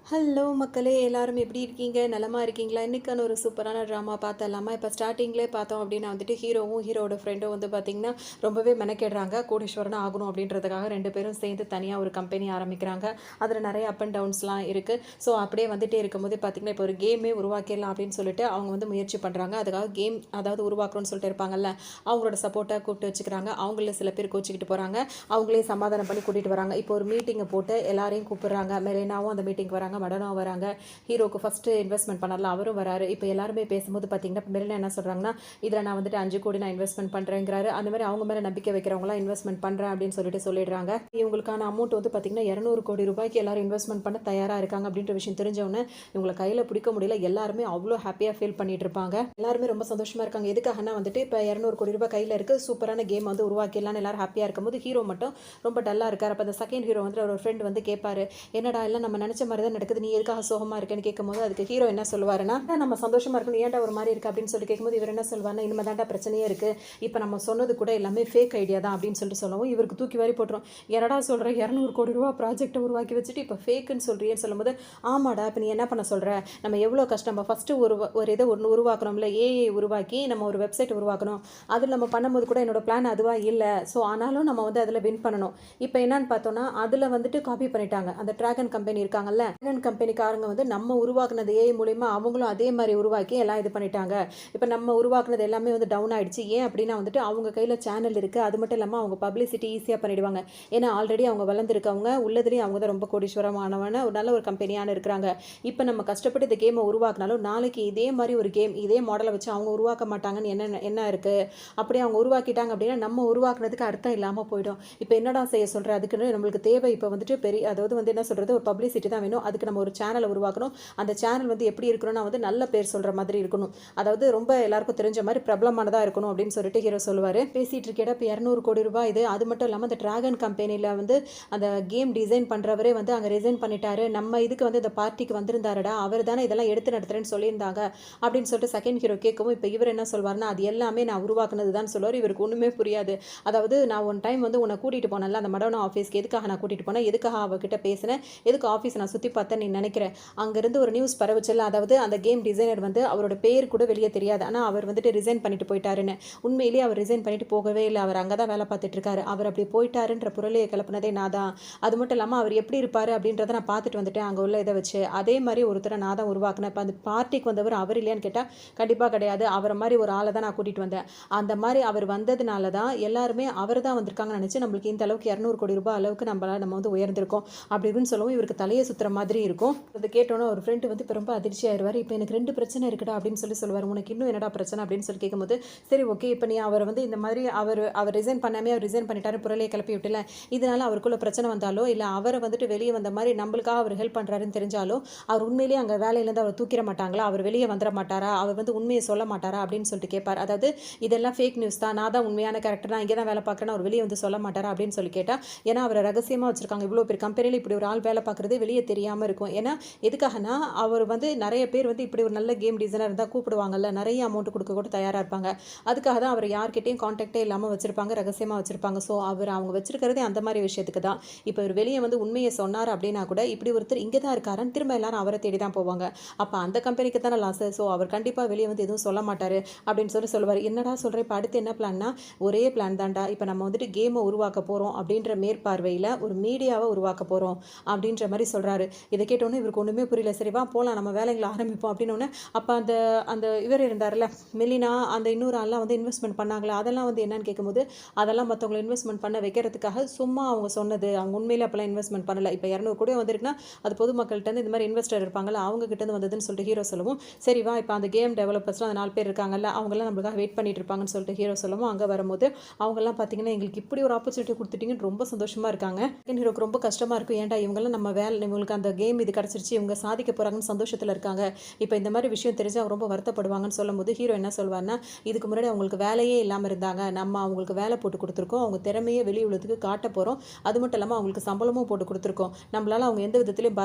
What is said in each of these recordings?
Hello மக்களே, எல்லாரும் எப்படி இருக்கீங்க? நலமா இருக்கீங்களா? இன்னைக்கான ஒரு சூப்பரான ட்ராமா பார்த்தரலாமா? இப்போ ஸ்டார்ட்டிங்லேயே பார்த்தோம் அப்படின்னா வந்துட்டு ஹீரோவும் ஹீரோவோட ஃப்ரெண்டும் வந்து பார்த்திங்கன்னா ரொம்பவே மெனக்கெடுறாங்க. கோடீஸ்வரனா ஆகணும் அப்படின்றதுக்காக 2 பேரும் சேர்ந்து தனியாக ஒரு கம்பெனி ஆரம்பிக்கிறாங்க. அதில் நிறைய அப் அண்ட் டவுன்ஸ்லாம் இருக்குது. ஸோ அப்படியே வந்துட்டே இருக்கும்போது பார்த்திங்கன்னா இப்போ ஒரு கேமே உருவாக்கிடலாம் அப்படின்னு சொல்லிட்டு அவங்க வந்து முயற்சி பண்ணுறாங்க. அதுக்காக கேம் அதாவது உருவாக்கணும்னு சொல்லிட்டு இருப்பாங்கல்ல, அவங்களோட சப்போர்ட்டாக கூப்பிட்டு வச்சுக்கிறாங்க. அவங்கள சில பேர் கோச்சிக்கிட்டு போகிறாங்க. அவங்களே சமாதானம் பண்ணி கூட்டிகிட்டு வராங்க. இப்போ ஒரு மீட்டிங்கை போட்டு எல்லாரையும் கூப்பிடுறாங்க. மெரினாவும் அந்த மீட்டிங் வராங்க, மடனா வராங்க. ஹீரோக்கு ஃபர்ஸ்ட் இன்வெஸ்ட்மெண்ட் பண்ணல அவரும் வராரு. இப்போ எல்லாருமே பேசும்போது பார்த்தீங்கன்னா மெரினா என்ன சொல்கிறாங்கன்னா, இதில் நான் வந்துட்டு 5 கோடி நான் இன்வெஸ்ட்மெண்ட் பண்ணுறேங்கிறாரு. அந்த மாதிரி அவங்க மேலே நம்பிக்கை வைக்கிறவங்களாம் இன்வெஸ்ட்மெண்ட் பண்ணுறேன் அப்படின்னு சொல்லிட்டு சொல்லிடுறாங்க. இவங்களுக்கான அமௌண்ட் வந்து பார்த்தீங்கன்னா 200 கோடி ரூபாய்க்கு எல்லாரும் இன்வெஸ்ட்மெண்ட் பண்ண தயாராக இருக்காங்க அப்படின்ற விஷயம் தெரிஞ்சவொன்னே இவங்களை கையில் பிடிக்க முடியல. எல்லாருமே அவ்வளோ ஹாப்பியாக ஃபீல் பண்ணிட்டு இருப்பாங்க. எல்லாருமே ரொம்ப சந்தோஷமாக இருக்காங்க. எதுக்காகனா வந்துட்டு இப்போ 200 கோடி ரூபாய் கையில் இருக்குது, சூப்பரான கேம் வந்து உருவாக்கிடலான்னு எல்லாரும் ஹாப்பியாக இருக்கும்போது ஹீரோ மட்டும் ரொம்ப டல்லாக இருக்கார். அப்போ அந்த செகண்ட் ஹீரோ வந்து ஒரு ஃப்ரெண்ட் வந்து கேட்பாரு, என்னடா எல்லாம் நம்ம நினச்ச மாதிரி தான் நடக்குது, நீ எதுக்காக சோகமாக இருக்குன்னு கேட்கும்போது அதுக்கு ஹீரோ என்ன சொல்லுவாருன்னா, நம்ம சந்தோஷமாக இருக்கணும், ஏன்டா ஒரு மாதிரி இருக்குது அப்படின்னு சொல்லி கேட்கும்போது இவர் என்ன சொல்லுவாருன்னா, இனிமே தாண்டா பிரச்சனையே இருக்குது, இப்போ நம்ம சொன்னது கூட எல்லாமே ஃபேக் ஐடியா தான் அப்படின்னு சொல்லிட்டு சொல்லவும் இவருக்கு தூக்கி வாரி போட்டுரும். என்னடா சொல்கிற, 200 கோடி ரூபா ப்ராஜெக்டை உருவாக்கி வச்சுட்டு இப்போ ஃபேக்குன்னு சொல்கிறீன்னு சொல்லும்போது, ஆமாடா இப்போ நீ என்ன பண்ண சொல்கிற, நம்ம எவ்வளோ கஷ்டம், நம்ம ஃபஸ்ட்டு ஒரு இதை ஒன்று உருவாக்கணும்ல, ஏஐ உருவாக்கி நம்ம ஒரு வெப்சைட் உருவாக்கணும், அதில் நம்ம பண்ணும்போது கூட என்னோட பிளான் அதுவாக இல்லை, ஸோ ஆனாலும் நம்ம வந்து அதில் வின் பண்ணணும். இப்போ என்னன்னு பார்த்தோன்னா அதில் வந்துட்டு காப்பி பண்ணிட்டாங்க. அந்த ட்ராகன் கம்பெனி இருக்காங்கல்ல, ட்ராகன் கம்பெனிக்காரங்க வந்து நம்ம உருவாக்குனது ஏஐ மூலிமா அவங்களும் அதே மாதிரி உருவாக்கி எல்லாம் இது பண்ணிட்டாங்க. இப்போ நம்ம உருவாக்குனது எல்லாமே வந்து டவுன் ஆகிடுச்சு. ஏன் அப்படின்னா வந்துட்டு அவங்க கையில் சேனல் இருக்குது, அது மட்டும் இல்லாமல் அவங்க பப்ளிசிட்டி ஈஸியாக பண்ணிடுவாங்க. ஏன்னா ஆல்ரெடி அவங்க வளர்ந்துருக்கவங்க, உள்ளதுலேயும் அவங்க தான் ரொம்ப கோடீஸ்வரமானவன ஒரு நல்ல ஒரு கம்பெனியான இருக்கிறாங்க. இப்போ நம்ம கஷ்டப்பட்டு இந்த கேமை உருவாக்கினாலும் நாளைக்கு இதே மாதிரி ஒரு கேம் இதே மாடலை வச்சு அவங்க உருவாக்க மாட்டாங்கன்னு என்ன இருக்குது. அப்படி அவங்க உருவாக்கிட்டாங்க அப்படின்னா நம்ம உருவாக்குனதுக்கு அர்த்தம் இல்லாமல் போயிடும். இப்போ என்னடா செய்ய சொல்கிற, அதுக்குன்னு நம்மளுக்கு தேவை இப்போ வந்துட்டு அதாவது வந்து என்ன சொல்கிறது, ஒரு பப்ளிசிட்டி தான் வேணும். அதுக்கு நம்ம ஒரு சேனலை உருவாக்கணும். அந்த சேனல் வந்து எப்படி இருக்கணும்னா வந்து நல்ல பேர் சொல்கிற மாதிரி இருக்கணும், அதாவது ரொம்ப எல்லாருக்கும் தெரிஞ்ச மாதிரி பிரபலமானதாக இருக்கணும் அப்படின்னு சொல்லிட்டு ஹீரோ சொல்லுவார். பேசிகிட்டு இருக்கேடா இப்போ 200 கோடி ரூபாய் இது. அது மட்டும் இல்லாமல் அந்த ட்ராகன் கம்பெனியில் வந்து அந்த கேம் டிசைன் பண்ணுறவரே வந்து அங்கே ரிசைன் பண்ணிட்டாரு. நம்ம இதுக்கு வந்து இந்த பார்ட்டிக்கு வந்திருந்தாருடா, அவர் தானே இதெல்லாம் எடுத்து நடத்துகிறேன்னு சொல்லியிருந்தாங்க அப்படின்னு சொல்லிட்டு செகண்ட் ஹீரோ கேட்கவும் இப்போ இவர் என்ன சொல்வார்னா, அது எல்லாமே நான் உருவாக்குனது தான் சொல்லுவார். இவருக்கு ஒன்றுமே புரியாது. அதாவது நான் ஒன் டைம் வந்து உன்னை கூட்டிகிட்டு போனேன்ல அந்த மடோனா ஆஃபீஸ்க்கு, எதுக்காக நான் கூட்டிகிட்டு போனேன், எதுக்காக அவகிட்ட பேசினேன், எதுக்கு ஆஃபீஸ் நான் சுற்றி பார்த்தேன் நீ நினைக்கிறேன். அங்கேருந்து ஒரு நியூஸ் பரவச்சல, அதாவது அந்த கேம் டிசைனர் வந்து அவரோட பேர் கூட வெளியே தெரியாது, ஆனால் அவர் வந்துட்டு ரிசைன் பண்ணிட்டு போயிட்டாருன்னு. உண்மையிலேயே அவர் ரிசைன் பண்ணிட்டு போகவே இல்லை, அவர் அங்கே தான் வேலை பார்த்துட்டு இருக்காரு. அவர் அப்படி போயிட்டாருன்ற புரளையை கிளப்புனதே நான் தான். அது மட்டும் இல்லாமல் அவர் எப்படி இருப்பார் அப்படின்றத நான் பார்த்துட்டு வந்துட்டேன் அங்கே உள்ள இதை வச்சு. அதே மாதிரி ஒருத்தரை நான் தான் உருவாக்கினேன். இப்போ அந்த பார்ட்டிக்கு வந்தவர் அவர் இல்லையான்னு கேட்டால் கண்டிப்பாக கிடையாது, அவரை மாதிரி ஒரு ஆளை தான் நான் கூட்டிகிட்டு வந்தேன். அந்த மாதிரி அவர் வந்ததுனால தான் எல்லாருமே அவர் தான் வந்திருக்காங்கன்னு நினச்சி நம்மளுக்கு இந்த அளவுக்கு 200 கோடி ரூபாய் அளவுக்கு நம்ம வந்து உயர்ந்திருக்கோம் அப்படின்னு சொல்லவும் இவருக்கு தலையை சுற்றுற மாதிரி இருக்கும். அதை கேட்டோன்னா ஒரு ஃப்ரெண்டு வந்து இப்போ ரொம்ப அதிர்ச்சி ஆயிடுவார். இப்போ எனக்கு 2 பிரச்சனை இருக்குடா அப்படின்னு சொல்லுவார். உனக்கு இன்னும் என்னடா பிரச்சனை அப்படின்னு சொல்லி கேட்கும்போது, சரி ஓகே இப்போ நீ அவர் வந்து இந்த மாதிரி அவர் ரிசைன் பண்ணாமே அவர் ரிசைன் பண்ணிட்டாரு, புரளையை கிளப்பி விட்டுல, இதனால அவருக்குள்ள பிரச்சனை வந்தாலோ இல்லை அவரை வந்துட்டு வெளியே வந்த மாதிரி நம்மளுக்காக அவர் ஹெல்ப் பண்ணுறாருன்னு தெரிஞ்சாலோ அவர் உண்மையிலேயே அங்கே வேலையிலேருந்து அவர் தூக்கிட மாட்டாங்களா, அவர் வெளியே வந்துட மாட்டாரா, அவர் வந்து உண்மையை சொல்ல மாட்டாரா அப்படின்னு சொல்லிட்டு கேட்பார். அதாவது இதெல்லாம் ஃபேக் நியூஸ் தான், நான் தான் உண்மையான கேரக்டர், நான் இங்கே தான் வேலை பார்க்குறேன்னு அவர் வெளியே வந்து சொல்ல மாட்டாரா அப்படின்னு சொல்லி கேட்டால், ஏன்னா அவரை ரகசியமாக வச்சுருக்காங்க. இவ்வளோ பெரிய கம்பெனியில் இப்படி ஒரு ஆள் வேலை பார்க்குறது வெளியே தெரியாமல் இருக்கும். ஏன்னா எதுக்காகனா அவர் வந்து நிறைய பேர் வந்து இப்படி ஒரு நல்ல கேம் டிசைனர் இருந்தால் கூப்பிடுவாங்கல்ல, நிறைய அமௌண்ட் கொடுக்க கூட தயாராக இருப்பாங்க. அதுக்காக தான் அவர் யார்கிட்டையும் கான்டாக்டே இல்லாமல் வச்சுருப்பாங்க, ரகசியமாக வச்சுருப்பாங்க. ஸோ அவங்க வச்சிருக்கிறதே அந்த மாதிரி விஷயத்துக்கு தான். இப்போ இவர் வெளியே வந்து உண்மையை சொன்னார் அப்படின்னா கூட இப்படி ஒருத்தர் இங்கே தான் இருக்காருன்னு திரும்ப எல்லாரும் அவரை தேடி தான் போவாங்க. அப்போ அந்த கம்பெனிக்கு தானே லாஸ். ஸோ அவர் கண்டிப்பாக வெளியே வந்து எதுவும் சொல்ல மாட்டார் அப்படின்னு சொல்லுவார். என்னடா சொல்கிறேன், இப்போ அடுத்து என்ன பிளான்னா, ஒரே பிளான் தான்டா, இப்போ நம்ம வந்துட்டு கேமை உருவாக்க போகிறோம் அப்படின்ற மேற்பார்வையில் ஒரு மீடியாவை உருவாக்க போகிறோம் அப்படின்ற மாதிரி சொல்கிறாரு. இதை கேட்டோன்னே இவருக்கு ஒன்றுமே புரியல. சரிவா போகலாம், நம்ம வேலைகளை ஆரம்பிப்போம் அப்படின்னு. அப்போ அந்த அந்த இவர் இருந்தார்ல மெலினா, அந்த இன்னொரு ஆள்லாம் வந்து இன்வெஸ்ட்மெண்ட் பண்ணாங்களா, அதெல்லாம் வந்து என்னன்னு கேட்கும்போது, அதெல்லாம் மற்றவங்களை இன்வெஸ்ட்மெண்ட் பண்ண வைக்கிறதுக்காக சும்மா அவங்க சொன்னது, அவங்க உண்மையிலே அப்போலாம் இன்வெஸ்ட்மெண்ட் பண்ணல. இப்போ 200 கூட வந்திருக்குன்னா அது பொதுமக்கள்கிட்ட இந்த மாதிரி இன்வெஸ்டர் இருப்பாங்கல்ல, அவங்க கிட்டேருந்து வந்ததுன்னு சொல்லிட்டு ஹீரோ சொல்லவும், சரிவா இப்போ அந்த கேம் டெவலப்பர்ஸ்லாம் அந்த 4 பேர் இருக்காங்கல்ல, அவங்கெல்லாம் நம்மளுக்காக வெயிட் பண்ணிட்டு இருப்பாங்கன்னு சொல்லிட்டு ஹீரோ சொல்லவும், அங்கே வரும்போது அவங்கெல்லாம் பார்த்தீங்கன்னா எங்களுக்கு இப்படி ஒரு ஆப்பர்ச்சுனிட்டி கொடுத்துட்டீங்கன்னு ரொம்ப சந்தோஷமாக இருக்காங்க. ஹீரோக்கு ரொம்ப கஷ்டமாக இருக்கும், ஏன்டா இவங்கெல்லாம் நம்ம இவங்களுக்கு அந்த கேம் இது கிடச்சிருச்சு, இவங்க சாதிக்க போகிறாங்கன்னு சந்தோஷத்தில் இருக்காங்க, இப்போ இந்த மாதிரி விஷயம் தெரிஞ்சு அவங்க ரொம்ப வருத்தப்படுவாங்கன்னு சொல்லும்போது ஹீரோ என்ன சொல்வார்னா, இதுக்கு முன்னாடி அவங்களுக்கு வேலையே இல்லாமல் இருந்தாங்க, நம்ம அவங்களுக்கு வேலை போட்டு கொடுத்துருக்கோம், அவங்க திறமையை வெளி உலகத்துக்கு காட்ட போகிறோம், அது மட்டும் இல்லாமல் அவங்களுக்கு சம்பளமும் போட்டு கொடுத்துருக்கோம், நம்மளால் அவங்க எந்த விதத்துலையும்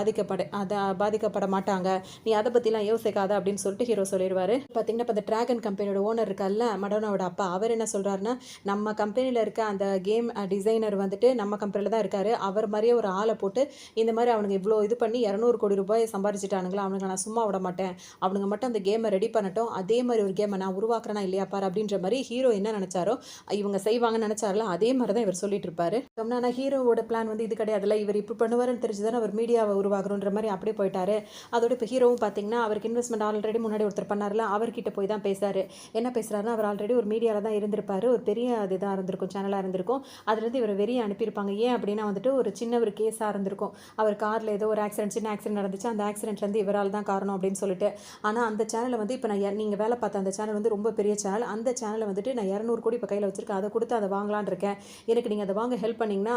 பாதிக்கப்பட மாட்டாங்க, நீ அதை பற்றிலாம் யோசிக்காத அப்படின்னு சொல்லிட்டு ஹீரோ சொல்லிடுவார். பார்த்தீங்கன்னா இப்போ அந்த ட்ராகன் கம்பெனியோட ஓனர் இருக்கார்ல, மடோனாவோட அப்பா, அவர் என்ன சொல்கிறாருன்னா, நம்ம கம்பெனியில் இருக்க அந்த கேம் டிசைனர் வந்துட்டு நம்ம கம்பெனியில் தான் இருக்கார், அவர் மாதிரியே ஒரு ஆளை போட்டு இந்த மாதிரி அவனுக்கு இவ்வளோ இது பண்ணி பண்ணி 200 கோடி ரூபாயை சம்பாரிச்சுட்டானுங்களா, அவனுங்கள நான் சும்மா விட மாட்டேன். அவனுங்க மட்டும் அந்த கேமை ரெடி பண்ணட்டும். அதே மாதிரி ஒரு கேமை நான் உருவாக்குறேனா இல்லையா பாரு அப்படின்ற மாதிரி ஹீரோ என்ன நினைச்சாரோ இவங்க செய்வாங்கன்னு நினைச்சாருல அதே மாதிரி தான் இவர் சொல்லிட்டு இருப்பாரு. ஆனால் ஹீரோவோட பிளான் வந்து இது கிடையாதுல்ல. இவர் இப்படி பண்ணுவாருன்னு தெரிஞ்சுதானே அவர் மீடியாவை உருவாகணுன்ற மாதிரி அப்படியே போயிட்டாரு. அதோட இப்போ ஹீரோவும் பார்த்தீங்கன்னா அவருக்கு இன்வெஸ்ட்மெண்ட் ஆல்ரெடி முன்னாடி ஒருத்தர் பண்ணார்ல, அவர்கிட்ட போய் தான் பேசாரு. என்ன பேசுறாருன்னா, அவர் ஆல்ரெடி ஒரு மீடியாவில் தான் இருந்திருப்பாரு. ஒரு பெரிய இதுதான் இருந்திருக்கும், சேனலாக இருந்திருக்கும். அதுலேருந்து இவர் வெளியே அனுப்பியிருப்பாங்க. ஏன் அப்படின்னா வந்துட்டு ஒரு சின்ன ஒரு கேஸாக இருந்திருக்கும். அவர் காரில் ஏதோ ஒரு சின்ன ஆக்சிடென்ட் நடந்துச்சு. அந்த ஆக்சிடென்ட்லேருந்து இவரால் தான் காரணம் அப்படின்னு சொல்லிட்டு. ஆனால் அந்த சேனலை வந்து இப்போ நீங்கள் வேலை பார்த்த அந்த சேனல் வந்து ரொம்ப பெரிய சேனல். அந்த சேனலை வந்துட்டு நான் 200 கோடி இப்போ கையில் வச்சிருக்கேன். அதை கொடுத்து அதை வாங்கலான்னு இருக்கேன். எனக்கு நீங்கள் அதை வாங்க ஹெல்ப் பண்ணிங்கன்னா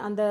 அந்த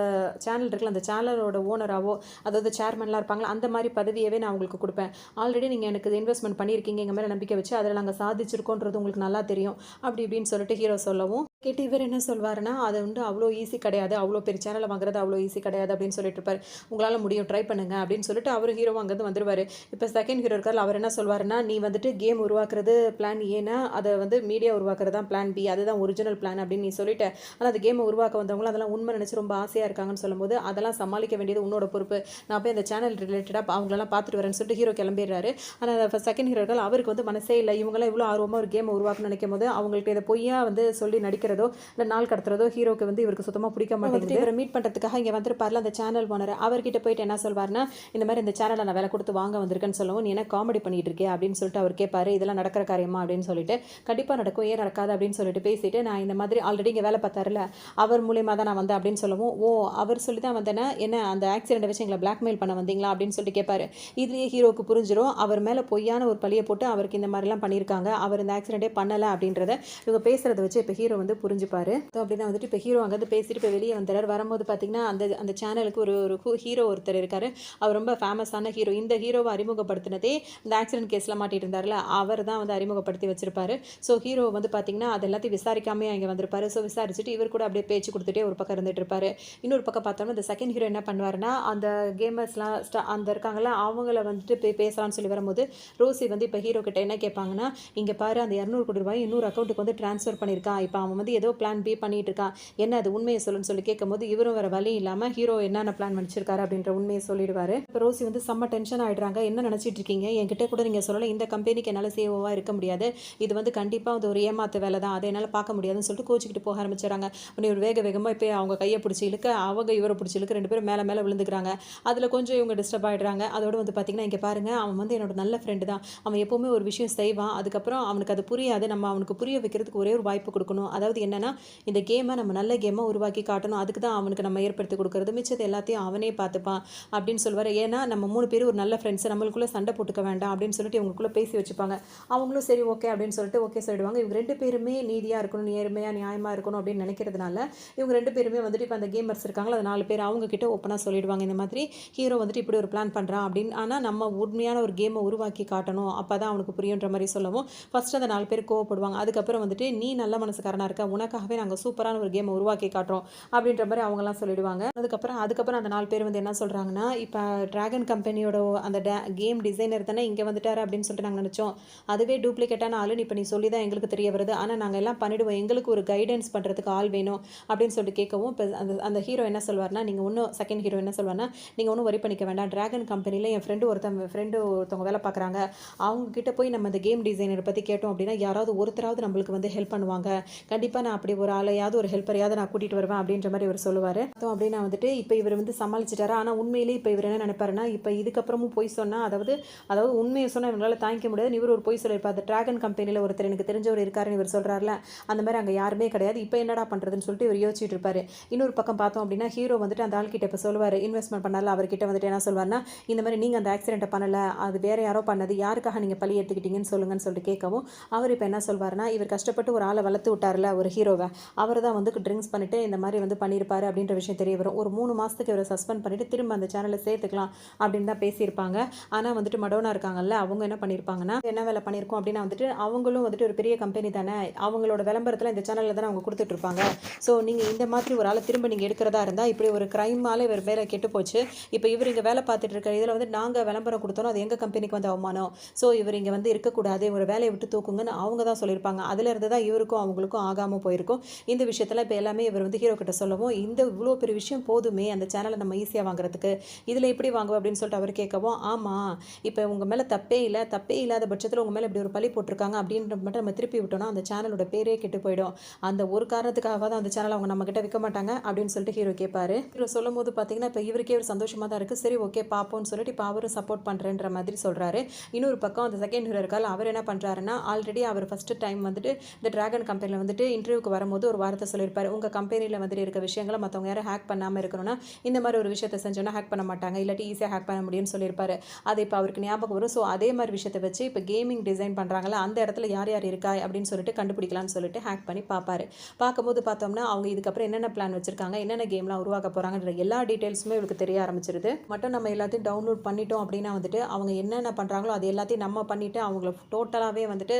சேனல் இருக்குல்ல, அந்த சேனலோட ஓனராவோ அதாவது சேர்மன்லாம் இருப்பாங்களா, அந்த மாதிரி பதவியவே நான் உங்களுக்கு கொடுப்பேன். ஆல்ரெடி நீங்கள் எனக்கு இன்வெஸ்ட்மெண்ட் பண்ணியிருக்கீங்க, எங்கள் மேலே நம்பிக்கை வச்சு அதில் நாங்கள் சாதிச்சிருக்கோன்றது உங்களுக்கு நல்லா தெரியும் அப்படி இப்படின்னு சொல்லிட்டு ஹீரோ சொல்லவும் கேட்டு இவர் என்ன சொல்வாருன்னா, அது வந்து அவ்வளோ ஈஸி கிடையாது, அவ்வளோ பெரிய சேனலை வாங்குறது அவ்வளோ ஈஸி கிடையாது அப்படின்னு சொல்லிட்டு இருப்பார். உங்களால் முடியும், ட்ரை பண்ணுங்க அப்படின்னு சொல்லிட்டு அவர் ஹீரோ அங்கேருந்து வந்துடுவார். இப்போ செகண்ட் ஹீரோ இருக்கார், அவர் என்ன சொல்வாருன்னா, நீ வந்துட்டு கேம் உருவாக்குறது பிளான் ஏன்னா அதை வந்து மீடியா உருவாக்குறது தான் பிளான் பி, அதுதான் ஒரிஜினல் பிளான் அப்படின்னு நீ சொல்லிட்டு. ஆனால் அந்த கேமை உருவாக்க வந்தவங்களும் அதெல்லாம் உண்மை நினச்சி ரொம்ப ஆசையாக இருக்காங்கன்னு சொல்லும்போது அதெல்லாம் சமாளிக்க வேண்டியது உன்னோட பொறுப்பு. நான் போய் அந்த சேனல் ரிலேட்டடாக அவங்களெல்லாம் பார்த்துட்டு வரேன்னு சொல்லிட்டு ஹீரோ கிளம்பிடுறாரு. ஆனால் செகண்ட் ஹீரோ இருக்கார், அவருக்கு வந்து மனசே இல்லை. இவங்களாம் இவ்வளோ ஆர்வமாக ஒரு கேமை உருவாக்கணும்னு நினைக்கும் போது அவங்கள்ட்ட இதை பொய்யா வந்து சொல்லி நடிக்கிறதோ இல்லை நாள் கடத்துறதோ ஹீரோக்கு வந்து இவருக்கு சுத்தமாக பிடிக்க மாட்டேங்குது. இவரை மீட் பண்ணுறதுக்காக இங்கே வந்துருப்பார்ல அந்த சேனல் ஓனர், அவர்கிட்ட போயிட்டு என்ன சொல்வார்னா, இந்த மாதிரி இந்த சேனலை நான் விலை கொடுத்து வாங்க வந்திருக்கேன்னு சொல்லவும், நீ என்ன காமெடி பண்ணிட்டு இருக்கே அப்படின்னு சொல்லிட்டு அவர் கேட்பாரு. இதெல்லாம் நடக்கிற காரியமா அப்படின்னு சொல்லிட்டு, கண்டிப்பாக நடக்கும், ஏன் நடக்காது அப்படின்னு சொல்லிட்டு பேசிட்டு, நான் இந்த மாதிரி ஆல்ரெடி இங்கே வேலை பார்த்தாருல அவர் மூலியமாக தான் நான் வந்தேன் அப்படின்னு சொல்லவும், ஓ அவர் சொல்லி தான் வந்தேன்னா என்ன அந்த ஆக்சிடென்ட்டை வச்சு எங்களை பிளாக்மெயில் பண்ண வந்தீங்களா அப்படின்னு சொல்லிட்டு கேட்பாரு. இதுலேயே ஹீரோக்கு புரிஞ்சிடும் அவர் மேலே பொய்யான ஒரு பழியை போட்டு அவருக்கு இந்த மாதிரிலாம் பண்ணியிருக்காங்க, அவர் இந்த ஆக்சிடென்ட்டே பண்ணலை அப்படின்றத இவங்க பேசுகிறத வச்சு இப்போ ஹீரோ வந்து புரிஞ்சுப்பாரு. அப்படின்னா வந்துட்டு இப்போ ஹீரோ அங்கேருந்து பேசிட்டு இப்போ வெளியே வந்துடுறாரு. வரும்போது பார்த்தீங்கன்னா அந்த சேனலுக்கு ஒரு ஹீரோ ஒருத்தர் இருக்கார். அவர் ரொம்ப ஃபேமஸான ஹீரோ. இந்த ஹீரோவை அறிமுகப்படுத்தினதே இந்த ஆக்சிடென்ட் கேஸில் மாட்டிட்டு இருந்தார்ல, அவர் தான் வந்து அறிமுகப்படுத்தி வச்சிருப்பாரு. ஸோ ஹீரோ வந்து பார்த்தீங்கன்னா அது எல்லாத்தையும் விசாரிக்காமே அங்கே வந்திருப்பாரு. ஸோ விசாரிச்சுட்டு இவர் கூட அப்படியே பேச்சு கொடுத்துட்டே ஒரு பக்கம் இருந்துட்டு இருப்பாரு. இன்னொரு பக்கம் பார்த்தோம்னா இந்த செகண்ட் ஹீரோ என்ன பண்ணுவாருன்னா, அந்த கேமர்ஸ்லாம் அந்த இருக்காங்களா அவங்கள வந்துட்டு பேசலாம்னு சொல்லி வரும்போது ரோசி வந்து இப்போ ஹீரோ கிட்ட என்ன கேட்பாங்கன்னா, இங்கே பாரு அந்த 200 கோடி ரூபாய் இன்னொரு அக்கௌண்ட்டுக்கு வந்து ட்ரான்ஸ்ஃபர் பண்ணியிருக்கான், இப்போ அவன் வந்து ஏதோ பிளான் பி பண்ணிட்டு இருக்கான், என்ன அது உண்மையை சொல்லுன்னு சொல்லி கேட்கும்போது இவரும் வேறு வழி இல்லாமல் ஹீரோ என்னென்ன பிளான் பண்ணிச்சிருக்காரு அப்படின்ற உண்மையை சொல்லிடுவார். இப்போ ரோசி வந்து செம்ம டென்ஷன் ஆகிடுறாங்க. என்ன நினச்சிட்டு இருக்கீங்க, என்கிட்ட கூட நீங்கள் சொல்லலை, இந்த கம்பெனிக்கு என்னால் சேவோவாக இருக்க முடியாது, இது வந்து கண்டிப்பாக வந்து ஒரு ஏமாத்து வேலை தான், அதை என்னால் பார்க்க முடியாதுன்னு சொல்லிட்டு கோச்சிக்கிட்டு போக ஆரம்பிச்சிடறாங்க. உடனே ஒரு வேகமாக இப்போ அவங்க கையை பிடிச்சி இழுக்க, அவங்க இவரை பிடிச்சி இழுக்க, 2 பேரும் மேலே விழுந்துக்கிறாங்க. அதில் கொஞ்சம் இவங்க டிஸ்டர்ப் ஆகிடுறாங்க. அதோடு வந்து பார்த்திங்கன்னா, இங்கே பாருங்கள் அவன் வந்து என்னோட நல்ல ஃப்ரெண்டு தான், அவன் எப்போவுமே ஒரு விஷயம் செய்வான், அதுக்கப்புறம் அவனுக்கு அது புரியாது, நம்ம அவனுக்கு புரிய வைக்கிறதுக்கு ஒரே ஒரு வாய்ப்பு கொடுக்கணும். அதாவது என்னென்னா இந்த கேமை நம்ம நல்ல கேமாக உருவாக்கி காட்டணும், அதுக்கு தான் அவனுக்கு நம்ம ஏற்படுத்தி கொடுக்குறது, மிச்சத்தை எல்லாத்தையும் அவனே பார்த்துப்பான் அப்படின்னு சொல்லுவார். ஏன்னா நம்ம 3 பேர் ஒரு நல்ல ஃப்ரெண்ட்ஸ், நம்மளுக்குள்ளே சண்டை போட்டுக்க வேண்டாம் அப்படின்னு சொல்லிட்டு இவங்களுக்குள்ளே பேசி வச்சுப்பாங்க. அவங்களும் சரி ஓகே அப்படின்னு சொல்லிட்டு ஓகே சொல்லிடுவாங்க. இவங்க 2 பேருமே நீதியாக இருக்கணும், நேர்மையாக நியாயமாக இருக்கணும் அப்படின்னு நினைக்கிறதுனால இவங்க 2 பேருமே வந்துட்டு இப்போ அந்த கேமர்ஸ் இருக்காங்களா அது 4 பேர் அவங்க கிட்ட ஓப்பனாக சொல்லிடுவாங்க, இந்த மாதிரி ஹீரோ வந்துட்டு இப்படி ஒரு பிளான் பண்ணுறான் அப்படின்னு. ஆனால் நம்ம உண்மையான ஒரு கேமை உருவாக்கி காட்டணும், அப்போ தான் அவனுக்கு புரியுன்ற மாதிரி சொல்லவும் ஃபஸ்ட்டு அந்த 4 பேர் கோவப்படுவாங்க. அதுக்கப்புறம் வந்துட்டு நீ நல்ல மனசுக்காரனாக இருக்க, உனக்காகவே நாங்கள் சூப்பரான ஒரு கேமை உருவாக்கி காட்டுறோம் அப்படின்ற மாதிரி அவங்கலாம் சொல்லிடுவாங்க. அதுக்கப்புறம் அந்த 4 பேர் வந்து என்ன சொல்கிறாங்கன்னா, இப்போ ட்ராகன் கம்பெனியோட அந்த கேம் டிசைனர் தானே இங்கே வந்துட்டார் அப்படின்னு சொல்லிட்டு நாங்கள் நினச்சோம், அதுவே டூப்ளிகேட்டான ஆளுன்னு இப்போ நீ சொல்லி தான் எங்களுக்கு தெரிய வருது, ஆனால் நாங்கள் எல்லாம் பண்ணிவிடுவோம், எங்களுக்கு ஒரு கைடன்ஸ் பண்ணுறதுக்கு ஆள் வேணும் அப்படின்னு சொல்லிட்டு கேட்கவும் இப்போ அந்த ஹீரோ என்ன சொல்வார்னா, நீங்கள் ஒன்றும் செகண்ட் ஹீரோ என்ன சொல்வார்னா, நீங்கள் ஒன்றும் வரி பண்ணிக்க வேண்டாம், ட்ராகன் கம்பெனியில் என் ஃப்ரெண்டு ஒருத்தவங்க வேலை பார்க்குறாங்க, அவங்கக்கிட்ட போய் நம்ம அந்த கேம் டிசைனரை பற்றி கேட்டோம் அப்படின்னா யாராவது ஒருத்தராவது நம்மளுக்கு வந்து ஹெல்ப் பண்ணுவாங்க, கண்டிப்பாக நான் அப்படி ஒரு ஆளையாவது ஒரு ஹெல்ப்பரையாவது நான் கூட்டிகிட்டு வருவேன் அப்படின்ற மாதிரி இவர் சொல்லுவார். அப்படின்னா வந்துட்டு இப்போ இவர் வந்து சமாளிச்சிட்டாரு. ஆனால் உண்மையிலேயே இப்போ இவர் என்ன நினைப்பாருன்னா, இப்போ இதுக்கப்புறமும் போய் சொன்னால் அதாவது உண்மையை சொன்னால் இவங்களால் தாங்கிக்க முடியாது, இவர் ஒரு போய் சொல்லியிருப்பார், அந்த ட்ராகன் கம்பெனியில் ஒருத்தர் எனக்கு தெரிஞ்சவர் இருக்காருன்னு இவர் சொல்கிறாருல, அந்த மாதிரி அங்கே யாருமே கிடையாது, இப்போ என்னடா பண்ணுறதுன்னு சொல்லிட்டு இவர் யோசிச்சுட்டு இருப்பார். இன்னொரு பக்கம் பார்த்தோம் அப்படின்னா ஹீரோ வந்துட்டு அந்த ஆள்கிட்ட இப்போ சொல்லுவார், இன்வெஸ்ட்மெண்ட் பண்ணால அவர்கிட்ட வந்துட்டு என்ன சொல்வார்னா, இந்த மாதிரி நீங்கள் அந்த ஆக்சிடென்ட்டை பண்ணலை, அது வேறு யாரோ பண்ணது, யாருக்காக நீங்கள் பழி ஏற்றுக்கிட்டீங்கன்னு சொல்லுங்கன்னு சொல்லிட்டு கேட்கவும் அவர் இப்போ என்ன சொல்வார்னா, இவர் கஷ்டப்பட்டு ஒரு ஆளை வளர்த்து விட்டார்ல ஒரு ஹீரோவை, அவர் தான் வந்து ட்ரிங்க்ஸ் பண்ணிவிட்டு இந்த மாதிரி வந்து பண்ணியிருப்பாரு அப்படின்ற விஷயம் தெரிய வரும். ஒரு 3 மாதத்துக்கு இவரை சஸ்பெண்ட் பண்ணிவிட்டு திரும்ப அந்த சேனலை சேர்த்துக்கலாம் அப்படின்னு தான் பேசியிருப்பாங்க. ஆனால் வந்துட்டு மடோனா இருக்காங்கல்ல, அவங்க என்ன பண்ணியிருப்பாங்கன்னா, என்ன வேலை பண்ணியிருக்கோம் அப்படின்னா வந்துட்டு அவங்களும் வந்துட்டு ஒரு பெரிய கம்பெனி தானே, அவங்களோட விளம்பரத்தில் இந்த சேனலில் தானே அவங்க கொடுத்துட்ருப்பாங்க, ஸோ நீங்கள் இந்த மாதிரி ஒரு ஆளை திரும்ப நீங்கள் எடுக்கிறதா இருந்தால் இப்படி ஒரு க்ரைமால் இவர் வேலை கெட்டு போச்சு, இப்போ இவர் இங்கே வேலை பார்த்துட்டு இருக்க இதில் வந்து நாங்கள் விளம்பரம் கொடுத்தோம், அது எங்கள் கம்பெனிக்கு வந்து அவமானம், ஸோ இவர் இங்கே வந்து இருக்கக்கூடாது, ஒரு வேலையை விட்டு தூக்குங்கன்னு அவங்க தான் சொல்லியிருப்பாங்க. அதில் இருந்து தான் இவருக்கும் அவங்களுக்கும் ஆகாமல் முடியாமல் போயிருக்கும். இந்த விஷயத்தில் இப்போ எல்லாமே இவர் வந்து ஹீரோ கிட்ட சொல்லவும், இந்த இவ்வளோ பெரிய விஷயம் போதுமே அந்த சேனலை நம்ம ஈஸியாக வாங்குறதுக்கு, இதில் எப்படி வாங்குவோம் அப்படின்னு சொல்லிட்டு அவர் கேட்கவும், ஆமாம் இப்போ உங்கள் மேலே தப்பே இல்லை, தப்பே இல்லாத பட்சத்தில் உங்கள் மேலே இப்படி ஒரு பழி போட்டிருக்காங்க அப்படின்ற மட்டும் நம்ம திருப்பி விட்டோம்னா அந்த சேனலோட பேரே கெட்டு போயிடும். அந்த ஒரு காரணத்துக்காக தான் அந்த சேனலை அவங்க நம்மக்கிட்ட விற்க மாட்டாங்க அப்படின்னு சொல்லிட்டு ஹீரோ கேட்பாரு. ஹீரோ சொல்லும் போது பார்த்தீங்கன்னா இப்போ இவருக்கே ஒரு சந்தோஷமாக தான் இருக்குது. சரி ஓகே பார்ப்போம்னு சொல்லிட்டு இப்போ அவரும் சப்போர்ட் பண்ணுறேன்ற மாதிரி சொல்கிறாரு. இன்னொரு பக்கம் அந்த செகண்ட் ஹீரோ இருக்கால் அவர் என்ன பண்ணுறாருன்னா, ஆல்ரெடி அவர் ஃபஸ்ட்டு டைம் வந்துட்டு இந்த டிராகன் கம்பெனியில் வந்துட்டு இன்டர்வியூக்கு வரும்போது ஒரு வார்த்தை சொல்லியிருப்பார். உங்கள் கம்பெனியில் வந்துட்டு இருக்க விஷயங்களை மற்றவங்க யாரும் ஹேக் பண்ணாமல் இருக்கணும்னா இந்த மாதிரி ஒரு விஷயத்தை செஞ்சோன்னா ஹேக் பண்ண மாட்டாங்க, இல்லாட்டி ஈஸியாக ஹேக் பண்ண முடியும்னு சொல்லியிருப்பாரு. அது இப்போ அவருக்கு ஞாபகம் வரும். ஸோ அதே மாதிரி விஷயத்தை வச்சு இப்போ கேமிங் டிசைன் பண்ணுறாங்களா அந்த இடத்துல யார் யார் இருக்கா அப்படின்னு சொல்லிட்டு கண்டுபிடிக்கலாம்னு சொல்லிட்டு ஹேக் பண்ணி பார்ப்பாரு. பார்க்கும்போது பார்த்தோம்னா அவங்க இதுக்கப்புறம் என்னென்ன பிளான் வச்சிருக்காங்க, என்னென்ன கேம்லாம் உருவாக்க போகிறாங்கன்ற எல்லா டீட்டெயில்ஸுமே இவருக்கு தெரிய ஆரம்பிச்சிருது. மட்டும் நம்ம எல்லாத்தையும் டவுன்லோட் பண்ணிட்டோம் அப்படின்னா வந்துட்டு அவங்க என்னென்ன பண்ணுறாங்களோ அது எல்லாத்தையும் நம்ம பண்ணிவிட்டு அவங்கள டோட்டலாகவே வந்துட்டு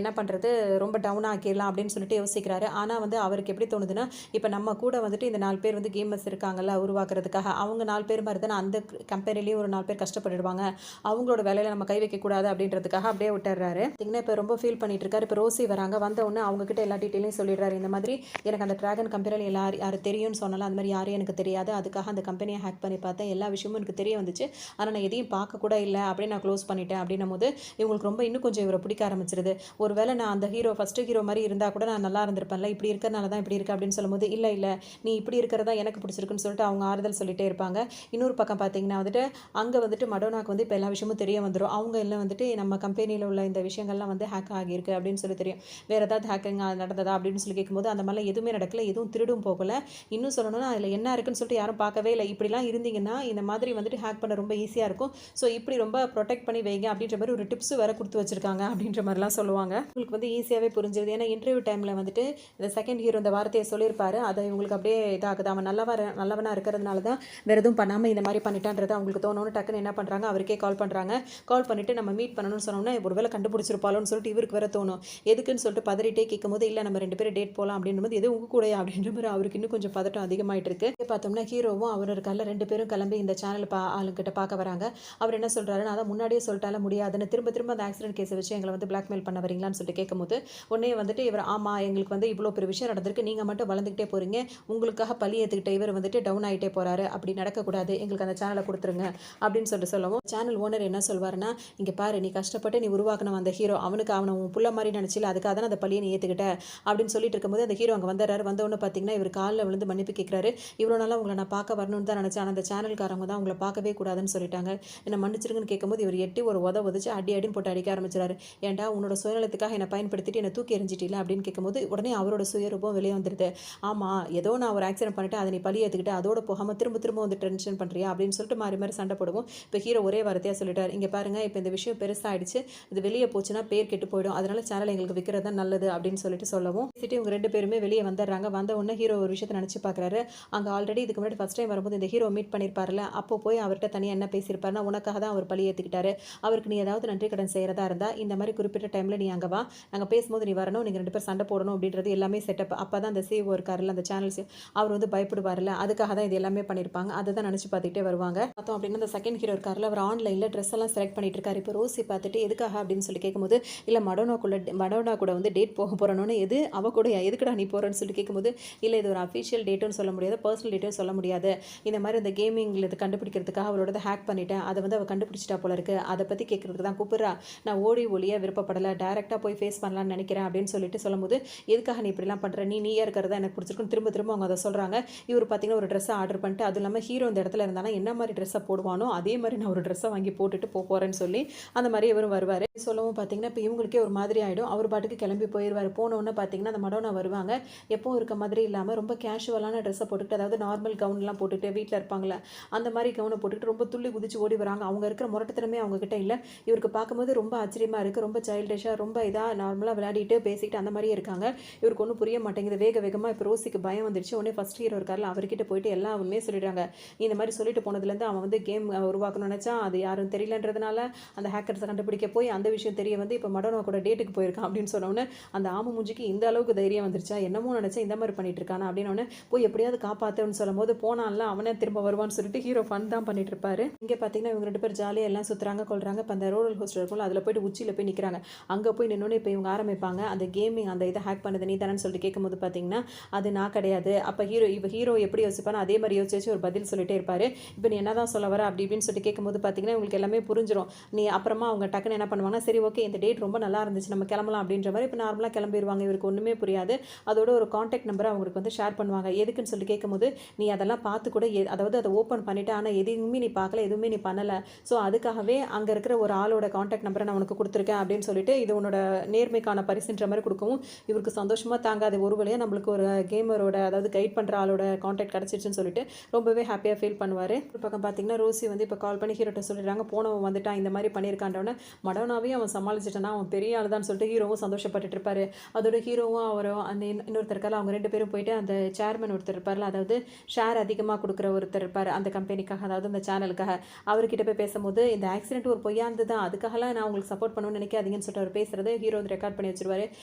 என்ன பண்ணுறது ரொம்ப டவுன் ஆக்கிடலாம் அப்படின்னு சொல்லிட்டு யோசிக்கிறாரு. ஆனால் வந்து அவருக்கு எப்படி தோணுதுன்னா, இப்போ நம்ம கூட வந்துட்டு இந்த 4 பேர் வந்து கேமர்ஸ் இருக்காங்கல்ல உருவாக்குறதுக்காக, அவங்க 4 பேர் மாதிரி தானே அந்த கம்பெனிலேயும் ஒரு 4 பேர் கஷ்டப்பட்டுடுவாங்க, அவங்களோட வேலையில் நம்ம கை வைக்கக்கூடாது அப்படின்றதுக்காக அப்படியே விட்டுறாரு. பார்த்தீங்கன்னா இப்போ ரொம்ப ஃபீல் பண்ணிட்டு இருக்காரு. இப்போ ரோசி வராங்க, வந்த உடனே அவங்ககிட்ட எல்லா டீட்டெயிலையும் சொல்லிடுறாரு. இந்த மாதிரி எனக்கு அந்த டிராகன் கம்பெனியில் யார் தெரியும்னு சொன்னாலும் அந்த மாதிரி யாரும் எனக்கு தெரியாது, அதுக்காக அந்த கம்பெனியை ஹேக் பண்ணி பார்த்தேன், எல்லா விஷயமும் எனக்கு தெரிய வந்துச்சு, ஆனால் நான் எதையும் பார்க்க கூட இல்லை அப்படின்னு நான் க்ளோஸ் பண்ணிட்டேன் அப்படின்னும் போது இவங்களுக்கு ரொம்ப இன்னும் கொஞ்சம் இவரை பிடிக்க ஆரம்பிச்சிருது. ஒருவேளை நான் அந்த ஃபஸ்ட்டு ஹீரோ மாதிரி இருந்தால் கூட நான் நல்லா இருந்திருப்பேன்ல, இப்படி இருக்கிறனால தான் இப்படி இருக்குது அப்படின்னு சொல்லும்போது, இல்லை நீ இப்படி இருக்கிறதா எனக்கு பிடிச்சிருக்குன்னு சொல்லிட்டு அவங்க ஆறுதல் சொல்லிட்டே இருப்பாங்க. இன்னொரு பக்கம் பார்த்தீங்கன்னா வந்துட்டு அங்கே வந்துட்டு மடோனாக்கு வந்து இப்போ எல்லா விஷயமும் தெரிய வந்துடும். அவங்க எல்லாம் வந்துட்டு நம்ம கம்பெனியில் உள்ள இந்த விஷயங்கள்லாம் வந்து ஹேக் ஆகியிருக்கு அப்படின்னு சொல்லி தெரியும். வேறு ஏதாவது ஹேக்கிங் நடந்ததா அப்படின்னு சொல்லி கேட்கும்போது அந்த மாதிரிலாம் எதுவுமே நடக்கல, எதுவும் திருடும் போகலை. இன்னும் சொல்லணும்னா அதில் என்ன இருக்குன்னு சொல்லிட்டு யாரும் பார்க்கவே இல்லை. இப்படிலாம் இருந்தீங்கன்னா இந்த மாதிரி வந்துட்டு ஹேக் பண்ண ரொம்ப ஈஸியாக இருக்கும். ஸோ இப்படி ரொம்ப ப்ரொடெக்ட் பண்ணி வைங்க அப்படின்ற மாதிரி ஒரு டிப்ஸ் வேறு கொடுத்து வச்சிருக்காங்க அப்படின்ற மாதிரிலாம் சொல்லுவாங்க. உங்களுக்கு வந்து ஈஸியாகவே புரிஞ்சுது. ஏன்னா இன்டர்வியூ டைமில் வந்துட்டு இந்த செகண்ட் ஹீரோ இந்த வார்த்தையை சொல்லியிருப்பாரு. அதை இவங்களுக்கு அப்படியே இதாகுது. அவன் நல்லவனாக இருக்கிறதுனால தான் வேறு எதுவும் பண்ணாமல் இந்த மாதிரி பண்ணிட்டான்றது அவங்களுக்கு தோணுன்னு டக்குன்னு என்ன பண்ணுறாங்க, அவருக்கே கால் பண்ணுறாங்க. கால் பண்ணிவிட்டு நம்ம மீட் பண்ணணும்னு சொன்னோம்னா ஒரு வேளை கண்டுபிடிச்சிருப்பாளோன்னு சொல்லிட்டு இவருக்கு வேறு தோணும். எதுக்குன்னு சொல்லிட்டு பதறிட்டே கேட்கும்போது, இல்லை நம்ம 2 பேரும் டேட் போகலாம் அப்படின்னும் எது உங்கள் கூடயா அப்படின்ற மாதிரி அவருக்கு இன்னும் கொஞ்சம் பதட்டம் அதிகமாகிட்டு இருக்கு. பார்த்தோம்னா ஹீரோவும் அவர் இருக்கால 2 பேரும் கிளம்பி இந்த சேனல் ஆளுங்கிட்ட பார்க்க வராங்க. அவர் என்ன சொல்கிறாரு, நான் அதை முன்னாடியே சொல்லிட்டால முடியாதுன்னு திரும்ப அந்த ஆக்சிடென்ட் கேஸை வச்சு எங்களை வந்து பிளாக்மெயில் பண்ண வரீங்களான்னு சொல்லிட்டு கேட்கும்போது உடனே வந்துட்டு இவர் ஆமாம் எங்களுக்கு வந்து இவ்வளோ பெரிய விஷயம் நடந்திருக்கு, நீங்கள் மட்டும் வளர்ந்துக்கிட்டே போகிறீங்க, உங்களுக்காக பழி ஏற்றுக்கிட்ட இவர் வந்துட்டு டவுன் ஆகிட்டே போகிறாரு, அப்படி நடக்கக்கூடாது, எங்களுக்கு அந்த சேனலை கொடுத்துருங்க அப்படின்னு சொல்லிட்டு சொல்லவும் சேனல் ஓனர் என்ன சொல்வாருன்னா, இங்கே பாரு நீ கஷ்டப்பட்டு நீ உருவாக்கணும் அந்த ஹீரோ, அவனை உன் புள்ள மாதிரி நினச்சில, அதுக்காக தான் அந்த பழியை நீ ஏற்றுக்கிட்ட அப்படின்னு சொல்லிட்டு இருக்கும்போது அந்த ஹீரோ அங்கே வந்துடுறாரு. வந்தவொன்னு பார்த்தீங்கன்னா இவர் காலில் விழுந்து மன்னிப்பு கேட்குறாரு. இவ்வளோ நாளாக உங்களை நான் பார்க்க வரணும்னு தான் நினச்சேன், ஆனால் அந்த சேனல்காரங்க தான் உங்களை பார்க்கவே கூடாதுன்னு சொல்லிட்டாங்க, என்னை மன்னிச்சிருங்கன்னு கேட்கும்போது இவர் எட்டி ஒரு உதச்சு அடின்னு போட்டு அடிக்க ஆரம்பிச்சிடாரு. ஏன்டா உன்னோட சுயநலத்துக்காக என்னை பயன்படுத்திட்டு என்னை தூக்கி எறிஞ்சிட்டில அப்படின்னு கேட்கும்போது உடனே அவரோட சுயரூபம் வெளியே வந்துடுது. ஆமாம் ஏதோ நான் ஒரு ஆக்சிடென்ட் பண்ணிட்டு அதை நீ பழி ஏற்றுக்கிட்டு அதோட போகாமல் திரும்ப வந்து டென்ஷன் பண்ணுறியா அப்படின்னு சொல்லிட்டு மாறி மாறி சண்டை போடுவோம். இப்போ ஹீரோ ஒரே வார்த்தையாக சொல்லிட்டார், இங்கே பாருங்கள் இப்போ இந்த விஷயம் பெருசாகிடுச்சு, இது வெளியே போச்சுன்னா பேர் கெட்டு போயிடும், அதனால சேனல் எங்களுக்கு விற்கிறது தான் நல்லது அப்படின்னு சொல்லிட்டு சொல்லவும் சிட்டி இவங்க 2 பேருமே வெளியே வந்துடுறாங்க. வந்த உடனே ஹீரோ ஒரு விஷயத்தை நினச்சி பார்க்குறாரு. அங்கே ஆல்ரெடி இதுக்கு முன்னாடி ஃபஸ்ட் டைம் வரும்போது இந்த ஹீரோ மீட் பண்ணியிருப்பார்ல, அப்போ போய் அவர்கிட்ட தனியாக என்ன பேசியிருப்பாருன்னா, உனக்காக தான் அவர் பழி ஏற்றுக்கிட்டாரு, அவருக்கு நீ ஏதாவது நன்றி கடன் செய்கிறதா இருந்தால் இந்த மாதிரி குறிப்பிட்ட டைமில் நீ அங்கே வா, நாங்கள் பேசும்போது நீ வரணும், நீங்கள் 2 பேர் சண்டை போடணும் அப்படின்றது எல்லாமே செட்டப். அப்போ தான் அந்த சிஓ இருக்காருல்ல அந்த சேனல்ஸ் அவர் வந்து பயப்படுவார்ல, அதுக்காக தான் இது எல்லாமே பண்ணியிருப்பாங்க. அதை தான் நினச்சி பார்த்துக்கிட்டே வருவாங்க. பார்த்தோம் அப்படின்னா அந்த செகண்ட் ஹீரோ இருக்காருல்ல, அவர் ஆன்லைனில் ட்ரெஸ் எல்லாம் செலக்ட் பண்ணிட்டு இருக்காரு. இப்போ ரோசி பார்த்துட்டு எதுக்காக அப்படின்னு சொல்லி கேட்கும்போது, இல்லை மடோனா கூட வந்து டேட் போக போகிறோன்னு, எது அவ கூட எதுக்குடா நீ போகிறேன்னு சொல்லி கேட்கும்போது, இல்லை இது ஒரு அஃபிஷியல் டேட்டுன்னு சொல்ல முடியாது, பர்சனல் டேட்டும் சொல்ல முடியாது, இந்த மாதிரி இந்த கேமிங்கில் இது கண்டுபிடிக்கிறதுக்காக அவளோட ஹேக் பண்ணிட்டேன், அதை வந்து அவள் கண்டுபிடிச்சிட்டா போல இருக்குது, அதை பற்றி கேட்குறதுக்கு தான் கூப்பிட்றா, நான் ஓடி ஒளியாக விருப்பப்படலை, டேரெக்டாக போய் ஃபேஸ் பண்ணலான்னு நினைக்கிறேன் அப்படின்னு சொல்லிட்டு சொல்லும்போது, எதுக்காக நீ இப்படிலாம் பண்ணுற, நீயே இருக்கிறதா எனக்கு பிடிச்சிருக்குன்னு திரும்ப அவங்க அதை சொல்கிறாங்க. இவர் பார்த்தீங்கன்னா ஒரு ட்ரெஸ்ஸை ஆர்டர் பண்ணிட்டு, அதுவும் இல்லாமல் ஹீரோ இந்த இடத்துல இருந்தானா என்ன மாதிரி ட்ரெஸ்ஸை போடுவானோ அதே மாதிரி நான் ஒரு ட்ரெஸ்ஸை வாங்கி போட்டுட்டு போகிறேன்னு சொல்லி அந்த மாதிரி இவரும் வருவார். சொல்லவும் பார்த்தீங்கன்னா இப்போ இவங்களுக்கே ஒரு மாதிரி ஆகிடும். அவர் பாட்டுக்கு கிளம்பி போயிடுவார். போனோன்னு பார்த்தீங்கன்னா அந்த மடோனா வருவாங்க. எப்போவும் இருக்க மாதிரி இல்லாமல் ரொம்ப கேஷுவலான ட்ரெஸ்ஸை போட்டுக்கிட்டு, அதாவது நார்மல் கவுன்லாம் போட்டுட்டு வீட்டில் இருப்பாங்களே அந்த மாதிரி கவுனை போட்டுக்கிட்டு ரொம்ப துள்ளி குதிச்சு ஓடி வராங்க. அவங்க இருக்கிற முரட்டுத்தனமே அவங்கக்கிட்ட இல்லை. இவருக்கு பார்க்கும்போது ரொம்ப ஆச்சரியமாக இருக்குது, ரொம்ப சைல்டிஷாக ரொம்ப இதாக நார்மலாக விளையாடிட்டு பேசிக்கிட்டு அந்த மாதிரியே இருக்காங்க. இவருக்கு ஒன்றும் புரிய மாட்டேங்குது. வேகமாக இப்போ ரோசிக்கு பயம் வந்துடுச்சு. உடனே ஃபஸ்ட் ஹீரோ இருக்கார்ல அவர்கிட்ட போயிட்டு எல்லா உண்மையே சொல்லிடுறாங்க. இந்த மாதிரி சொல்லிட்டு போனதுலேருந்து அவன் வந்து கேம் உருவாக்கணும்னு நினச்சா அது யாரும் தெரியலன்றதுனால அந்த ஹேக்கர்ஸை கண்டுபிடிக்க போய் அந்த விஷயம் தெரிய வந்து இப்போ மடோனா கூட டேட்டுக்கு போயிருக்கான் அப்படின்னு சொன்னோன்னே அந்த ஆம மூஞ்சிக்கு இந்த அளவுக்கு தைரியம் வந்துருச்சா, என்னமோ நினச்சேன் இந்த மாதிரி பண்ணிட்டு இருக்கானா அப்படின்னு போய் எப்படியாவது காப்பாற்றுன்னு சொல்லும் போது போனான்ல அவனே திரும்ப வருவான்னு சொல்லிட்டு ஹீரோ ஃபன் தான் பண்ணிட்டு இருப்பாரு. இங்கே பார்த்தீங்கன்னா இவங்க 2 பேர் ஜாலியாக எல்லாம் சுற்றுறாங்க கொள்றாங்க. இப்போ அந்த ரோலர் கோஸ்டர் இருக்கும்ல அதில் போயிட்டு உச்சியில் போய் நிற்கிறாங்க. அங்கே போய் நின்னோன்னே இப்போ இவங்க ஆரம்பிப்பாங்க அந்த கேமிங் அந்த இதை ஹேக் ஹேக் பண்ணது நீ தானேன்னு சொல்லிட்டு கேட்கும்போது பார்த்தீங்கன்னா, அது நான் கிடையாது. அப்போ ஹீரோ எப்படி யோசிப்பானோ அதே மாதிரி யோசிச்சு ஒரு பதில் சொல்லிட்டே இருப்பாரு. இப்போ நீ என்னதான் சொல்ல வர அப்படி இப்படின்னு சொல்லிட்டு கேட்கும்போது பார்த்தீங்கன்னா, உங்களுக்கு எல்லாமே புரிஞ்சிரும். நீ அப்புறமா அவங்க டக்குன்னு என்ன பண்ணுவாங்கன்னா, சரி ஓகே இந்த டேட் ரொம்ப நல்லா இருந்துச்சு நம்ம கிளம்பலாம் அப்படின்ற மாதிரி இப்போ நார்மலா கிளம்பிருவாங்க. இவருக்கு ஒண்ணுமே புரியாது. அதோட ஒரு கான்டாக்ட் நம்பர் அவங்களுக்கு வந்து ஷேர் பண்ணுவாங்க. எதுக்குன்னு சொல்லி கேட்கும்போது, நீ அதெல்லாம் பார்த்து கூட அதாவது அதை ஓப்பன் பண்ணிட்டு ஆனா எதுவுமே நீ பார்க்கல, எதுவுமே நீ பண்ணல. ஸோ அதுக்காகவே அங்க இருக்கிற ஒரு ஆளோட கான்டாக்ட் நம்பரை நான் உனக்கு குடுத்துருக்கேன் அப்படின்னு சொல்லிட்டு, இது உன்னோட நேர்மைக்கான பரிசுன்ற மாதிரி குடுக்கவும், இவருக்கு சந்தோஷமா தாங்காது. ஒரு வழியா நம்மளுக்கு ஒரு கேமரோட அதாவது கைட் பண்ற ஆளோட கான்டாக்ட் கிடைச்சிருச்சுன்னு சொல்லிட்டு ரொம்பவே ஹேப்பியா ஃபீல் பண்ணுவாரு. ஒரு பக்கம் பார்த்தீங்கன்னா, ரோசி வந்து இப்போ கால் பண்ணி ஹீரோட்ட சொல்லிடுறாங்க, போனவன் வந்துட்டான் இந்த மாதிரி பண்ணியிருக்கான்றவொடனே, மடோனாவையும் அவன் சமாளிச்சுட்டானா அவன் பெரிய ஆள் தான் சொல்லிட்டு ஹீரோவும் சந்தோஷப்பட்டுட்டு இருப்பாரு. அதோட ஹீரோவும் அவரும் அந்த இன்னொருத்தர் இருக்கார்ல, அவங்க 2 பேரும் போயிட்டு அந்த சேர்மன் ஒருத்தர் இருப்பார்ல, அதாவது ஷேர் அதிகமா குடுக்குற ஒருத்தர் இருப்பாரு அந்த கம்பெனிக்காக, அதாவது அந்த சேனலுக்காக. அவர்கிட்ட போய் பேசும்போது, இந்த ஆக்சிடென்ட் ஒரு பொய்யா இருந்தது தான், அதுக்காகலாம் நான் உங்களுக்கு சப்போர்ட் பண்ணுவேன்னு நினைக்காதீங்கன்னு சொல்லிட்டு அவர் பேசுறது ஹீரோ வந்து ரெக்கார்ட் பண்ணி வச்சிருவாரு.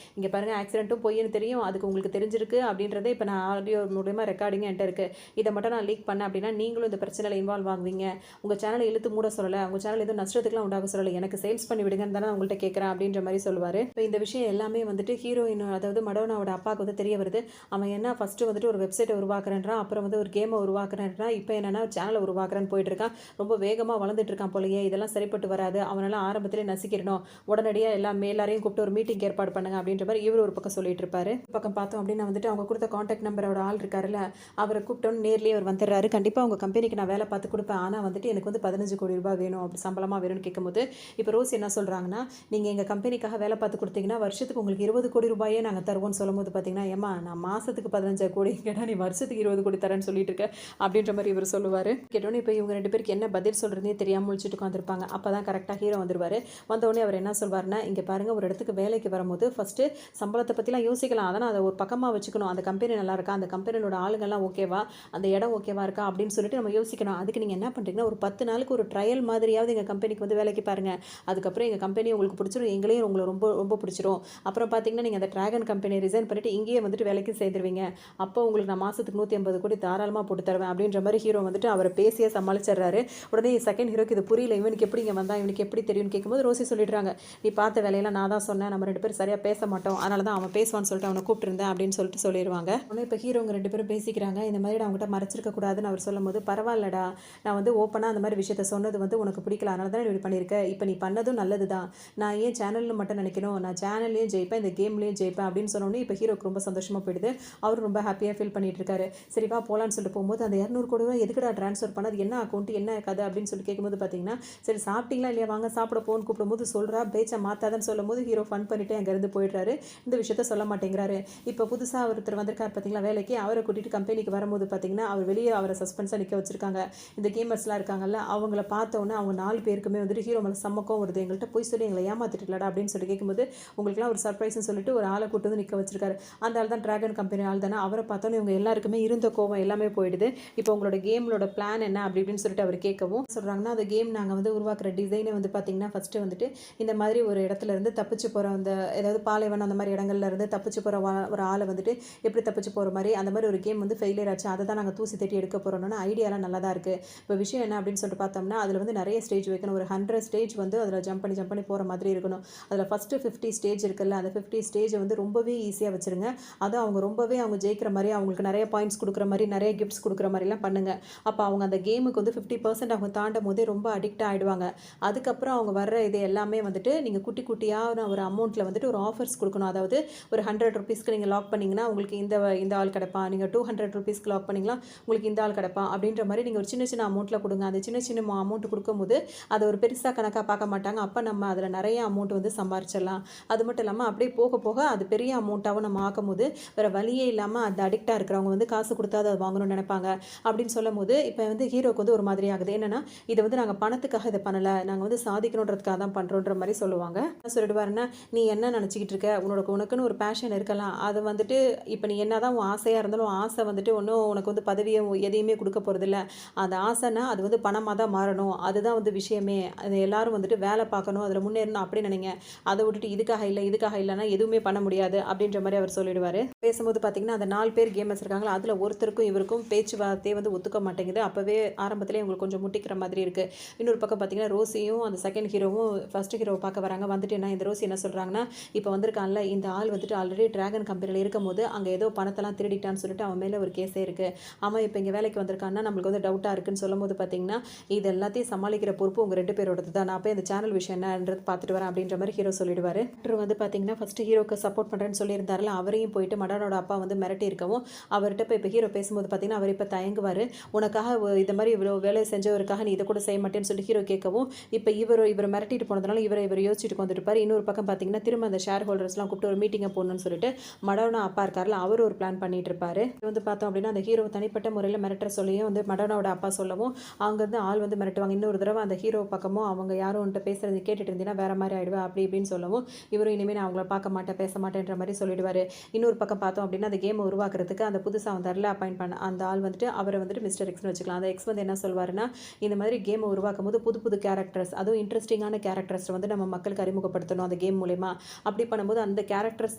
இங்க பாருங்க ஆக்சிடென்ட்டும் பொய்ன்னு தெரியும், அதுக்கு உங்களுக்கு தெரிஞ்சிருக்கு அப்படின்றத இப்போ நான் ஆடியோ மூலியமா ரெக்கார்டிங் என்கிட்ட இருக்கு. இதை மட்டும் நான் லீக் பண்ணேன் அப்படின்னா நீங்களும் இந்த பிரச்சனையில் இன்வால்வ் ஆகுவீங்க. உங்க சேனலை இழுத்து மூட சொல்லலை, உங்க சேனல் எதுவும் நஷ்டத்துக்குலாம் உண்டாக சொல்லலை, எனக்கு சேல்ஸ் பண்ணி விடுங்கன்னு தானே உங்கள்கிட்ட கேட்குறேன் அப்படின்ற மாதிரி சொல்லுவார். இப்போ இந்த விஷயம் எல்லாமே வந்துட்டு ஹீரோயின் அதாவது மடோனாவோட அப்பாவுக்கு வந்து தெரிய வருது. அவன் என்ன ஃபஸ்ட்டு வந்துட்டு ஒரு வெப்சைட்டை உருவாக்குறேன்றான், அப்புறம் வந்து ஒரு கேமை உருவாக்குறேன்றான், இப்போ என்னன்னா சேனலை உருவாக்குறேன்னு போயிட்டு இருக்கான். ரொம்ப வேகமாக வளர்ந்துட்டு இருக்கான் போலயே, இதெல்லாம் சரிப்பட்டு வராது, அவனெல்லாம் ஆரம்பத்திலே நசிக்கிறணும், உடனடியாக எல்லாரையும் கூப்பிட்டு ஒரு மீட்டிங் ஏற்பாடு பண்ணுங்க அப்படின்ற மாதிரி இவர் ஒரு பக்கம் சொல்லிட்டு இருப்பாரு. பக்கம் பார்த்தோம் அப்படின்னா வந்துட்டு அவங்க கொடுத்த கான்டாக்ட் நம்பரோட ஆள் இருக்காருல்ல, அவரை கூப்பிட்டோன்னு நேர்லேயே அவர் வந்துடுறாரு. கண்டிப்பாக உங்கள் கம்பெனிக்கு நான் வேலை பார்த்து கொடுப்பேன், ஆனால் வந்துட்டு எனக்கு வந்து 15 கோடி ரூபாய் வேணும், அப்படி சம்பளமாக வேணும்னு கேட்கும்போது, இப்போ ரோஸ் என்ன சொல்கிறாங்கன்னா, நீங்கள் எங்கள் கம்பெனிக்காக வேலை பார்த்து கொடுத்தீங்கன்னா வருஷத்துக்கு உங்களுக்கு 20 கோடி ரூபாயே நாங்கள் தருவோம்னு சொல்லும்போது பார்த்தீங்கன்னா, ஏமா நான் மாதத்துக்கு 15 கோடி கேட்டால் நீ வருஷத்துக்கு 20 கோடி தரேன்னு சொல்லிட்டு இருக்க அப்படின்ற மாதிரி இவர் சொல்லுவார். கேட்டோன்னே இப்போ இவங்க 2 பேருக்கு என்ன பதில் சொல்கிறதே தெரியாமல் முழிச்சுட்டு உட்காந்துருப்பாங்க. அப்போ தான் கரெக்டாக ஹீரோ வந்துருவார். வந்தோடனே அவர் என்ன சொல்வார்னா, இங்கே பாருங்கள் ஒரு இடத்துக்கு வேலைக்கு வரும்போது ஃபஸ்ட்டு சம்பளத்தை பற்றிலாம் யோசிக்கலாம், அதனால் அதை ஒரு பக்கமாக வச்சுக்கணும். அந்த கம்பெனி நல்லா இருக்கா, அந்த கம்பெனியோட ஆளுங்கள்லாம் ஓகேவா, அந்த இடம் ஓகேவா இருக்கா அப்படின்னு சொல்லிட்டு நம்ம யோசிக்கணும். அதுக்கு நீங்கள் என்ன பண்ணுறீங்கன்னா, ஒரு 10 நாளுக்கு ஒரு ட்ரையல் மாதிரியாவது எங்கள் கம்பெனிக்கு வந்து வேலைக்கு பாருங்கள். அதுக்கப்புறம் எங்கள் கம்பெனி உங்களுக்கு பிடிச்சிரும், எங்களையும் உங்களை ரொம்ப ரொம்ப பிடிச்சிரும். அப்புறம் பார்த்தீங்கன்னா நீங்கள் அந்த டிராகன் கம்பெனி ரிசைன் பண்ணிவிட்டு இங்கேயே வந்துட்டு வேலைக்கு சேர்ந்துருவீங்க. அப்போ உங்களுக்கு நான் மாதத்துக்கு 150 கோடி தாராளமாக போட்டு தருவேன் அப்படின்ற மாதிரி ஹீரோ வந்துட்டு அவரை பேசியே சமாளிச்சிடுறாரு. உடனே செகண்ட் ஹீரோக்கு இது புரியல, இவனுக்கு எப்படி இங்கே வந்தா, இவனுக்கு எப்படி தெரியும்னு கேட்கும்போது ரோசி சொல்லிடுறாங்க, நீ பார்த்த வேலையெல்லாம் நான் தான் சொன்னேன், நம்ம 2 பேரும் சரியாக பேச மாட்டோம், அதனால தான் அவன் பேசுவான்னு சொல்லிட்டு அவனை கூப்பிட்டுருந்தேன் அப்படின்னு சொல்லிட்டு சொல்லிடுவாங்க. உடனே இப்போ ஹீரோங்க 2 பேரும் பேசிக்கிறாங்க. இந்த மாதிரி நான் அவங்ககிட்ட மறைச்சிருக்க கூடாதுன்னு அவர் சொல்லும் போது, பரவாயில்லடா நான் வந்து ஓப்பனாக அந்த மாதிரி விஷயத்த சொன்னது வந்து உனக்கு பிடிக்கல, அதனால தான் இப்படி பண்ணியிருக்க, இப்போ நீ பண்ணதும் நல்லது தான், நான் ஏன் சேனல்னு மட்டும் நினைக்கணும், நான் சேனல்லையும் ஜெயிப்பேன் இந்த கேம்லேயும் ஜெயிப்பேன் அப்படின்னு சொன்னோன்னே இப்போ ஹீரோக்கு ரொம்ப சந்தோஷமாக போயிடுது. அவர் ரொம்ப ஹாப்பியாக ஃபீல் பண்ணிட்டு இருக்காரு. சரிவா போகலான்னு சொல்லிட்டு போகும்போது, அந்த 200 கோடி ரூபா எதுக்குடா ட்ரான்ஸ்ஃபர் பண்ண, அது என்ன அக்கௌண்ட் என்ன கதை அப்படின்னு சொல்லி கேட்கும்போது பார்த்தீங்கன்னா, சரி சாப்பிட்டீங்களா இல்லையா வாங்க சாப்பிட போன்னு கூப்பிடும்போது சொல்கிறா பேச்சை மாற்றாதன்னு சொல்லும் போது ஹீரோ ஃபன் பண்ணிவிட்டு அங்கேருந்து போயிடுறாரு. இந்த விஷயத்த சொல்ல மாட்டேங்கிறாரு. இப்போ புதுசாக ஒருத்தர் வந்திருக்கார் பார்த்தீங்களா வேலைக்கு, அவரை கூட்டிகிட்டு கம்பெனிக்கு வரும்போது பார்த்தீங்கன்னா அவர் வெளியே அவரை சஸ்பென்ஸாக நிற்க வச்சிருக்காங்க. இந்த கேமர்ஸ்லாம் இருக்காங்கல்ல, அவங்கள பார்த்தோன்னே அவங்க 4 பேருக்குமே வந்துட்டு ஹீரோ மேலே சம்மக்கம் வருது, எங்கள்கிட்ட போய் சொல்லி எங்களை ஏமாத்திட்டுலடா அப்படின்னு சொல்லி கேட்கும்போது, உங்களுக்குலாம் ஒரு சர்ப்ரைஸ்னு சொல்லிட்டு ஒரு ஆளை கூட்டு வந்து நிற்க வச்சிருக்காரு. அந்த ஆள் தான் டிராகன் கம்பெனி ஆள் தானே. அவரை பார்த்தோன்னே இவங்க எல்லாருக்குமே இருந்த கோவம் எல்லாமே போயிடுது. இப்போ உங்களோட கேமோட பிளான் என்ன அப்படி இப்படின்னு சொல்லிட்டு அவர் கேட்கவும் சொல்கிறாங்கன்னா, அந்த கேம் நாங்கள் வந்து உருவாக்குற டிசைனை வந்து பார்த்தீங்கன்னா ஃபஸ்ட்டு வந்துட்டு இந்த மாதிரி ஒரு இடத்துல இருந்து தப்பிச்சு போகிற அந்த ஏதாவது பாலைவனம் அந்த மாதிரி இடங்கள்ல இருந்து தப்பிச்சு போகிற ஒரு ஆளை வந்துட்டு எப்படி தப்பிச்சு போகிற மாதிரி அந்த மாதிரி ஒரு கேம் வந்து ஃபெயிலியர் ஆச்சு, அதை தான் நாங்கள் தூசி தட்டி எடுக்க போகிறோம்னா ஐடியாலாம் நல்லா தான் இருக்குது. இப்போ விஷயம் என்ன அப்படின்னு சொல்லிட்டு பார்த்தோம்னா, அதில் வந்து நிறைய ஸ்டேஜ் வைக்கணும், ஒரு 100 ஸ்டேஜ் வந்து அதில் ஜம்ப் பண்ணி போகிற மாதிரி இருக்கணும். அதில் ஃபஸ்ட்டு 50 ஸ்டேஜ் இருக்குல்ல, அந்த 50 ஸ்டேஜை வந்து ரொம்பவே ஈஸியாக வச்சுருங்க. அதை அவங்க ஜெயிக்கிற மாதிரி அவங்களுக்கு நிறைய பாயிண்ட்ஸ் கொடுக்குற மாதிரி நிறைய கிஃப்ட்ஸ் கொடுக்குற மாதிரிலாம் பண்ணுங்கள். அப்போ அவங்க அந்த கேமுக்கு வந்து 50% அவங்க தாண்டும் போதே ரொம்ப அடிக்ட் ஆகிடுவாங்க. அதுக்கப்புறம் அவங்க வர்ற இது எல்லாமே வந்துட்டு நீங்கள் குட்டி குட்டியான ஒரு அமௌண்ட்டில் வந்துட்டு ஒரு ஆஃபர்ஸ் கொடுக்கணும். அதாவது ஒரு 100 ருபீஸ்க்கு நீங்கள் லாக் பண்ணிங்கன்னா உங்களுக்கு இந்த ஆள் கிடப்பான், நீங்கள் 200 ருபீஸ்க்கு லாக் பண்ணிங்கன்னா உங்களுக்கு இந்த ஆள் கிடப்பான் அப்படின்ற மாதிரி நீங்கள் ஒரு சின்ன சின்ன அமௌண்ட்டில் கொடுங்க. அந்த சின்ன சின்ன அமௌண்ட் கொடுக்கும்போது அதை ஒரு பெருசாக கணக்காக பார்க்க மாட்டாங்க. அப்போ நம்ம அதில் நிறைய அமௌண்ட் வந்து சம்பாரிச்சிடலாம். அது மட்டும் இல்லாமல் அப்படியே போக போக அது பெரிய அமௌண்ட்டாகவும் நம்ம ஆக்கும்போது வேறு வழியே இல்லாமல் அந்த அடிக்டாக இருக்கிறவங்க வந்து காசு கொடுத்தா அதை வாங்கணும்னு நினைப்பாங்க அப்படின்னு சொல்லும் போது, இப்போ வந்து ஹீரோக்கு வந்து ஒரு மாதிரி ஆகுது. என்னன்னா, இதை வந்து நாங்கள் பணத்துக்காக இதை பண்ணலை, நாங்கள் வந்து சாதிக்கணுன்றதுக்காக தான் பண்ணுறோன்ற மாதிரி சொல்லுவாங்க. சொல்லிடுவாருன்னா, நீ என்ன நினச்சிக்கிட்டு இருக்க, உனக்குன்னு ஒரு பேஷன் இருக்கலாம், அது வந்துட்டு இப்போ நீ என்ன தான் உன் ஆசையாக இருந்தாலும் ஆசை வந்துட்டு ஒன்றும் உனக்கு வந்து பதவியை எதையுமே கொடுக்க போகிறதில்ல. அந்த ஆசைன்னா அது வந்து பணமாக தான் மாறணும், அதுதான் வந்து விஷயமே. அது எல்லாரும் வந்துட்டு வேலை பார்க்கணும், அதில் முன்னேறணும் அப்படி நினைங்க. அதை விட்டுட்டு இதுக்காக இல்லைன்னா எதுவுமே பண்ண முடியாது அப்படின்ற மாதிரி அவர் சொல்லிடுவார். பேசும்போது பார்த்தீங்கன்னா, அந்த 4 பேர் கேமர்ஸ் இருக்காங்களா, அதில் ஒருத்தருக்கும் இவருக்கும் பேச்சுவார்த்தையே வந்து ஒத்துக்க மாட்டேங்குது. அப்போவே ஆரம்பத்திலே உங்களுக்கு கொஞ்சம் முட்டிக்கிற மாதிரி இருக்குது. இன்னொரு பக்கம் பார்த்தீங்கன்னா, ரோசியும் அந்த செகண்ட் ஹீரோவும் ஃபர்ஸ்ட் ஹீரோவை பார்க்க வராங்க. வந்துட்டு என்ன இந்த ரோசி என்ன சொல்கிறாங்கன்னா, இப்போ வந்திருக்கான்ல இந்த ஆள் வந்து வந்துட்டு ஆல்ரெடி டிராகன் கம்பெனியில் இருக்கும்போது அங்கே ஏதோ பணத்தெல்லாம் திருடிட்டான்னு சொல்லிட்டு அவன் மேலே ஒரு கேஸே இருக்குது. அவன் இப்போ இங்கே வேலைக்கு வந்திருக்கான்னா நம்மளுக்கு வந்து டவுட்டாக இருக்குன்னு சொல்லும்போது பார்த்தீங்கன்னா, இது எல்லாத்தையும் சமாளிக்கிற பொறுப்பு உங்கள் 2 பேரோடது தான். நான் போய் இந்த சேனல் விஷயம் என்னன்றது பார்த்துட்டு வரேன் அப்படின்ற மாதிரி ஹீரோ சொல்லிடுவார். டாக்டர் வந்து பார்த்தீங்கன்னா ஃபஸ்ட்டு ஹீரோக்கு சப்போர்ட் பண்ணுறேன்னு சொல்லியிருந்தாருல, அவரையும் போயிட்டு மடானோட அப்பா வந்து மிரட்டி இருக்கவும் அவர்கிட்ட போய் இப்போ ஹீரோ பேசும்போது பார்த்தீங்கன்னா அவர் இப்போ தயங்குவார். உனக்காக இந்த மாதிரி இவ்வளோ வேலை செஞ்சவருக்காக நீ இதை கூட செய்ய மாட்டேன்னு சொல்லி ஹீரோ கேட்கவும், இப்போ இவர் மிரட்டிட்டு போனதுனால இவர் யோசிச்சுட்டு வந்துருப்பார். இன்னொரு பக்கம் பார்த்தீங்கன்னா திரும்ப அந்த ஷேர் ஹோல்டர்ஸ்லாம் கூப்பிட்டு ஒரு மீட்டிங்கை போடணும்னு சொல்லிட்டு மடோனா அப்பா இருக்கார்ல, அவர் ஒரு பிளான் பண்ணிட்டு இருப்பாரு. இது வந்து பார்த்தோம் அப்படின்னா அந்த ஹீரோ தனிப்பட்ட முறையில் மிரட்டுற சொல்லியும் வந்து மடோனாவோட அப்பா சொல்லவும் அவங்க வந்து ஆள் வந்து மிரட்டுவாங்க. இன்னொரு தடவை அந்த ஹீரோ பக்கமும் அவங்க யாரும் வந்துட்டு பேசுறது கேட்டுட்டு இருந்தீங்கன்னா வேற மாதிரி ஆயிடுவேன் அப்படி இப்படின்னு சொல்லவும் இவரும் இனிமேல் நான் அவங்கள பார்க்க மாட்டேன் பேச மாட்டேன்ற மாதிரி சொல்லிடுவாரு. இன்னொரு பக்கம் பார்த்தோம் அப்படின்னா அந்த கேமை உருவாக்குறதுக்கு அந்த புதுசாக வந்தார்ல அப்பாயிண்ட் பண்ண அந்த ஆள் வந்துட்டு அவரை வந்துட்டு மிஸ்டர் எக்ஸ்னு வச்சுக்கலாம். அந்த எக்ஸ் வந்து என்ன சொல்வாருன்னா, இந்த மாதிரி கேமை உருவாக்கும் போது புது புது கேரக்டர்ஸ், அதுவும் இன்ட்ரெஸ்டிங்கான கேரக்டர்ஸ் வந்து நம்ம மக்களுக்கு அறிமுகப்படுத்தணும் அந்த கேம் மூலமா. அப்படி பண்ணும்போது அந்த கேரக்டர்ஸ்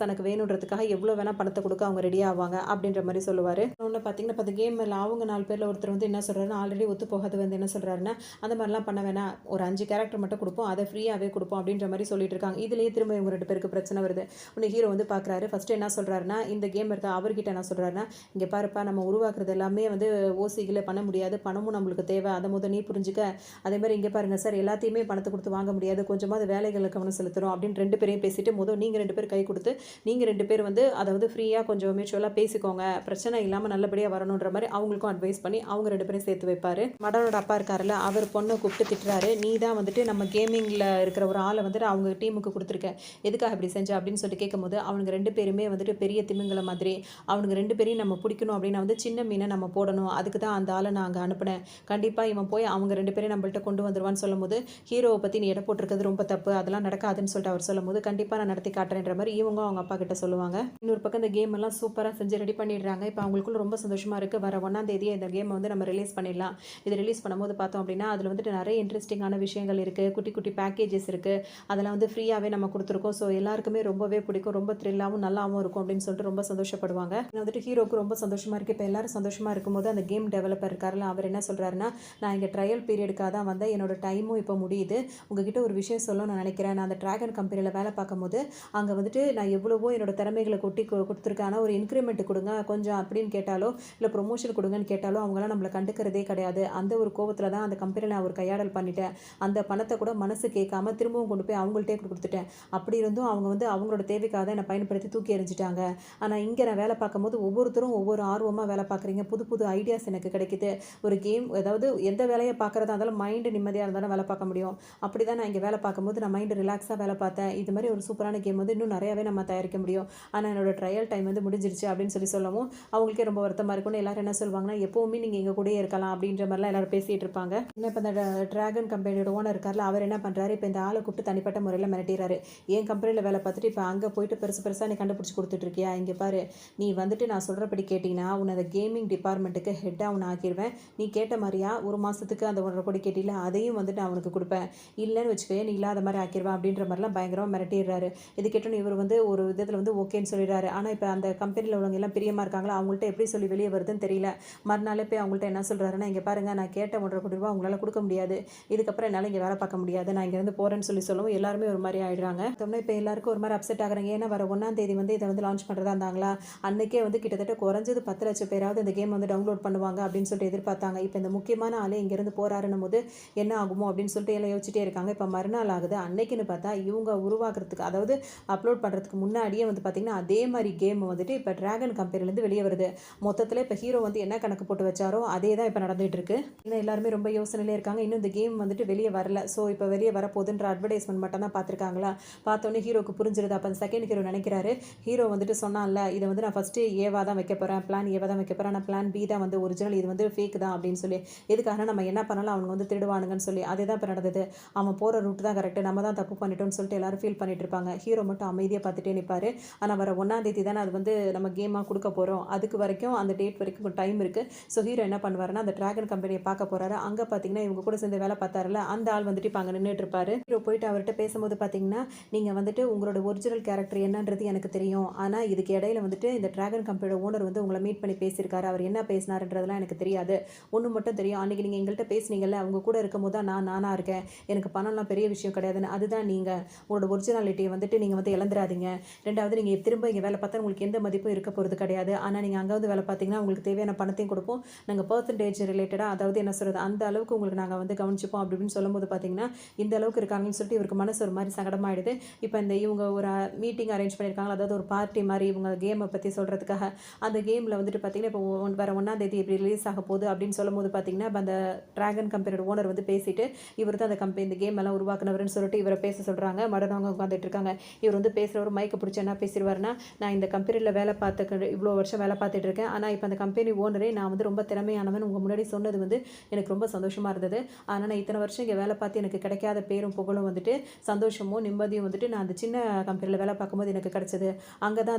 தனக்கு வேணுன்றதுக்காக எவ்வளோ வேணால் பணத்தை கொடுக்க அவங்க ரெடி ஆவாங்க அப்படின்ற மாதிரி சொல்லுவார். ஒன்று பார்த்தீங்கன்னா இப்போ அந்த கேம் அவங்க 4 பேரில் ஒருத்தர் வந்து என்ன சொல்கிறாருன்னா, ஆல்ரெடி ஒத்து போகாது வந்து என்ன சொல்கிறாருன்னா, அந்த மாதிரிலாம் பண்ண வேணாம், ஒரு 5 கேரக்டர் மட்டும் கொடுப்போம், அதை ஃப்ரீயாகவே கொடுப்போம் அப்படின்ற மாதிரி சொல்லிட்டு இருக்காங்க. இதுலேயே திரும்ப இவங்க 2 பேருக்கு பிரச்சனை வருது. உன்னை ஹீரோ வந்து பார்க்குறாரு. ஃபஸ்ட்டு என்ன சொல்கிறாருன்னா, இந்த கேம் எடுத்தா அவர்கிட்ட என்ன சொல்கிறாருன்னா, இங்கே பாருப்பா நம்ம உருவாக்குறது எல்லாமே வந்து ஓசிகளை பண்ண முடியாது, பணமும் நம்மளுக்கு தேவை, அதை நீ புரிஞ்சுக்க. அதே மாதிரி இங்கே பாருங்கள் சார், எல்லாத்தையுமே பணத்தை கொடுத்து வாங்க முடியாது, கொஞ்சமாவது வேலைகளை கவனம் செலுத்துகிறோம் அப்படின்னு 2 பேரையும் பேசிட்டு நீங்கள் 2 பேர் கை கொடுத்து நீங்கள் 2 பேர் வந்து அதாவது ஃப்ரீயாக கொஞ்சம் மியூச்சுவலாக பேசிக்கோங்க, பிரச்சனை இல்லாமல் நல்லபடியாக வரணுன்ற மாதிரி அவங்களுக்கும் அட்வைஸ் பண்ணி அவங்க 2 பேரும் சேர்த்து வைப்பார். மடனோட அப்பா இருக்காருல்ல, அவர் பொண்ணை கூப்பிட்டு திட்டுறாரு. நீ தான் வந்துட்டு நம்ம கேமிங்கில் இருக்கிற ஒரு ஆளை வந்துட்டு அவங்க டீமுக்கு கொடுத்துருக்க, எதுக்காக இப்படி செஞ்ச அப்படின்னு சொல்லிட்டு கேட்கும்போது அவனுங்க 2 பேருமே வந்துட்டு பெரிய திமிங்கல மாதிரி, அவனுக்கு 2 பேரையும் நம்ம பிடிக்கணும் அப்படின்னா வந்து சின்ன மீனை நம்ம போடணும், அதுக்கு தான் அந்த ஆளை நான் அங்கே அனுப்பினேன், கண்டிப்பாக இவன் போய் அவங்க 2 பேரையும் நம்மள்ட்ட கொண்டு வந்துடுவான்னு சொல்லும்போது, ஹீரோவை பற்றி நீ எடை போட்டிருக்கிறது ரொம்ப தப்பு, அதெல்லாம் நடக்காதுன்னு சொல்லிட்டு அவர் சொல்லும்போது, கண்டிப்பாக நான் நடத்தி காட்டுறேன்ற மாதிரி இவங்க அவங்க அப்பா கிட்ட சொல்லுவாங்க. இன்னொரு பக்கம் இந்த கேம் எல்லாம் சூப்பராக செஞ்சு ரெடி பண்ணிடுறாங்க. இப்போ அவங்களுக்குள்ள ரொம்ப சந்தோஷமாக இருக்குது. வர 1ஆம் தேதியே இந்த கேமை வந்து நம்ம ரிலீஸ் பண்ணிடலாம். இது ரிலீஸ் பண்ணும்போது பார்த்தோம் அப்படின்னா அதில் வந்துட்டு நிறைய இன்ட்ரெஸ்டிங்கான விஷயங்கள் இருக்குது, குட்டி குட்டி பேக்கேஜஸ் இருக்குது, அதெல்லாம் வந்து ஃப்ரீயாகவே நம்ம கொடுத்துருக்கோம். ஸோ எல்லாருக்குமே ரொம்பவே பிடிக்கும், ரொம்ப த்ரில்லாகவும் நல்லாவும் இருக்கும் அப்படின்னு சொல்லிட்டு ரொம்ப சந்தோஷப்படுவாங்க. வந்துட்டு ஹீரோக்கு ரொம்ப சந்தோஷமாக இருக்குது. இப்போ எல்லாரும் சந்தோஷமாக இருக்கும்போது அந்த கேம் டெவலப்பர் இருக்காருல்ல, அவர் என்ன சொல்கிறாருன்னா, நான் இங்கே ட்ரையல் பீரியடுக்காக தான் வந்தேன், என்னோட டைமும் இப்போ முடியுது, உங்ககிட்ட ஒரு விஷயம் சொல்ல நான் நினைக்கிறேன். நான் அந்த டிராகன் கம்பெனியில் வேலை பார்க்கும்போது அங்கே வந்துட்டு நான் எவ்வளவோ என்னோட திறமைகளை கொட்டி கொடுத்துருக்கேன், ஆனால் ஒரு இன்க்ரிமெண்ட் கொடுங்க கொஞ்சம் அப்படின்னு கேட்டாலோ இல்லை ப்ரொமோஷன் கொடுங்கன்னு கேட்டாலோ அவங்களாம் நம்மளை கண்டுக்கிறதே கிடையாது. அந்த ஒரு கோவத்தில் தான் அந்த கம்பெனியில் நான் ஒரு கையாடல் பண்ணிட்டேன், அந்த பணத்தை கூட மனசு கேட்காம திரும்பவும் கொண்டு போய் அவங்கள்ட்டே கொடுத்துட்டேன். அப்படி இருந்தும் அவங்க வந்து அவங்களோட தேவைக்காக தான் என்னை பயன்படுத்தி தூக்கி எறிஞ்சிட்டாங்க. ஆனால் இங்கே நான் வேலை பார்க்கும்போது ஒவ்வொருத்தரும் ஒவ்வொரு ஆர்வமாக வேலை பார்க்குறீங்க, புது புது ஐடியாஸ் எனக்கு கிடைக்குது. ஒரு கேம் அதாவது எந்த வேலையை பார்க்குறதா இருந்தாலும் மைண்டு நிம்மதியாக இருந்தாலும் வேலை பார்க்க முடியும். அப்படி தான் நான் இங்கே வேலை பார்க்கும்போது நான் மைண்டு ரிலாக்ஸாக வேலை பார்த்தேன். இது மாதிரி ஒரு சூப்பரான கேம் வந்து இன்னும் நிறையாவே நம்ம தயாரிக்க முடியும். ஆனால் என்னோட ட்ரையல் டைம் வந்து முடிஞ்சிருச்சு அப்படின்னு சொல்லவும் அவங்களுக்கே ரொம்ப வருத்தமாக இருக்கும்னு எல்லாரும் என்ன சொல்லுவாங்கன்னா, எப்போவுமே நீங்கள் எங்கள் கூடயே இருக்கலாம் அப்படின்ற மாதிரிலாம் எல்லாரும் பேசிகிட்டு இருப்பாங்க. இன்னும் இப்போ இந்த டிராகன் கம்பெனியோட ஓனர் இருக்கார்ல, அவர் என்ன பண்ணுறாரு, இப்போ இந்த ஆளை கூப்பிட்டு தனிப்பட்ட முறையில் மிரட்டிறாரு. என் கம்பெனியில் வேலை பார்த்துட்டு இப்போ அங்கே போயிட்டு பெருசாக நீ கண்டுபிடிச்சி கொடுத்துட்ருக்கியா, இங்கே பாரு, நீ வந்துட்டு நான் சொல்கிறபடி கேட்டிங்கன்னா உன்னை அந்த கேமிங் டிபார்ட்மெண்ட்டுக்கு ஹெட்டாக அவனை ஆக்கிடுவேன், நீ கேட்ட மாதிரியா 1 மாதத்துக்கு அந்த 1.5 கோடி கேட்டில அதையும் வந்துட்டு நான் அவனுக்கு கொடுப்பேன், இல்லைன்னு வச்சுக்கவே நீ இல்லாத மாதிரி ஆக்கிடுவேன் அப்படின்ற மாதிரிலாம் பயங்கரமாக மிரட்டிடுறாரு. இது கேட்டோன்னு இவர் வந்து ஒரு விதத்தில் வந்து ஓகேன்னு சொல்லிடுறாரு. ஆனால் இப்போ அந்த கம்பெனியில் உள்ளவங்க எல்லாம் பிரியமாக இருக்காங்களா, அவங்கள்ட்ட எப்படி சொல்லி வெளியே வருதுன்னு தெரியல. மறுநாளே போய் அவங்கள்ட்ட என்ன சொல்கிறாருன்னா, இங்கே பாருங்கள், நான் கேட்ட 1.5 கோடி ரூபா உங்களால் கொடுக்க முடியாது, இதுக்கப்புறம் என்னால் இங்கே வேலை பார்க்க முடியாது, நான் இங்கேருந்து போகிறேன்னு சொல்லவும் எல்லாருமே ஒரு மாதிரி ஆகிடுறாங்க. இப்போ எல்லாருக்கும் ஒரு மாதிரி அப்செட் ஆகுறாங்க. ஏன்னா வர 1ஆம் தேதி வந்து இதை வந்து லான்ச் பண்ணுறதா இருந்தாங்களா, அன்றைக்கே வந்து கிட்டத்தட்ட குறைஞ்சது 10 லட்சம் பேராவது இந்த கேம் வந்து டவுன்லோட் பண்ணுவாங்க அப்படின்னு சொல்லிட்டு எதிர்பார்த்தாங்க. இப்போ இந்த முக்கியமான ஆளே இங்கேருந்து போகிறாருன்னும் போது என்ன ஆகுமோ அப்படின்னு சொல்லிட்டு எல்லாம் யோசிச்சுட்டே இருக்காங்க. இப்போ மறுநாள் ஆகுது. அன்னைக்குன்னு பார்த்தா இவங்க உருவாக்குறதுக்கு அதாவது அப்லோட் பண்ணுறதுக்கு முன்னாடியே வந்து பார்த்திங்கன்னா அதே மாதிரி கேம் வந்துட்டு இப்போ டிராகன் கம்பெனிலேருந்து வெளியே வருது. மொத்தத்தில் இப்போ ஹீரோ வந்து என்ன கணக்கு போட்டு வச்சாரோ அதே தான் இப்போ நடந்துகிட்டு இருக்கு. ஏன்னா எல்லாருமே ரொம்ப யோசனையிலே இருக்காங்க. இன்னும் இந்த கேம் வந்துட்டு வெளியே வரல. ஸோ இப்போ வெளியே வரப்போகுதுன்ற அட்வர்டைஸ்மெண்ட் மட்டும் தான் பார்த்துருக்காங்களா. பார்த்தோன்னே ஹீரோக்கு புரிஞ்சிருது. அப்போ அந்த செகண்ட் ஹீரோ நினைக்கிறாரு, ஹீரோ வந்துட்டு சொன்னான்ல, இதை வந்து நான் ஃபஸ்ட்டு ஏவா தான் வைக்க போகிறேன், பிளான் ஏவா தான் வைக்க போகிறேன், ஆனால் பிளான் பி தான் வந்து ஒரிஜினல், இது வந்து ஃபேக் தான் அப்படின்னு சொல்லி, எதுக்காக நம்ம என்ன பண்ணாலும் அவங்க வந்து திருடுவானுங்கன்னு சொல்லி அதே தான் இப்போ நடந்தது. அவன் போகிற ரூட் தான் கரெக்டு, நம்ம தான் தப்பு பண்ணிட்டோம்னு சொல்லிட்டு எல்லாரும் ஃபீல் பண்ணிட்டு இருப்பாங்க. ஹீரோ மட்டும் அமைதியாக பார்த்துட்டே நிற்பார். ஆனால் வர 1ஆம் தேதி தானே அது வந்து நம்ம கேமாக கொடுக்க போகிறோம், அதுக்கு வரைக்கும் அந்த டேட் வரைக்கும் டைம் இருக்குது. ஸோ ஹீரோ என்ன பண்ணுவாருன்னா அந்த டிராகன் கம்பெனியை பார்க்க போகிறாரு. அங்கே பார்த்தீங்கன்னா இவங்க கூட சேர்ந்து வேலை பார்த்தாருல அந்த ஆள் வந்துட்டு இப்போ அங்கே நின்றுட்டு இருப்பாரு. ஹீரோ போயிட்டு அவர்கிட்ட பேசும்போது பார்த்தீங்கன்னா, நீங்கள் வந்துட்டு உங்களோட ஒரிஜினல் கேரக்டர் என்னன்றது எனக்கு தெரியும், ஆனால் இதுக்கு இடையில வந்துட்டு இந்த டிராகன் கம்பெனியோட ஓனர் வந்து உங்களை மீட் பண்ணி பேசியிருக்காரு, அவர் என்ன பேசினாருன்றதுலாம் எனக்கு தெரியாது, ஒன்று மட்டும் தெரியும், அன்றைக்கி நீங்கள் எங்கள்கிட்ட பேசுனீங்கல்ல, அவங்க கூட இருக்கும் போது தான் நானாக இருக்கேன், எனக்கு பணம்லாம் பெரிய விஷயம் கிடையாதுன்னு, அதுதான் நீங்கள் உங்களோட ஒரிஜினாலிட்டியை வந்துட்டு நீங்கள் வந்து இழந்துடாதீங்க, 2வது நீங்க திரும்ப இங்க வேலை பார்த்தா உங்களுக்கு எந்த மதிப்பும் இருக்க போறது கிடையாது. ஆனா நீங்க அங்க வந்து வேலை பார்த்தீங்கன்னா, உங்களுக்கு தேவையான பணத்தையும் குடுப்போம். நாங்க பெர்சன்டேஜ் ரிலேட்டடா அதாவது என்ன சொல்றது, அந்த அளவுக்கு உங்களுக்கு நாங்க வந்து கவனிச்சுப்போம் அப்படி இப்படின்னு சொல்லும்போது பார்த்தீங்கன்னா, இந்த அளவுக்கு இருக்காங்கன்னு சொல்லிட்டு இவருக்கு மனசு ஒரு மாரி சங்கடமாயிடுது. இப்ப இவங்க ஒரு மீட்டிங் அரேஞ்ச் பண்ணியிருக்காங்க. அதாவது ஒரு பார்ட்டி மாரி இவங்க கேம பத்தி சொல்றதுக்காக. அந்த கேம்ல வந்துட்டு பார்த்தீங்கன்னா, இப்போ வர 1ஆம் தேதி இப்படி ரிலீஸ் ஆக போகுது அப்படின்னு சொல்லும்போது பார்த்தீங்கன்னா, இப்ப அந்த டிராகன் கம்பெனியோட ஓனர் வந்து பேசிட்டு, இவர் தான் இந்த கேம் எல்லாம் உருவாக்குனவருன்னு சொல்லிட்டு இவர பேச சொல்றாங்க. மடனவங்க உட்காந்துட்டு இருக்காங்க. இவர் வந்து பேசுறவரு மைக்க பிடிச்சு என்ன பேசிருவாருன்னா, நான் இந்த கம்பெனில வேலை பார்த்த இவ்வளோ வருஷம் வேலை பார்த்துட்டு இருக்கேன். ஆனா இப்ப அந்த கம்பெனி ஓனரே நான் வந்து ரொம்ப திறமையானவன் உங்க முன்னாடி சொன்னது வந்து எனக்கு ரொம்ப சந்தோஷமா இருந்தது. ஆனா நான் இத்தனை வருஷம் இங்க வேலை பார்த்து எனக்கு கிடைக்காத பேரும் புகழும் வந்துட்டு சந்தோஷமும் நிம்மதியும் வந்துட்டு நான் அந்த சின்ன கம்பெனில வேலை பார்க்கும்போது எனக்கு கிடைச்சது. அங்க தான்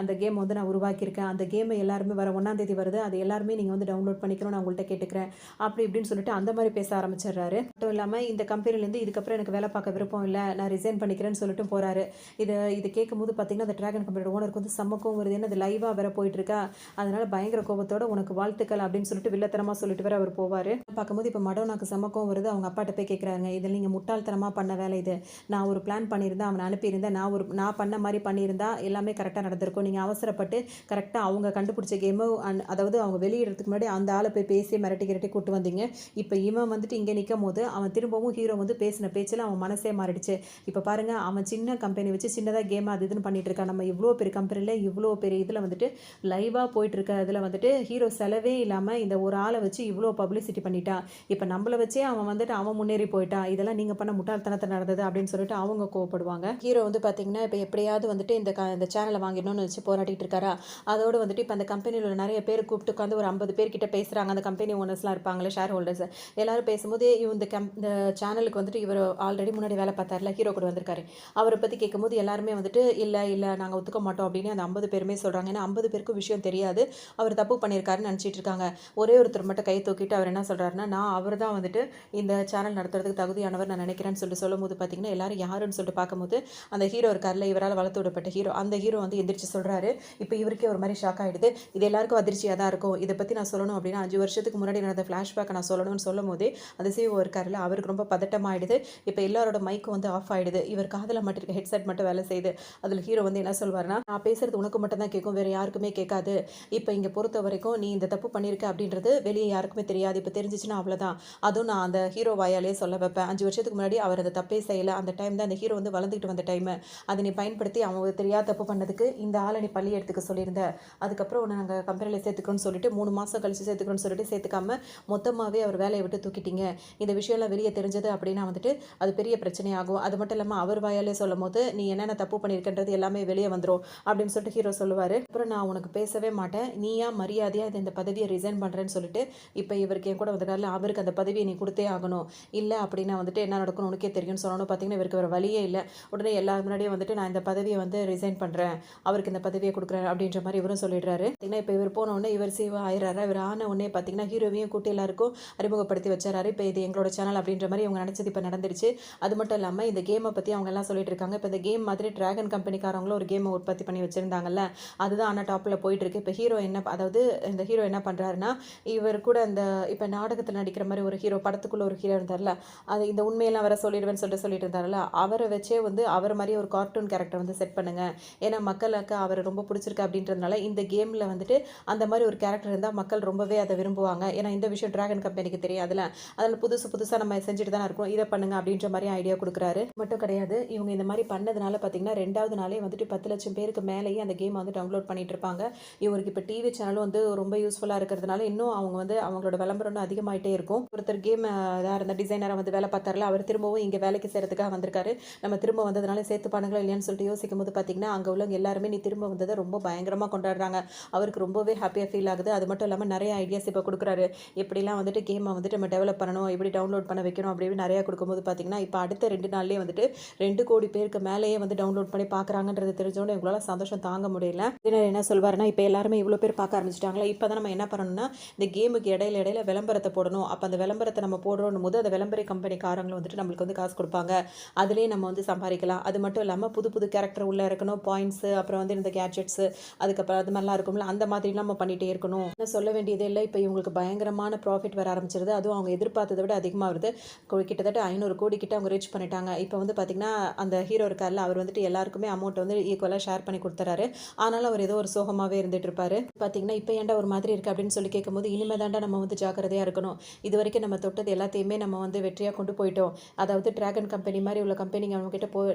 அந்த கேம் வந்து நான் உருவாக்கியிருக்கேன். அந்த கேமை எல்லாருமே வர 1ஆம் தேதி வருது. அது எல்லாருமே நீங்க வந்து டவுன்லோட் பண்ணிக்கணும்னு நான் உங்கள்ட்ட கேட்டுக்கிறேன். அப்படி இப்படின்னு சொல்லிட்டு அந்த மாதிரி பேச ஆரம்பிச்சிடுறாரு. மட்டும் இல்லாம இந்த கம்பெனிலேருந்து இதுக்கப்புறம் எனக்கு வேலை பார்க்க விருப்பம் இல்லை, நான் ரிசைன் பண்ணிக்கிறேன்னு சொல்லிட்டு போறாரு. இது கேட்கும்போது பார்த்தீங்கன்னா, அந்த டிராகன் கம்பெனியோட ஓனருக்கு வந்து செம்ம கோவம் வருது. ஏன்னா அது லைவா வேற போயிட்டு இருக்கா. அதனால பயங்கர கோபத்தோட உனக்கு வாழ்த்துக்கள் அப்படின்னு சொல்லிட்டு வில்லத்தனமா சொல்லிட்டு வேற அவர் போவாரு. பார்க்கும்போது இப்போ மடோனாக்கு செம்ம கோவம் வருது. அவங்க அப்பாட்ட போய் கேட்குறாங்க, இதில் நீங்க முட்டாள்தனமா பண்ண வேலை இது. நான் ஒரு பிளான் பண்ணியிருந்தேன், அவனை அனுப்பியிருந்தேன். நான் பண்ண மாதிரி பண்ணியிருந்தா எல்லாமே கரெக்டாக நடந்திருக்கும். நீங்க அவசரப்பட்டு கரெக்டாக அவங்க கண்டுபிடிச்ச கேமு அதாவது அவங்க வெளியிடறதுக்கு முன்னாடி அந்த ஆளை போய் பேசி மிரட்டி கிரட்டி கூட்டு வந்தீங்க. இப்போ இவன் வந்துட்டு இங்கே நிற்கும் போது அவன் திரும்பவும் ஹீரோ வந்து பேசின பேச்சில் அவன் மனசே மாறிடுச்சு. இப்போ பாருங்க, அவன் சின்ன கம்பெனி வச்சு சின்னதாக கேம் அது இதுன்னு பண்ணிட்டு இருக்கான். நம்ம இவ்வளோ பெரிய கம்பெனியில் இவ்வளோ பெரிய இதில் வந்துட்டு லைவாக போயிட்டு இருக்க இதில் வந்துட்டு ஹீரோ செலவே இல்லாமல் இந்த ஒரு ஆளை வச்சு இவ்வளோ பப்ளிசிட்டி பண்ணிட்டான். இப்போ நம்மளை வச்சே அவன் வந்துட்டு அவன் முன்னேறி போயிட்டான். இதெல்லாம் நீங்கள் பண்ண முட்டாள்தனத்தை நடந்தது அப்படின்னு சொல்லிட்டு அவங்க கோவப்படுவாங்க. ஹீரோ வந்து பார்த்தீங்கன்னா, இப்போ எப்படியாவது வந்துட்டு இந்த சேனலை வாங்கிடணும்னு வச்சு போராடிட்டு இருக்காரா. அதோடு வந்துட்டு இப்போ அந்த கம்பெனியில் உள்ள நிறைய பேர் கூப்பிட்டு உட்காந்து ஒரு 50 பேர்கிட்ட பேசுகிறாங்க. அந்த கம்பெனி ஓனர்ஸ்லாம் இருப்பாங்களே, ஷேர் ஹோல்டர்ஸ் எல்லாரும் பேசும்போது இந்த சேனலுக்கு வந்துட்டு இவர் ஆல்ரெடி முன்னாடி வேலை பார்த்தார்ல, ஹீரோ கூட வந்திருக்காரு. அவரை பற்றி கேட்கும்போது எல்லாருமே வந்துட்டு இல்லை நாங்கள் ஒத்துக்க மாட்டோம் அப்படின்னு அந்த 50 பேருமே சொல்கிறாங்க. ஏன்னா 50 பேருக்கும் விஷயம் தெரியாது, அவர் தப்பு பண்ணியிருக்காருன்னு நினச்சிட்டு இருக்காங்க. ஒரே ஒருத்தர் மட்டும் கை தூக்கிட்டு அவர் என்ன சொல்கிறாருன்னா, நான் அவர் தான் வந்துட்டு இந்த சேனல் நடத்துறதுக்கு தகுதியானவர் நான் நினைக்கிறேன்னு சொல்லும்போது பார்த்தீங்கன்னா, எல்லாரும் யாருன்னு சொல்லிட்டு பார்க்கும்போது அந்த ஹீரோ இருக்கார்ல, இவரால் வளர்த்து விடப்பட்ட ஹீரோ, அந்த ஹீரோ வந்து எந்திரிச்சு சொல்கிறாரு. இப்போ இவருக்கே ஒரு மாதிரி ஷாக் ஆகிடுது. இது எல்லாருக்கும் அதிர்ச்சியாக தான் இருக்கும். இதை பற்றி நான் சொல்லணும் அப்படின்னா 5 வருஷத்துக்கு முன்னாடி நடந்த ஃப்ளாஷ்பேக்கை நான் சொல்லணும்னு சொல்லும் போதே அந்த சிஓ இருக்காருல்ல, அவருக்கு ரொம்ப பதட்டமாயிடுது. இப்போ எல்லாரோட மைக்கும் வந்து ஆஃப் ஆகிடுது. இவர் காதில் மட்டும் இருக்க ஹெட்செட் மட்டும் வேலை செய்யுது. அதில் ஹீரோ வந்து என்ன சொல்வார்னா, நான் பேசுறது உனக்கு மட்டும் தான் கேட்கும், வேறு யாருக்குமே கேட்காது. இப்போ இங்கே பொறுத்த வரைக்கும் நீ இந்த தப்பு பண்ணியிருக்க அப்படின்றது வெளியே யாருக்குமே தெரியாது. இப்போ தெரிஞ்சிச்சுன்னா அவ்வளோதான். அதுவும் நான் அந்த ஹீரோ வாயாலே சொல்ல வைப்பேன். 5 வருஷத்துக்கு முன்னாடி அவர் அந்த தப்பே செய்யலை. அந்த டைம் தான் அந்த ஹீரோ வந்து வளர்ந்துக்கிட்டு வந்த டைமு. அதை நீ பயன்படுத்தி அவன் தெரியாத தப்பு பண்ணதுக்கு இந்த ஆளை நீ பள்ளி எடுத்துக்க சொல்லியிருந்த. அதுக்கப்புறம் உன்னை நாங்கள் கம்பெனியில் சேர்த்துக்கிறோன்னு சொல்லிட்டு 3 மாதம் கழிச்சு சேர்த்துக்கிறோன்னு சொல்லிட்டு சேர்த்துக்காம மொத்தமாகவே அவர் வேலையை விட்டு தூக்கிட்டீங்க. இந்த விஷயம்லாம் வெளியே தெரிஞ்சது அப்படின்னா வந்துட்டு அது பெரிய பிரச்சனையாகும். அது மட்டும் இல்லாமல் அவர் வாயாலே சொல்லும் போது நீ என்னென்ன தப்பு பண்ணியிருக்கின்றது எல்லாமே வெளியே வந்துடும் அப்படின்னு சொல்லிட்டு ஹீரோ சொல்லுவார். அப்புறம் நான் உனக்கு பேசவே மாட்டேன், நீயா மரியாதையாக இந்த பதவியை ரிசைன் பண்ணுறேன்னு சொல்லிட்டு இப்போ இவருக்கு என் கூட வந்ததால அவருக்கு அந்த பதவியை நீ கொடுத்தே ஆகணும். இல்லை அப்படின்னா வந்துட்டு என்ன நடக்கணும் உனக்கே தெரியும்னு சொல்லணும். பார்த்தீங்கன்னா இவருக்கு வேறு வழியே இல்லை. உடனே எல்லாரும் முன்னாடியும் வந்துட்டு நான் இந்த பதவியை வந்து ரிசைன் பண்ணுறேன், அவருக்கு இந்த பதவியை கொடுக்குறேன் அப்படின்ற மாதிரி இவரும் சொல்லிடுறாரு. பார்த்தீங்கன்னா இப்போ இவர் போன உடனே இவர் சேவா ஆயிடுறாரு. இவர் ஆன உடனே பார்த்தீங்கன்னா ஹீரோவையும் கூட்டி எல்லாருக்கும் அறிமுகப்படுத்தி வச்சாரு. இப்போ இது எங்களோட சேனல் அப்படின்ற மாதிரி இவங்க நினச்சது இப்போ நடந்துருச்சு. அது மட்டும் இல்லாமல் இந்த கேமை பற்றி அவங்க எல்லாம் சொல்லிட்டு இருக்காங்க. இப்போ இந்த கேம் மாதிரி டிராகன் கம்பெனிக்காரங்களும் ஒரு கேமை உற்பத்தி பண்ணி வச்சிருந்தாங்கல்ல, அதுதான் ஆனால் டாப்பில் போயிட்டு இருக்கு. இப்போ இந்த ஹீரோ என்ன பண்ணுறாருன்னா, இவர் கூட இந்த இப்போ நாடகத்தில் நடிக்கிற மாதிரி ஒரு ஹீரோ, படத்துக்குள்ள ஒரு ஹீரோ இருந்தார்ல, அது இந்த உண்மையெல்லாம் வர சொல்லிடுவேன்னு சொல்லிட்டு இருந்தார்ல, அவரை வச்சே வந்து அவர் மாதிரி ஒரு கார்ட்டூன் கேரக்டர் வந்து செட் பண்ணுங்க. ஏன்னா மக்களுக்கு அவர் ரொம்ப பிடிச்சிருக்கு அப்படின்றதுனால இந்த கேமில் வந்துட்டு அந்த மாதிரி ஒரு கேரக்டர் இருந்தால் மக்கள் ரொம்பவே அதை விரும்புவாங்க. ஏன்னா இந்த விஷயம் டிராகன் கம்பெனிக்கு தெரியாதுல, அதில் புதுசாக நம்ம செஞ்சுட்டு தானே இருக்கோம், இதை பண்ணுங்க அப்படின்ற மாதிரி ஐடியா கொடுக்குறாரு. மட்டும் கிடையாது, இவங்க இந்த மாதிரி பண்ணதுனால பார்த்தீங்கன்னா 2வது நாளே வந்துட்டு 10 லட்சம் பேருக்கு மேலேயே அந்த கேம் வந்து டவுன்லோட் பண்ணிட்டு இருப்பாங்க. இவருக்கு இப்போ டிவி சேனலும் வந்து ரொம்ப யூஸ்ஃபுல்லாக இருக்கிறதுனால இன்னும் அவங்க வந்து அவங்களோட விளம்பரம் அதிகமாயிட்டே இருக்கும். ஒருத்தர் கேம் இருந்த டிசைனராக வந்து வேலை பார்த்தாருல, அவர் திரும்பவும் இங்கே வேலைக்கு செய்கிறதுக்காக வந்திருக்காரு. நம்ம திரும்ப வந்ததுனால சேர்த்துப்பானுங்களா இல்லையான்னு சொல்லிட்டு யோசிக்கும் போது பார்த்தீங்கன்னா அங்கே உள்ளவங்க எல்லாருமே நீ திரும்ப வந்ததை ரொம்ப பயங்கரமாக கொண்டாடுறாங்க. அவருக்கு ரொம்பவே ஹாப்பியாக ஃபீல் ஆகுது. அது மட்டும் இல்லாமல் நிறைய ஐடியாஸ் இப்போ கொடுக்குறாரு. எப்படிலாம் வந்துட்டு கேமை வந்துட்டு நம்ம டெவலப் பண்ணணும், எப்படி டவுன்லோட் பண்ண வைக்கணும் அப்படின்னு நிறையா கொடுக்கும்போது பார்த்தீங்கன்னா இப்போ அடுத்த 2 நாள்லேயே வந்துட்டு 2 கோடி பேருக்கு மேலேயே வந்து டவுன்லோட் பண்ணி பார்க்குறாங்கன்றது தெரிஞ்சோன்னு எங்களால் சந்தோஷம் தாங்க முடியல. இதனால் என்ன சொல்வாருன்னா, இப்போ எல்லாருமே இவ்வளோ பேர் பார்க்க ஆரம்பிச்சிட்டாங்களா, இப்போ தான் நம்ம என்ன பண்ணணும்னா இந்த கேமுக்கு இடையில விளம்பரத்தை போடணும். அப்போ அந்த விளம்பரத்தை நம்ம போடுறோம் போது அந்த விளம்பர கம்பெனிக்காரங்களும் வந்துட்டு நம்மளுக்கு வந்து காசு கொடுப்பாங்க. அதிலே நம்ம வந்து சம்பாதிக்கலாம். அது மட்டும் இல்லாமல் புது கேரக்டர் உள்ளே இருக்கணும், பாயிண்ட்ஸு, அப்புறம் வந்து இந்த கேட்ஜெட்ஸு, அதுக்கப்புறம் அது மாதிரிலாம் இருக்கும்ல, அந்த மாதிரிலாம் நம்ம பண்ணிகிட்டே இருக்கணும். என்ன சொல்ல வேண்டியதே இல்லை. இப்போ இவங்களுக்கு பயங்கரமான ப்ராஃபிட் வர ஆரம்பிச்சிருது. அதுவும் அவங்க எதிர்பார்த்ததை விட அதிகமாக வருது. கிட்டத்தட்ட 500 கோடி கிட்ட அவங்க ரீச் பண்ணிட்டாங்க. இப்போ வந்து பார்த்திங்கன்னா அந்த ஹீரோ இருக்கார்ல, அவர் வந்துட்டு எல்லாருக்குமே அமௌண்ட் வந்து ஈக்குவலாக ஷேர் பண்ணி கொடுத்துறாரு. ஆனாலும் அவர் ஏதோ ஒரு சோகமாகவே இருந்துட்டு இருப்பாரு. பார்த்தீங்கன்னா இப்போ ஏன்டா ஒரு மாதிரி இருக்குது அப்படின்னு சொல்லி கேட்கும்போது, இனிமே தாண்டா நம்ம வந்து ஜாக்கிரதையாக இருக்கணும். இது வரைக்கும் நம்ம தொட்டது எல்லாத்தையுமே நம்ம வந்து வெற்றியாக கொண்டு போயிட்டோம். அதாவது டிராகன் கம்பெனி மாதிரி உள்ள கம்பெனிங்க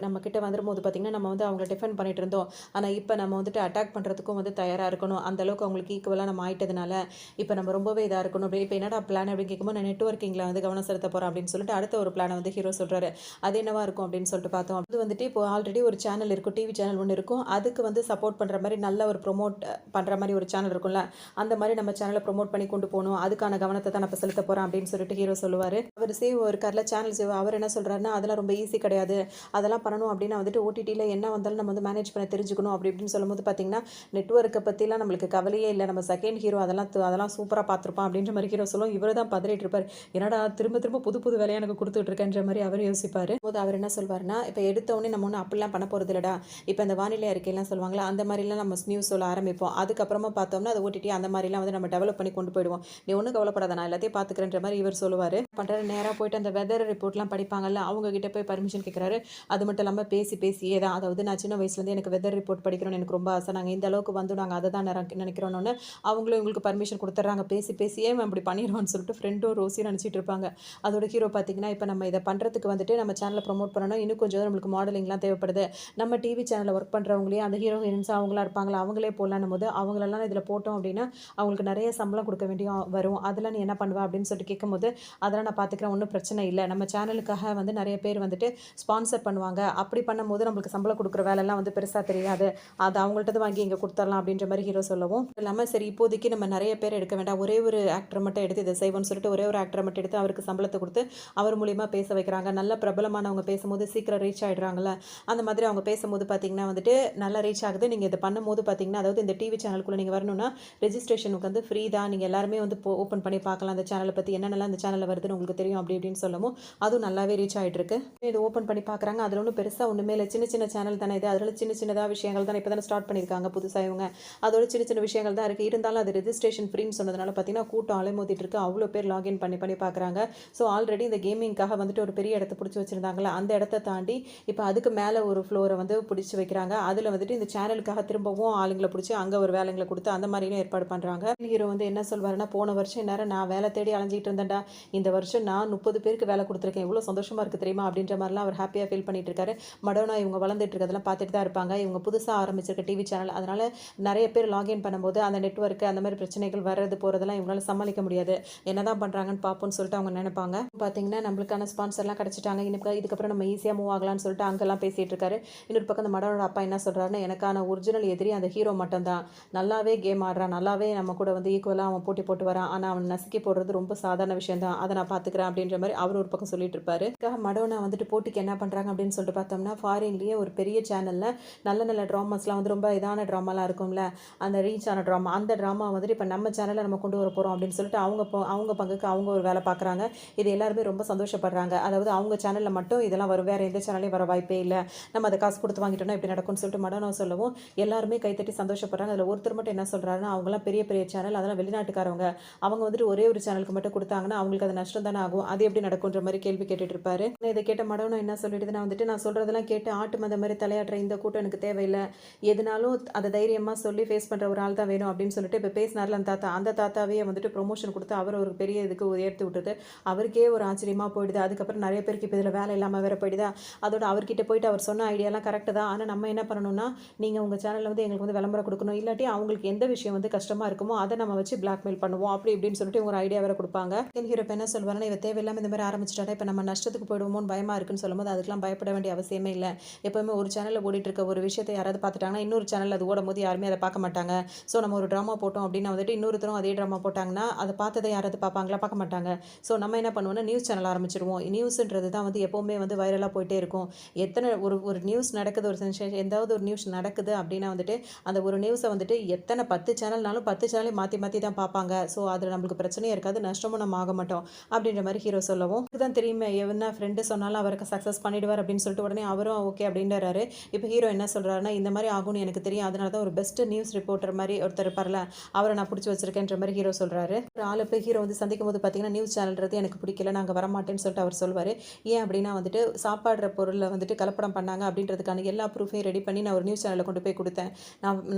நம்ம கிட்ட வந்துரும்போது பார்த்தீங்கன்னா நம்ம வந்து அவங்கள டிஃபெண்ட் பண்ணிட்டு இருந்தோம். ஆனால் இப்போ நம்ம வந்துட்டு அட்டாக் பண்ணுறதுக்கும் வந்து தயாராக இருக்கணும். அந்த அளவுக்கு அவங்களுக்கு ஈக்குவலாக நம்ம ஆயிட்டதுனால இப்போ நம்ம ரொம்பவே இதாக இருக்கணும். அப்படி இப்போ என்னடா பிளான் அப்படின்னு கேட்கும்போது, நான் நெட்வொர்க்கிங்கில் வந்து கவனம் செலுத்த போகிறேன் அப்படின்னு சொல்லிட்டு அடுத்த ஒரு பிளானை வந்து ஹீரோ சொல்கிறாரு. அது என்னவா இருக்கும் அப்படின்னு சொல்லிட்டு பார்த்தோம். அது வந்துட்டு இப்போ ஆல்ரெடி ஒரு சேனல் இருக்கும், டிவி சேனல் ஒன்று இருக்கும். அதுக்கு வந்து சப்போர்ட் பண்ணுற மாதிரி நல்ல ஒரு ப்ரொமோட் பண்ணுற மாதிரி ஒரு சேனல் இருக்கும்ல, அந்த மாதிரி நம்ம சேனலை ப்ரொமோட் பண்ணி கொண்டு போகணும். அதுக்கான கவனத்தை தான் நான் இப்போ செலுத்த போகிறேன் அப்படின்னு சொல்லிட்டு ஹீரோ சொல்லுவார். அவர் சேவ் இருக்கார்ல, சேனல் சேவ், அவர் என்ன சொல்கிறாருன்னா, அதெல்லாம் ரொம்ப ஈஸி கிடையாது. அதெல்லாம் பண்ணணும் அப்படின்னா வந்துட்டு ஓடிடியில் என்ன வந்தாலும் நம்ம வந்து மேனேஜ் பண்ண தெரிஞ்சுக்கணும் அப்படி இப்படின்னு சொல்லும்போது பார்த்தீங்கன்னா, நெட்வொர்க்கை பற்றிலாம் நம்மளுக்கு கவலையே இல்லை. நம்ம செகண்ட் ஹீரோ அதெல்லாம் சூப்பராக பார்த்துருப்பான் அப்படின்ற மாதிரி ஹீரோ சொல்லும். இவர் தான் பதறிட்டு இருப்பார். என்னடா திரும்ப திரும்ப புது புது வேலையை எனக்கு கொடுத்துட்டு இருக்கேன்ற மாதிரி அவர் யோசிப்பார். போது அவர் என்ன சொல்வார்னா, இப்போ எடுத்தவொடனே நம்ம ஒன்றும் அப்படிலாம் பண்ண போகிறது இல்லடா. இப்போ இந்த வானிலை அறிக்கையெல்லாம் சொல்லுவாங்களா, அந்த மாதிரிலாம் நம்ம நியூஸ் சொல்ல ஆரம்பிப்போம். அதுக்கப்புறமா பார்த்தோம்னா அது ஓடிடி அந்த மாதிரிலாம் வந்து நம்ம டெவலப் பண்ணி கொண்டு போயிடுவோம். நீ ஒன்றும் கவலைப்படாத, நான் எல்லாத்தையும் பார்த்துக்கிறேன்ற மாதிரி இவர் சொல்லுவார். பண்ணுறாரு, நேராக போயிட்டு அந்த வெதர் ரிப்போர்ட்லாம் படிப்பாங்கல்ல, அவங்க கிட்ட போய் பர்மிஷன் கேட்குறாரு. அது மட்டும் இல்லாமல் பேசியே தான், அதாவது நான் சின்ன வயசுலேருந்து எனக்கு வெதர் ரிப்போர்ட் படிக்கணும்னு எனக்கு ரொம்ப ஆசை. நாங்கள் இந்த அளவுக்கு வந்து நாங்கள் அதை தான் நினைக்கிறோன்னு அவங்களும் உங்களுக்கு பர்மிஷன் கொடுத்துட்றாங்க. பேசியே அப்படி பண்ணிடுவான்னு சொல்லிட்டு ஃப்ரெண்டும் ரோஸியும் நினச்சிட்டு இருப்பாங்க. அதோட ஹீரோ பார்த்தீங்கன்னா, இப்போ நம்ம இதை பண்ணுறதுக்கு வந்துட்டு நம்ம சேனலை ப்ரொமோட் பண்ணணும். இன்னும் கொஞ்சம் நம்மளுக்கு மாடலிங்லாம் தேவைப்படுது. நம்ம டிவி சேனலில் ஒர்க் பண்ணுறவங்களே அந்த ஹீரோயின்ஸ் அவங்களா இருப்பாங்களா, அவங்களே போடலான்னும் போது அவங்களெல்லாம் இதில் போட்டோம் அப்படின்னா அவங்களுக்கு நிறைய சம்பளம் கொடுக்க வேண்டிய வரும். அதெல்லாம் நீ என்ன பண்ணுவா அப்படின்னு சொல்லிட்டு கேட்கும்போது, அதெல்லாம் நான் பார்த்துக்கிறேன், ஒன்றும் பிரச்சனை இல்லை. நம்ம சேனலுக்காக வந்து நிறைய பேர் வந்துட்டு ஸ்பான்சர் பண்ணுவாங்க. அப்படி பண்ணும்போது நம்மளுக்கு சம்பளம் கொடுக்குற வேலைலாம் வந்து பெருசாக தெரியாது. அது அவங்கள்ட்ட வாங்கி இங்கே கொடுத்துடலாம் அப்படின்ற மாதிரி ஹீரோ சொல்லவும், இல்லாமல் சரி இப்போதைக்கு நம்ம நிறைய பேர் எடுக்க வேண்டாம், ஒரே ஒரு ஆக்டரை மட்டும் எடுத்து இதை செய்வோம்னு சொல்லிட்டு ஒரே ஒரு ஆக்டரை மட்டும் எடுத்து அவருக்கு சம்பளத்தை கொடுத்து அவர் மூலியமாக பேச வைக்கிறாங்க. நல்ல பிரபலமானவங்க பேசும்போது சீக்கிரம் ரீச் ஆகிடுறாங்கல்ல, அந்த மாதிரி அவங்க பேசும்போது பார்த்தீங்கன்னா வந்துட்டு நல்லா ரீச் ஆகுது. நீங்கள் இதை பண்ணும்போது பார்த்தீங்கன்னா, அதாவது இந்த டிவி சேனலுக்குள்ளே நீங்கள் வரணும்னா ரெஜிஸ்ட்ரேஷனுக்கு வந்து ஃப்ரீ தான். நீங்கள் எல்லாருமே வந்து ஓப்பன் பண்ணி பார்க்கலாம். அந்த சேனலை பற்றி என்னென்னலாம் அந்த சேனலில் வருதுன்னு உங்களுக்கு தெரியும் அப்படி இப்படின்னு சொல்லவும் அதுவும் நல்லாவே ரீச் ஆகிட்டு இருக்கு. இது ஓப்பன் பண்ணி பார்க்குறாங்க. அதில் ஒன்றும் பெருசாக ஒன்றுமே இல்லை, சின்ன சின்ன சேனல் தானே இது. அதில் சின்னதாக விஷயங்கள் தானே இப்போ தானே ஸ்டார்ட் பண்ணியிருக்காங்க புதுசாக இவங்க. அதோட சின்ன விஷயங்கள் தான் இருக்குது. இருந்தாலும் அது ரெஜிஸ்ட்ரேஷன் ஃப்ரீன்னு சொன்னதுனால பார்த்தீங்கன்னா கூட்டம் அலைமோதிட்டு இருக்கு. அவ்வளோ பேர் லாகின் பண்ணி பார்க்குறாங்க. ஸோ ஆல்ரெடி இந்த கேமிங்காக வந்துட்டு ஒரு பெரிய இடத்த பிடிச்சி வச்சுருந்தாங்களா, அந்த இடத்த தாண்டி இப்போ அதுக்கு மேலே ஒரு ஃப்ளோரை வந்து பிடிச்சி வைக்கிறாங்க. அதில் வந்துட்டு இந்த சேனலுக்காக திரும்பவும் ஆளுங்களை பிடிச்சி அங்கே ஒரு வேலைங்களை கொடுத்து அந்த மாதிரியும் ஏற்பாடு பண்ணுறாங்க. ஹீரோ வந்து என்ன சொல்வாருன்னா, போன வருஷம் நேரம் நான் வேலை தேடி அலைஞ்சிட்டு இருந்தேன்டா, இந்த வருஷம் நான் 30 பேருக்கு வேலை கொடுத்துருக்கேன், இவ்வளோ சந்தோஷமாக இருக்குது தெரியுமா அப்படின்ற மாதிரிலாம் அவர் ஹாப்பியாக ஃபீல் பண்ணிட்டு இருக்காரு. மடோனா இவங்க வளர்ந்துட்டு இருக்கிறதெல்லாம் பார்த்துட்டு தான் இருப்பாங்க. இவங்க புதுசாக ஆரம்பிச்சிருக்க டிவி சேனல், அதனால் நிறைய பேர் லாகின் பண்ணும்போது அந்த நெட்வொர்க்கு அந்த மாதிரி பிரச்சனைகள் வர்றது போகிறதெல்லாம் இவங்களால சமாளிக்க முடியாது. என்ன தான் பண்ணுறாங்கன்னு பார்ப்போம்னு சொல்லிட்டு அவங்க நினைப்பாங்க. பார்த்தீங்கன்னா நம்மளுக்கான ஸ்பான்சர்லாம் கிடச்சிட்டாங்க, இதுக்கப்புறம் நம்ம ஈஸியாக மூவ் ஆகலாம்னு சொல்லிட்டு அங்கெல்லாம் பேசிகிட்டு இருக்காரு. இன்னொரு பக்கம் அந்த மடோனோட அப்பா என்ன சொல்கிறாருன்னா, எனக்கான ஒரிஜினல் எதிரி அந்த ஹீரோ மட்டும்தான். நல்லாவே கேம் ஆடுறான், நல்லாவே நம்ம கூட வந்து ஈக்குவலாக அவன் போட்டி போட்டு வரான். ஆனால் அவன் நசுக்கி போடுறது ரொம்ப சாதாரண விஷயம் தான், அதை நான் பார்த்துக்கிறேன் அப்படின்ற மாதிரி அவர் ஒரு பக்கம் சொல்லிட்டு இருப்பாரு. மடோனா வந்துட்டு போட்டிக்கு என்ன பண்ணுறாங்க அப்படின்னு சொல்லிட்டு பார்த்தோம்னா, ஃபாரின்லேயே ஒரு பெரிய சேனலில் நல்ல ட்ராமாஸ்லாம் வந்து ரொம்ப இதான ட்ராமாலாம் இருக்கும்ல, அந்த ரீச் ஆன ட்ராமா, அந்த ட்ராமா வந்துட்டு இப்போ நம்ம சேனலில் நம்ம கொண்டு வர போகிறோம் அப்படின்னு சொல்லிட்டு அவங்க பங்குக்கு அவங்க ஒரு வேலை பார்க்குறாங்க. இது எல்லாருமே ரொம்ப சந்தோஷப்படுறாங்க. அதாவது அவங்க சேனலில் மட்டும் இதெல்லாம் வரும், வேறு எந்த சேனலையும் வர வாய்ப்பே இல்லை, நம்ம அதை காசு கொடுத்து வாங்கிட்டோம்னா இப்படி நடக்கும்னு சொல்லிட்டு மடோனா சொல்லவும் எல்லாருமே கைத்தட்டி சந்தோஷப்படுறாங்க. அதில் ஒருத்தர் மட்டும் என்ன சொல்கிறாருன்னா, அவங்களாம் பெரிய சேனல், அதெல்லாம் வெளிநாட்டுக்காரவங்க, அவங்க வந்துட்டு ஒரே ஒரு சேனலுக்கு மட்டும் கொடுத்தாங்கன்னா அவங்களுக்கு அது நஷ்டம் தானே ஆகும், அது எப்படி நடக்கும்ன்ற மாதிரி கேள்வி கேட்டுட்டு இருப்பாரு. இதை கேட்ட மடோனா என்ன சொல்லிட்டு, நான் சொல்கிறதெல்லாம் கேட்டு ஆட்டு மந்த மாதிரி தலையாட்டுற இந்த கூட்டம் எனக்கு தேவையில்லை, எதுனாலும் அதை தைரியமாக சொல்லி ஃபேஸ் பண்ணுற ஒரு ஆள் தான் வேணும் அப்படின்னு சொல்லிட்டு இப்போ பேசினார்ல அந்த தாத்தாவே வந்துட்டு ப்ரொமோஷன் கொடுத்து அவர் ஒரு பெரிய இதுக்கு உயர்த்தி விட்டுது. அவருக்கே ஒரு ஆச்சரியமாக போயிடுது. அதுக்கப்புறம் நிறைய பேருக்கு இப்போ இதில் வேலை இல்லாமல் வேற போயிடுதா. அதோட அவர்கிட்ட போயிட்டு அவர் சொன்ன ஐடியாலாம் கரெக்டு தான், ஆனால் நம்ம என்ன பண்ணணும்னா, நீங்கள் உங்கள் சேனலில் வந்து எங்களுக்கு வந்து விளம்பரம் கொடுக்கணும், இல்லாட்டி அவங்களுக்கு எந்த விஷயம் வந்து கஷ்டமாக இருக்குமோ அதை நம்ம வச்சு பிளாக்மெயில் பண்ணுவோம் அப்படி இப்படின்னு சொல்லிட்டு ஒரு ஐடியா வேற கொடுப்பாங்க. ஹீரோ என்ன சொல்வாருன்னா, இவ தேவையில்லாமல் இந்த மாதிரி ஆரம்பிச்சிட்டாடா, இப்போ நம்ம நஷ்டத்துக்கு போயிடுவோமோன்னு பயமாக இருக்குன்னு சொல்லும்போது அதுக்கெல்லாம் பயப்பட வேண்டிய அவசியமே இல்லை. எப்போவுமே ஒரு சேனலில் ஓடிட்டு இருக்க ஒரு விஷயத்தை யாராவது பார்த்துட்டாங்கன்னா இன்னொரு சேனல் அது ஓடும் போது யாருமே அதை பார்க்க மாட்டாங்க. ஸோ நம்ம ஒரு ட்ராமா போட்டோம் அப்படின்னா வந்துட்டு இன்னொருத்தரும் அதே ட்ராமா போட்டாங்கன்னா அதை பார்த்ததை யாராவது பார்ப்பாங்களா, பார்க்க மாட்டாங்க. ஸோ நம்ம என்ன பண்ணுவோம்னா நியூஸ் சேனல் ஆரம்பிச்சிருவோம். நியூஸ்ன்றது தான் வந்து எப்போவுமே வந்து வைரலாக போயிட்டே இருக்கும். எத்தனை ஒரு நியூஸ் நடக்குது, ஒரு சென்சேஷன் எந்தாவது ஒரு நியூஸ் நடக்குது அப்படின்னா வந்துட்டு அந்த ஒரு நியூஸை வந்துட்டு எத்தனை 10 சேனல்னாலும் 10 சேனலே மாற்றி தான் பார்ப்பாங்க. ஸோ அதில் நம்மளுக்கு பிரச்சனையே இருக்காது, நஷ்டமும் நம்ம ஆக மாட்டோம் அப்படின்ற மாதிரி ஹீரோ சொல்லவும், இதுதான் தெரியுமே என்ன ஃப்ரெண்டு சொன்னாலும் அவருக்கு சக்ஸஸ் பண்ணிடுவார் அப்படின்னு சொல்லிட்டு உடனே அவரும் ஓகே அப்படின்றாரு. இப்போ ஹீரோ என்ன சொல்கிறாருன்னா, இந்த மாதிரி ஆகும்னு எனக்கு தெரியும், அதனால தான் ஒரு பெஸ்ட் நியூஸ் ரிப்போர்ட்டர் மாதிரி ஒருத்தர் இருப்பார்ல, அவரை நான் பிடிச்சி வச்சிருக்கேன்ற மாதிரி ஹீரோ சொல்கிறாரு. ஒரு ஆளு போய் ஹீரோ வந்து சந்திக்கும் போது பார்த்தீங்கன்னா, நியூஸ் சேனல்றது எனக்கு பிடிக்கல, நாங்கள் வரமாட்டேன்னு சொல்லிட்டு அவர் சொல்வார். ஏன் அப்படின்னா வந்துட்டு சாப்பாடுற பொருளில் வந்துட்டு கலப்படம் பண்ணாங்க அப்படின்றதுக்கான எல்லா ப்ரூஃபையும் ரெடி பண்ணி நான் ஒரு நியூஸ் சேனலில் கொண்டு போய் கொடுத்தேன்.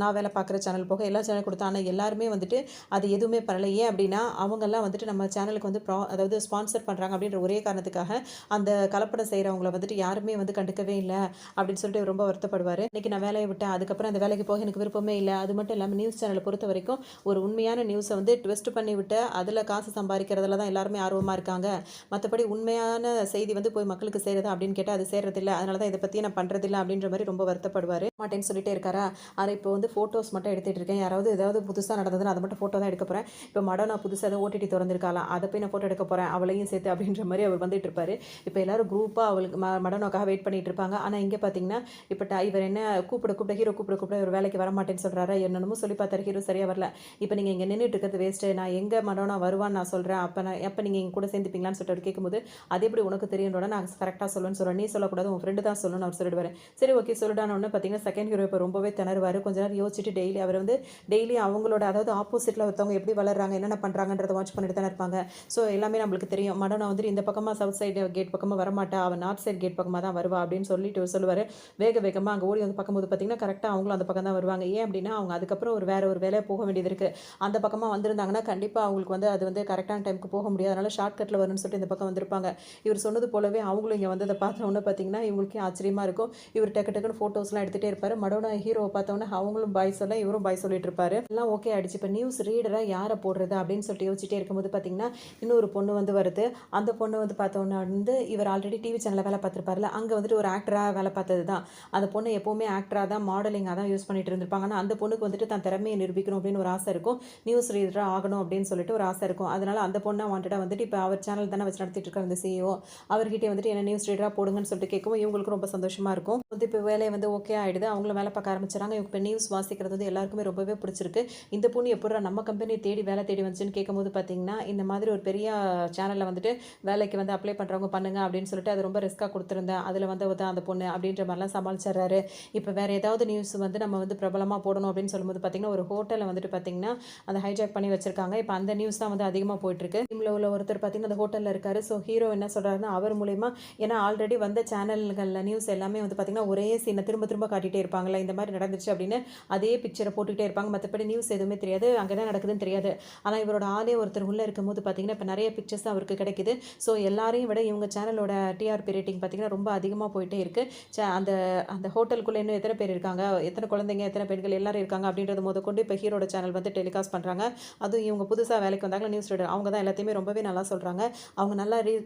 நான் வேலை பார்க்குற சேனல் போக எல்லா சேனல் கொடுத்தேன். ஆனால் எல்லாருமே வந்துட்டு அது எதுவுமே பண்ணல. ஏன் அப்படின்னா அவங்கெல்லாம் வந்துட்டு நம்ம சேனலுக்கு வந்து அதாவது ஸ்பான்சர் பண்ணுறாங்க அப்படின்ற ஒரே காரணத்துக்காக அந்த கலப்படம் செய்கிறவங்கள வந்துட்டு யாருமே வந்து கண்டுக்கவே இல்லை அப்படின்னு சொல்லிட்டு ரொம்ப வருத்தப்படுவார். இன்றைக்கி நான் வேலையை விட்டேன், அதுக்கப்புறம் அந்த வேலைக்கு போக எனக்கு விருப்பமே இல்லை. அது மட்டும் இல்லாமல் நியூஸ் சேனலை பொறுத்த வரைக்கும் ஒரு உண்மையான நியூஸை வந்து ட்விஸ்ட் பண்ணி விட்டு அதில் காசு சம்பாதிக்கிறதுல தான் எல்லாருமே ஆர்வமாக இருக்காங்க. மற்றபடி உண்மையான செய்தி வந்து போய் மக்களுக்கு சேருதா அப்படின்னு கேட்டால் அது சேர்றதில்ல. அதனால தான் இதை பற்றி நான் பண்ணுறதில்ல அப்படின்ற மாதிரி ரொம்ப வருத்தப்படுவார். மாட்டேன்னு சொல்லிட்டே இருக்காரா. அதை இப்போ வந்து ஃபோட்டோஸ் மட்டும் எடுத்துகிட்டு இருக்கேன். யாராவது ஏதாவது புதுசாக நடந்ததுன்னா அதை மட்டும் ஃபோட்டோ தான் எடுக்க போகிறேன். இப்போ மடோனா புதுசாக ஏதோ ஓடிடி திறந்திருக்காலாம், அதை போய் நான் ஃபோட்டோ எடுக்க போகிறேன் அவளையும் சேர்த்து அப்படின்ற மாதிரி அவர் வந்துட்டு இருப்பார். இப்போ எல்லாரும் குரூப்பாக அவளுக்கு மடோனாக்காக வெயிட் பண்ணிட்டு இருப்பாங்க. ஆனால் இங்கே பார்த்தீங்கன்னா இப்போ இவர் என்ன கூப்பிட ஹீரோ கூப்பிட இவர் வேலைக்கு வரமாட்டேன்னு சொல்கிறாரு. என்னென்னமோ சொல்லி பார்த்தாரு, ஹீரோ சரியாக வரல. இப்போ நீங்கள் இங்கே நின்றுட்டு இருக்கிறது வேஸ்ட்டு, நான் எங்கே மடோனா வருவான்னு நான் சொல்கிறேன், அப்போ நீங்கள் எங்கள் கூட சேர்ந்துப்பீங்களான்னு சொல்லிட்டு அவர் கேட்கும்போது அது எப்படி உனக்கு தெரியும்னோட நான் கரெக்டாக சொல்லுவேன்னு சொல்கிறேன், நீ சொல்லக்கூடாது உன் ஃப்ரெண்டு தான் சொல்லணும்னு அவர் சொல்லிடுவார். சரி ஓகே சொல்லிட்டானோன்னு பார்த்தீங்கன்னா செகண்ட் ஹீரோ இப்போ ரொம்பவே திணறுவார். கொஞ்ச நேரம் யோசிச்சுட்டு டெய்லி அவங்களோட அதாவது ஆப்போசிட்டில் ஒருத்தவங்க எப்படி வளர்றாங்க என்னென்ன பண்ணுறாங்கன்றதை வாட்ச் பண்ணிட்டு தானே இருப்பாங்க. ஸோ எல்லாமே நம்மளுக்கு தெரியும். மடோனா வந்துட்டு இந்த பக்கமாக சவுத் சைடு கேட் பக்கமாக வரமாட்டா, அவன் நார்த் சைடு கேட் பக்கமாக தான் வருவா அப்படின்னு சொல்லிட்டு சொல்லுவார். வேகமாக அங்கே ஓடி வந்து பார்க்கும்போது பார்த்தீங்கன்னா கரெக்டாக அவங்களும் அந்த பக்கம் தான் வருவாங்க. ஏன் அப்படின்னா அவங்க அதுக்கப்புறம் வேற ஒரு வேலையை போக வேண்டியது இருக்குது. அந்த பக்கமாக வந்திருந்தாங்கன்னா கண்டிப்பாக அவங்களுக்கு வந்து அது வந்து கரெக்டான டைமுக்கு போக முடியாது. அதனால் ஷார்ட்கட்டில் வரும்னு சொல்லிட்டு இந்த பக்கம் வந்திருப்பாங்க. இவர் சொன்னது போலவே அவங்களும் இங்கே வந்ததை பார்த்தோன்னே பார்த்தீங்கன்னா இவங்களுக்கே ஆச்சரியமாக இருக்கும். இவர் டக்குன்னு ஃபோட்டோஸ்லாம் எடுத்துகிட்டே இருப்பார். மடோனா ஹீரோவை பார்த்தோன்னே அவங்களும் பாய் சொல்ல இவரும் பாய் சொல்லிட்டு இருப்பாரு. எல்லாம் ஓகே ஆயிடுச்சு. இப்போ நியூஸ் ரீடராக யாரை போடுறது அப்படின்னு சொல்லிட்டு யோசிச்சுட்டே இருக்கும்போது பார்த்தீங்கன்னா இன்னொரு பொண்ணு வந்து வருது. அந்த பொண்ணு வந்து பார்த்தோன்னா வந்து இவர் ஆல்ரெடி டிவி சேனலில் வேலை பார்த்துருப்பார்ல, அங்கே வந்துட்டு ஒரு ஆக்டராக வேலை பார்த்தது தான். அந்த பொண்ணு எப்போவுமே ஆக்டராக தான் மாடலிங்காக தான் யூஸ் பண்ணிட்டு இருந்திருப்பாங்க. ஆனால் அந்த பொண்ணுக்கு வந்துட்டு தான் திறமையை நிரூபிக்கணும் அப்படின்னு ஒரு ஆசை இருக்கும். நியூஸ் ரீடராக ஆகணும் அப்படின்னு சொல்லிட்டு ஒரு ஆசை இருக்கும். அதனால அந்த பொண்ணை வாண்டடாக வந்துட்டு இப்போ அவர் சேனல் தானே வச்சு நடத்திட்டு இருக்கார் அந்த சிஇஓ, அவர்கிட்ட வந்துட்டு என்ன நியூஸ் ரீடராக போடுங்கன்னு சொல்லிட்டு கேட்கவும் இவங்களுக்கு ரொம்ப சந்தோஷமாக இருக்கும். வந்து இப்போ வேலையை வந்து ஓகே ஆகிடுது. அவங்களும் வேலை பார்க்க ஆரம்பிச்சாங்க. இவங்க இப்போ நியூஸ் வாசிக்கிறது வந்து எல்லாருக்குமே ரொம்பவே பிடிச்சிருக்கு. இந்த பொண்ணு எப்படா நம்ம கம்பெனியை தேடி வேலை தேடி வந்துச்சுன்னு கேட்கும்போது பார்த்தீங்கன்னா இந்த மாதிரி ஒரு பெரிய சேனலில் வந்துட்டு வேலைக்கு வந்து அப்ளை பண்ணுறவங்க பண்ணுங்க அப்படின்னு சொல்லிட்டு அது ரொம்ப ரிஸ்க்காக கொடுத்துருந்தேன், அதில் வந்து அந்த பொண்ணு அப்படின்ற மாதிரிலாம் சமாளிச்சிடுறாரு. இப்போ வேறு ஏதாவது நியூஸ் வந்து நம்ம வந்து பிரபலமாக போடணும் அப்படின்னு சொல்லும்போது பார்த்தீங்கன்னா ஒரு ஹோட்டலில் வந்துட்டு பார்த்தீங்கன்னா அந்த ஹைஜாக் பண்ணி வச்சிருக்காங்க. இப்போ அந்த நியூஸ் தான் வந்து அதிகமாக போயிட்டுருக்கு. டீமில் உள்ள ஒருத்தர் பார்த்தீங்கன்னா அந்த ஹோட்டலில் இருக்காரு. ஸோ ஹீரோ என்ன சொல்கிறாருன்னா அவர் மூலயமா, ஏன்னா ஆல்ரெடி வந்த சேனல்களில் நியூஸ் எல்லாமே வந்து பார்த்தீங்கன்னா ஒரே சீனை திரும்ப திரும்ப காட்டிகிட்டே இருப்பாங்களா, இந்த மாதிரி நடந்துச்சு அப்படின்னு அதே பிக்சரை போட்டுக்கிட்டே இருப்பாங்க. மற்றபடி நியூஸ் எதுவுமே தெரியாது, அங்கே என்ன நடக்குதுன்னு தெரியாது. ஆனால் இவரோட ஆளே ஒருத்தர் உள்ளே இருக்கும்போது பார்த்தீங்கன்னா இப்போ நிறைய பிக்சர்ஸ் அவருக்கு கிடைக்குது. ஸோ எல்லாரையும் விட இவங்க சேனலோட டிஆர்பி ரேட்டிங் பார்த்தீங்கன்னா ரொம்ப அதிகமாக போயிட்டே இருக்குது. அந்த அந்த ஹோட்டலுக்குள்ளே இன்னும் எத்தனை பேர் இருக்காங்க, எத்தனை குழந்தைங்க எத்தனை பெண்கள் எல்லாரும் இருக்காங்க அப்படின்றது முதற்கொண்டு இப்போ ஹீரோட சேனல் வந்து டெலிகாஸ்ட் பண்ணுறாங்க. அதுவும் இவங்க புதுசாக வேலைக்கு வந்தாங்களா நியூஸ் ரீடர், அவங்க தான் எல்லாத்தையுமே ரொம்பவே நல்லா சொல்கிறாங்க. அவங்க நல்லா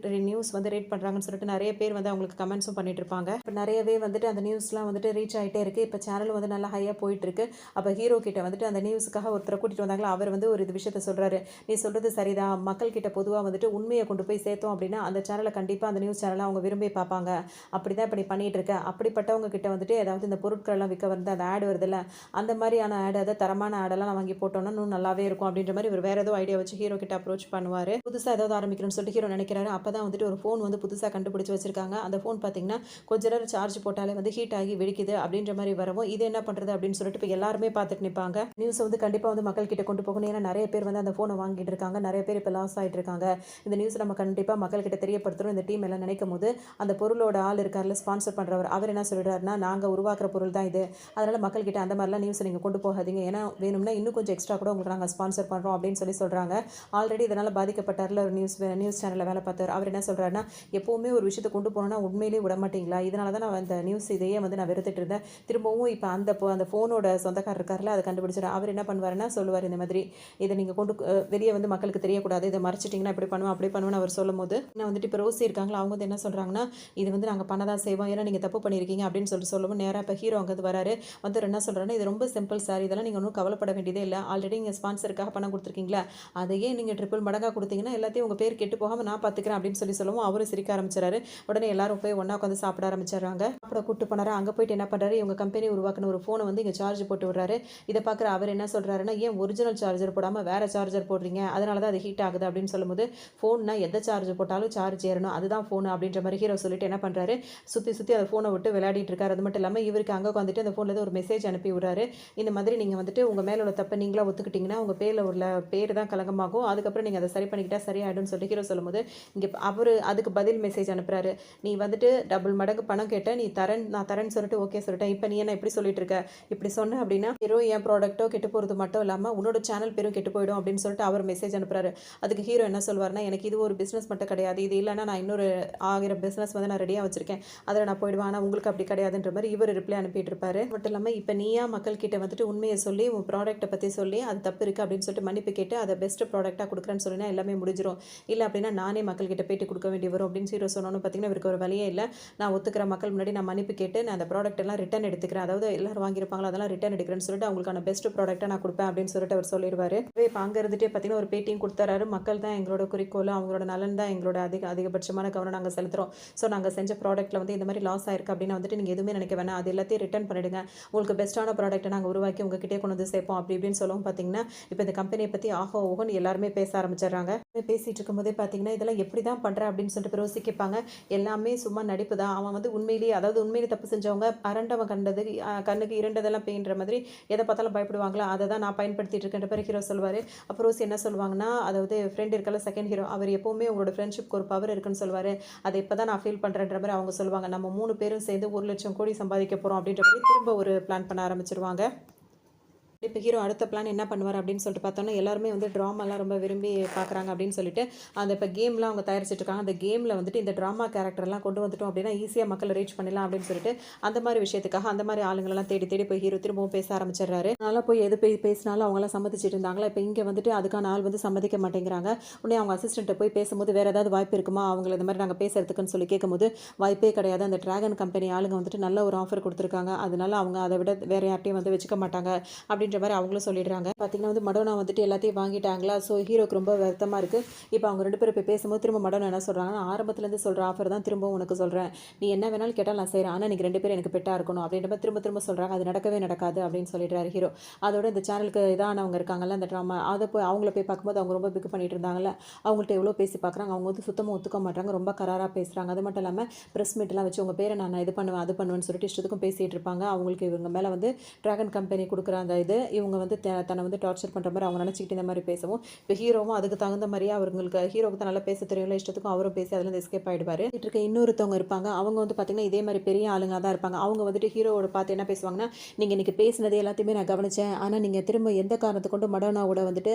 நியூஸ் வந்து ரீட் பண்ணுறாங்கன்னு சொல்லிட்டு நிறைய பேர் வந்து அவங்களுக்கு கமெண்ட்ஸும் பண்ணிட்டு இருப்பாங்க. இப்போ நிறையவே வந்துட்டு அந்த நியூஸ்லாம் வந்துட்டு ரீச் ஆகிட்டே இருக்குது. இப்போ சேனல் வந்து நல்லா ஹையாக போயிட்டுருக்கு. அப்போ ஹீரோ கிட்ட வந்துட்டு அந்த நியூஸுக்காக ஒருத்தரை கூட்டிகிட்டு வந்தாங்களா, அவர் வந்து ஒரு விஷயத்த சொல்கிறாரு, நீ சொல்கிறது சரிதான், மக்கள் கிட்ட பொதுவாக வந்துட்டு உண்மையை கொண்டு போய் சேர்த்தோம் அப்படின்னா அந்த சேனலை கண்டிப்பாக அந்த நியூஸ் சேனலை அவங்க விரும்பி பார்ப்பாங்க. அப்படி தான் இப்படி பண்ணிகிட்டு இருக்கேன். அப்படிப்பட்டவங்க கிட்ட வந்துட்டு ஏதாவது இந்த பொருட்களெல்லாம் விற்க வந்து அந்த ஆடு வருதுல்ல, அந்த மாதிரியான ஆடு, அதை தரமான ஆடெல்லாம் நான் வாங்கி போட்டோன்னா இன்னும் நல்லாவே இருக்கும் அப்படின்ற மாதிரி இவர் வேறு ஏதோ ஐடியா வச்சு ஹீரோ கிட்ட அப்ரோச் பண்ணுவார். புதுசாக ஏதாவது ஆரம்பிக்கணும்னு சொல்லிட்டு ஹீரோ நினைக்கிறாரு. அப்போ தான் வந்துட்டு ஒரு ஃபோன் வந்து புதுசாக கண்டுபிடிச்சி வச்சிருக்காங்க. அந்த ஃபோன் பார்த்தீங்கன்னா கொஞ்ச நேரம் சார்ஜ் போட்டாலே வந்து ஹீட் ஆகி வெடிக்குது அப்படின்ற மாதிரி வரவும் இது என்ன பண்ணுறது அப்படின்னு சொல்லிட்டு இப்போ எல்லாருமே பார்த்துட்டு நிற்பாங்க. நியூஸை வந்து கண்டிப்பாக வந்து மக்கள் கிட்ட கொண்டு போகணும். ஏன்னா நிறைய பேர் வந்து அந்த ஃபோனை வாங்கிட்டு இருக்காங்க, நிறைய பேர் இப்போ லாஸ் ஆகிட்டு இருக்காங்க. இந்த நியூஸ் நம்ம கண்டிப்பாக மக்கள்கிட்ட தெரியப்படுத்தணும் இந்த டீம் எல்லாம் நினைக்கும் போது அந்த பொருளோட ஆள் இருக்கார்ல ஸ்பான்சர் பண்ணுறவர், அவர் என்ன சொல்லிடுறாருன்னா நாங்கள் உருவாக்குற பொருள் தான் இது, அதனால் மக்கள்கிட்ட அந்த மாதிரிலாம் நியூஸை நீங்கள் கொண்டு போகாதீங்க, ஏன்னா வேணும்னா இன்னும் கொஞ்சம் எக்ஸ்ட்ரா கூட உங்களுக்கு நாங்கள் ஸ்பான்சர் பண்ணுறோம் அப்படின்னு சொல்கிறாங்க. ஆல்ரெடி இதனால் பாதிக்கப்பட்டார்ல ஒரு நியூஸ் சேனலில் வேலை பார்த்தார். அவர் என்ன சொல்கிறாருன்னா எப்போவுமே ஒரு விஷயத்தை கொண்டு போனோன்னா உண்மையிலேயே விட மாட்டீங்களா, இதனால தான் நான் அந்த நியூஸ் இதையே வந்து நான் வெறுத்துட்டு இருந்தேன். திரும்பவும் இப்போ அந்த ஃபோனோட சொந்தக்காரர் இருக்கார்ல அதை கண்டுபிடிச்சிடும். அவர் என்ன பண்ணுவாருன்னா சொல்லுவார், இந்த மாதிரி இதை நீங்கள் கொண்டு வெளியே வந்து மக்களுக்கு தெரியக்கூடாது, இதை மறைச்சிட்டிங்கன்னா இப்படி பண்ணுவோம் அப்படி பண்ணுவேன்னு அவர் சொல்லும் போது நான் வந்துட்டு இப்போ ரோசி இருக்காங்களா, அவங்க வந்து என்ன சொல்கிறாங்கன்னா இது வந்து நாங்கள் பண்ணதான் செய்வோம், ஏன்னா நீங்கள் தப்பு பண்ணியிருக்கீங்க அப்படின்னு சொல்லுவோம். நேராக இப்போ ஹீரோ அங்கே வராரு. வந்து என்ன சொல்கிறாருன்னா இது ரொம்ப சிம்பிள் சார், இதெல்லாம் நீங்கள் ஒன்றும் கவலைப்பட வேண்டியதே இல்லை, ஆல்ரெடி நீங்கள் ஸ்பான்சருக்காக பணம் கொடுத்துருக்கீங்களா, அதையே நீங்கள் ட்ரிபிள் மடங்காக கொடுத்தீங்கன்னா எல்லாத்தையும் உங்கள் பேர் கெட்டு போகாமல் நான் பார்த்துக்கிறேன் அப்படின்னு சொல்லுவோம். அவரும் சிரிக்க ஆரம்பிச்சாரு. உடனே எல்லாரும் போய் ஒன்றா உட்காந்து சாப்பிட ஆரம்பிச்சிடுறாங்க. சாப்பிட கூப்பிட்டு போனாரு. அங்கே போயிட்டு என்ன பண்ணுறாரு, இவங்க கம்பெனி உருவாக்கின ஒரு ஃபோனை வந்து இங்கே சார்ஜ் போட்டு விடுறாரு. இதை பார்க்குற அவர் என்ன சொல்கிறாருன்னா ஏன் ஒரிஜினல் சார்ஜர் போடாமல் வேறு சார்ஜர் போடுறீங்க, அதனால தான் அது ஹீட் ஆகுது அப்படின்னு சொல்லும்போது ஃபோன்னா எந்த சார்ஜ் போட்டாலும் சார்ஜ் ஏறணும், அதுதான் ஃபோனு அப்படின்ற மாதிரி ஹீரோ சொல்லிட்டு என்ன பண்ணுறாரு, சுற்றி அந்த ஃபோனை விட்டு விளையாடிட்டு இருக்காரு. அது மட்டும் இல்லாமல் இவருக்கு அங்கே வந்துட்டு அந்த ஃபோனில் ஒரு மெசேஜ் அனுப்பி விடுறாரு. இந்த மாதிரி நீங்கள் வந்துட்டு உங்கள் மேலே உள்ள தப்பை நீங்களாக ஒத்துக்கிட்டிங்கன்னா உங்கள் பேரில் உள்ள பேர் தான் கலங்கமாகும், அதுக்கப்புறம் நீங்கள் அதை சரி பண்ணிக்கிட்டா சரியாயிடும்னு சொல்லி ஹீரோ சொல்லும்போது இங்கே அவர் அதுக்கு பதில் மெசேஜ் அனுப்புகிறாரு, நீ வந்துட்டு டபுள் மடங்கு பணம் கேட்ட, நீ தரேன்னு நான் தரேன்னு சொல்லிட்டு ஓகே சொல்லிட்டேன். இப்போ நீ என்ன இப்படி சொல்லிட்டு இருக்க? இப்படி சொன்ன அப்படின்னா ஹீரோ என் ப்ராடக்ட்டோ கெட்டு போகிறது மட்டும் இல்லாமல் உன்னோட சேனல் பேரும் கெட்டு போயிடும் அப்படின்னு சொல்லிட்டு அவர் மெசேஜ் அனுப்புறாரு. அதுக்கு ஹீரோ என்ன சொல்வார்னா, எனக்கு இது ஒரு பிஸ்னஸ் மட்டும் கிடையாது, இது இல்லைன்னா நான் இன்னொரு 1000 பிஸ்னஸ் வந்து நான் ரெடியாக வச்சிருக்கேன், அதில் நான் போயிடுவேன், ஆனால் உங்களுக்கு அப்படி கிடையாதுன்ற மாதிரி இவர் ரிப்ளை அனுப்பிட்டு இருப்பாரு. மட்டும் இல்லாமல் இப்போ நீயா மக்கள் கிட்ட வந்துட்டு உண்மையை சொல்லி உன் ப்ராடக்ட்டை பற்றி சொல்லி அது தப்பு இருக்குது அப்படின்னு சொல்லிட்டு மன்னிப்பு கேட்டு அதை பெஸ்ட் ப்ராடக்ட்டாக கொடுக்குறேன்னு சொல்லினா எல்லாமே முடிஞ்சிடும். இல்லை அப்படின்னா நானே மக்கள்கிட்ட போயிட்டு கொடுக்க வேண்டி வரும் அப்படின்னு ஹீரோ சொன்னோன்னு பார்த்தீங்கன்னா இவருக்கு ஒரு வழியே இல்லை. நான் ஒத்துக்கிற மக்கள் முன்னாடி நான் மன்னிப்பு கேட்டு நான் அந்த ப்ராடக்ட் எல்லாம் ரிட்டர்ன் எடுத்துக்கிறேன், அதாவது எல்லாரும் வாங்கியிருப்பாங்களோ அதெல்லாம் ரிட்டர்ன் எடுக்கிறேன்னு சொல்லிட்டு அவங்களுக்கான பெஸ்ட் ப்ராடக்ட்டை நான் கொடுப்பேன் அப்படின்னு சொல்லிட்டு அவர் சொல்லிடுவார். இப்போ அங்கே இருந்துகிட்டே பார்த்தீங்கன்னா ஒரு பேட்டியும் கொடுத்துறாரு. மக்கள் தான் எங்களோட குறிக்கோள், அவங்களோட நலன் தான் எங்களோட அதிகபட்சமான கவனம் நாங்கள் செலுத்துகிறோம். ஸோ நாங்கள் செஞ்ச ப்ராடக்ட்டில் வந்து இந்த மாதிரி லாஸ் ஆயிருக்கு அப்படின்னா வந்துட்டு நீங்கள் எதுவுமே நினைக்க வேணாம், அது எல்லாத்தையும் ரிட்டர்ன் பண்ணிடுங்க, உங்களுக்கு பெஸ்ட்டான ப்ராடக்ட்டை நாங்கள் உருவாக்கி உங்ககிட்டே கொண்டு வந்து சேர்ப்போம் அப்படி இப்படின்னு சொல்லவும் பார்த்தீங்கன்னா இப்போ இந்த கம்பெனியை பற்றி ஆஹோ ஓஹோன்னு எல்லாருமே பேச ஆரம்பிச்சிடுறாங்க. பேசிகிட்டு இருக்கும்போதே பார்த்தீங்கன்னா இதெல்லாம் எப்படி தான் பண்ணுறேன் அப்படின்னு சொல்லிட்டு ரோசி கேட்பாங்க. எல்லாமே சும்மா நடிப்பு தான், அவன் வந்து உண்மையிலேயே அதாவது உண்மையிலே தப்பு செஞ்சவங்க அரண்டவன் கண்டது கண்ணுக்கு இரண்டதெல்லாம் பெயின்ற மாதிரி எதை பார்த்தாலும் பயப்படுவாங்களா, அதை தான் நான் பயன்படுத்திட்டு இருக்கேன்ற பேர் ஹீரோ சொல்வார். அப்போ ரோசி என்ன சொல்லுவாங்கன்னா, அதாவது ஃப்ரெண்ட் இருக்கல செகண்ட் ஹீரோ, அவர் எப்போவுமே உங்களோட ஃப்ரெண்ட்ஷிப்க்கு ஒரு பவர் இருக்குன்னு சொல்வார், அதை இப்போ தான் நான் ஃபீல் பண்ணுறேன்ற மாதிரி அவங்க சொல்லுவாங்க. நம்ம 3 பேரும் சேர்ந்து 1,00,000 கோடி சம்பாதிக்க போகிறோம் அப்படின்ற மாதிரி திரும்ப ஒரு பிளான் பண்ண ஆரம்பிச்சிருவாங்க. இப்போ ஹீரோ அடுத்த பிளான் என்ன பண்ணுவார் அப்படின்னு சொல்லிட்டு பார்த்தோன்னா எல்லாருமே வந்து ட்ராமாலாம் ரொம்ப விரும்பி பார்க்குறாங்க அப்படின்னு சொல்லிட்டு அந்த இப்போ கேம்லாம் அவங்க தயாரிச்சிட்டு இருக்காங்க. அந்த கேமில் வந்துட்டு இந்த ட்ராமா கேரக்டர்லாம் கொண்டு வந்துட்டோம் அப்படின்னா ஈஸியாக மக்களை ரீச் பண்ணிடலாம் அப்படின்னு சொல்லிட்டு அந்த மாதிரி விஷயத்துக்காக அந்த மாதிரி ஆளுங்களெல்லாம் தேடி தேடி போய் ஹீரோ திரும்பவும் பேச ஆரம்பிச்சிடுறாரு. அதனால போய் எது பேசினாலும் அவங்களாம் சம்மதிச்சிட்டு இருந்தாங்களா, இப்போ இங்கே வந்துட்டு அதுக்கான ஆள் வந்து சம்மதிக்க மாட்டேங்கிறாங்க. உடனே அவங்க அசிஸ்டண்ட்டை போய் பேசும்போது வேறு ஏதாவது வாய்ப்பு இருக்குமா அவங்கள இந்த மாதிரி நாங்கள் பேசுறதுக்குன்னு சொல்லி கேட்கும்போது வாய்ப்பே கிடையாது, அந்த டிராகன் கம்பெனி ஆளுங்க வந்துட்டு நல்ல ஒரு ஆஃபர் கொடுத்துருக்காங்க, அதனால அவங்க அதை விட வேறு யார்ட்டையும் வந்து வச்சுக்க மாட்டாங்க அப்படின்ற மாதிரி அவங்களும் சொல்லிடுறாங்க. பார்த்தீங்கன்னா வந்து மடோனா வந்துட்டு எல்லாத்தையும் வாங்கிட்டாங்களா, ஸோ ஹீரோக்கு ரொம்ப வருத்தமாக இருக்குது. இப்போ அவங்க 2 பேரும் போய் பேசும்போது திரும்ப மடோனா என்ன சொல்கிறாங்கன்னா, ஆரம்பத்துலேருந்து சொல்கிற ஆஃபர் தான் திரும்பவும் உனக்கு சொல்கிறேன், நீ என்ன வேணாலும் கேட்டால் நான் செய்கிறேன், ஆனால் நீங்கள் 2 பேரும் எனக்கு பெட்டாக இருக்கணும் அப்படின்ற மாதிரி திரும்ப திரும்ப சொல்கிறாங்க. அது நடக்கவே நடக்காது அப்படின்னு சொல்லிடுறாரு ஹீரோ. அதோட இந்த சேனலுக்கு இதானவங்க இருக்காங்கல்ல அந்த ட்ராமா, அதை போய் அவங்கள போய் பார்க்கும்போது அவங்க ரொம்ப பிக் பண்ணிட்டு இருந்தாங்கல்ல, அவங்கள்ட்ட எவ்வளோ பேசி பார்க்குறாங்க, அவங்க வந்து சுத்தமாக ஒத்துக்க மாட்டாங்க, ரொம்ப கராராக பேசுகிறாங்க. அது மட்டும் இல்லாமல் ப்ரெஸ் மீட்லாம் வச்சு உங்கள் பேரை நான் இது பண்ணுவேன் அது பண்ணுவேன்னு சொல்லிட்டு இஷ்டத்துக்கும் பேசிகிட்டு இருப்பாங்க. அவங்களுக்கு இவங்க மேலே வந்து ட்ராகன் கம்பெனி கொடுக்குற அந்த இது இவங்க வந்து தன்னை வந்து டார்ச்சர் பண்ணுற மாதிரி அவங்க நினச்சிக்கிட்டு இந்த மாதிரி பேசவும் இப்போ ஹீரோவும் அதுக்கு தகுந்த மாதிரியே அவங்களுக்கு ஹீரோவுக்கு தான் நல்லா பேச தெரியல, இஷ்டத்துக்கும் அவரும் பேசி அதுலேருந்து எஸ்கேப் ஆகிடுவார். இருக்க இன்னொருத்தவங்க இருப்பாங்க, அவங்க வந்து பார்த்திங்கன்னா இதே மாதிரி பெரிய ஆளுங்க தான் இருப்பாங்க. அவங்க வந்துட்டு ஹீரோவோட பார்த்து என்ன பேசுவாங்கன்னா, நீங்கள் இன்றைக்கி பேசினது எல்லாத்தையுமே நான் கவனித்தேன், ஆனால் நீங்கள் திரும்ப எந்த காரணத்தை கொண்டு மடோனாவோட வந்துட்டு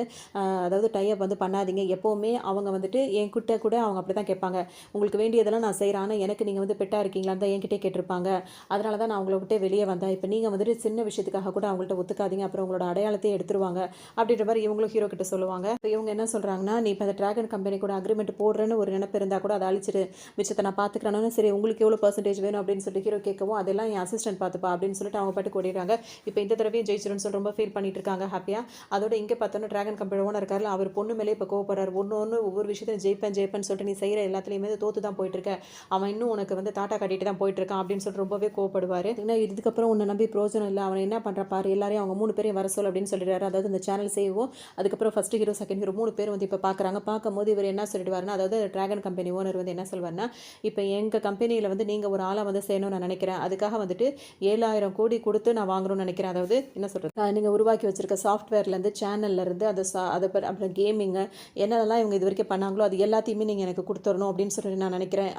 அதாவது டைப் வந்து பண்ணாதீங்க, எப்போவுமே அவங்க வந்துட்டு என்கிட்ட கூட அவங்க அப்படி தான் கேட்பாங்க, உங்களுக்கு வேண்டியதெல்லாம் நான் செய்கிறேன், ஆனால் எனக்கு நீங்கள் வந்து பெட்டாக இருக்கீங்களான்னு தான் என்கிட்டே கேட்டிருப்பாங்க, அதனால தான் நான் அவங்கள விட்டே வெளியே வந்தேன், இப்போ நீங்கள் வந்துட்டு சின்ன விஷயத்துக்காக கூட அவங்கள்ட்ட ஒத்துக்காதீங்க, அப்புறம் உங்களோட அடையாளத்தையே எடுத்துருவாங்க அப்படின்ற மாதிரி இவங்களும் ஹீரோ கிட்ட சொல்லுவாங்க. இப்போ இவங்க என்ன சொல்கிறாங்கன்னா, நீ இப்போ அந்த டிராகன் கம்பெனி கூட அக்ரிமெண்ட் போடுறேன்னு ஒரு நினைப்பு இருந்தால் கூட அதை அழிச்சிட்டு மிச்சத்தை நான் பார்த்துக்கிறேன்னு, சரி உங்களுக்கு எவ்வளோ பர்சன்டேஜ் வேணும் அப்படின்னு சொல்லிட்டு ஹீரோ கேட்கவும் அதெல்லாம் என் அசிஸ்டன்ட் பார்த்துப்பா அப்படின்னு சொல்லிட்டு அவங்க பாட்டு ஓடிடுறாங்க. இப்போ இந்த தடவையும் ஜெயிச்சிருன்னு சொல்லி ரொம்ப ஃபீல் பண்ணிட்டு இருக்காங்க ஹாப்பியாக. அதோட இங்கே பார்த்தோன்னா டிராகன் கம்பெனி ஓனர் இருக்கார்ல, அவர் பொண்ணு மேலே இப்போ கோவப்படுறாரு. ஒன்று ஒவ்வொரு விஷயத்தையும் ஜெயிப்பேன்னு சொல்லிட்டு நீ செய்கிற எல்லாத்துலேயுமே தோத்து தான் போயிட்டு இருக்க, அவன் இன்னும் உனக்கு வந்து டாட்டா கட்டிட்டு தான் போயிட்டு இருக்கான் அப்படின்னு சொல்லிட்டு ரொம்பவே கோவப்படுவார். ஏன்னா இதுக்கப்புறம் உன்னை நம்பி பிரோஜனம் இல்லை, அவன் என்ன பண்ணுற பாரு, எல்லாரையும் அவங்க 3 பேரையும் வர சொல் அப்படின்னு சொல்லிடுறாரு. அதாவது இந்த சேனல் சேவும் அதுக்கப்புறம் ஃபஸ்ட் ஹீரோ செகண்ட் ஹீரோ 3 பேர் வந்து இப்போ பார்க்குறாங்க. பார்க்கும்போது இவர் என்ன சொல்லிடுவாருன்னா, அதாவது டிராகன் கம்பெனி ஓனர் வந்து என்ன சொல்வார்னா, இப்போ எங்கள் கம்பெனியில் வந்து நீங்கள் ஒரு ஆளாக வந்து செய்யணும்னு நான் நினைக்கிறேன், அதுக்காக வந்துட்டு 7,000 கோடி கொடுத்து நான் வாங்கணும்னு நினைக்கிறேன். அதாவது என்ன சொல்கிறது, நீங்கள் உருவாக்கி வச்சிருக்க சாஃப்ட்வேர்லேருந்து சேனல்லேருந்து அதை அப்புறம் கேமிங்கு என்னென்னலாம் இவங்க இது வரைக்கும் பண்ணாங்களோ அது எல்லாத்தையுமே நீங்கள் எனக்கு கொடுத்துடணும் அப்படின்னு சொல்லிட்டு நான் நினைக்கிறேன்.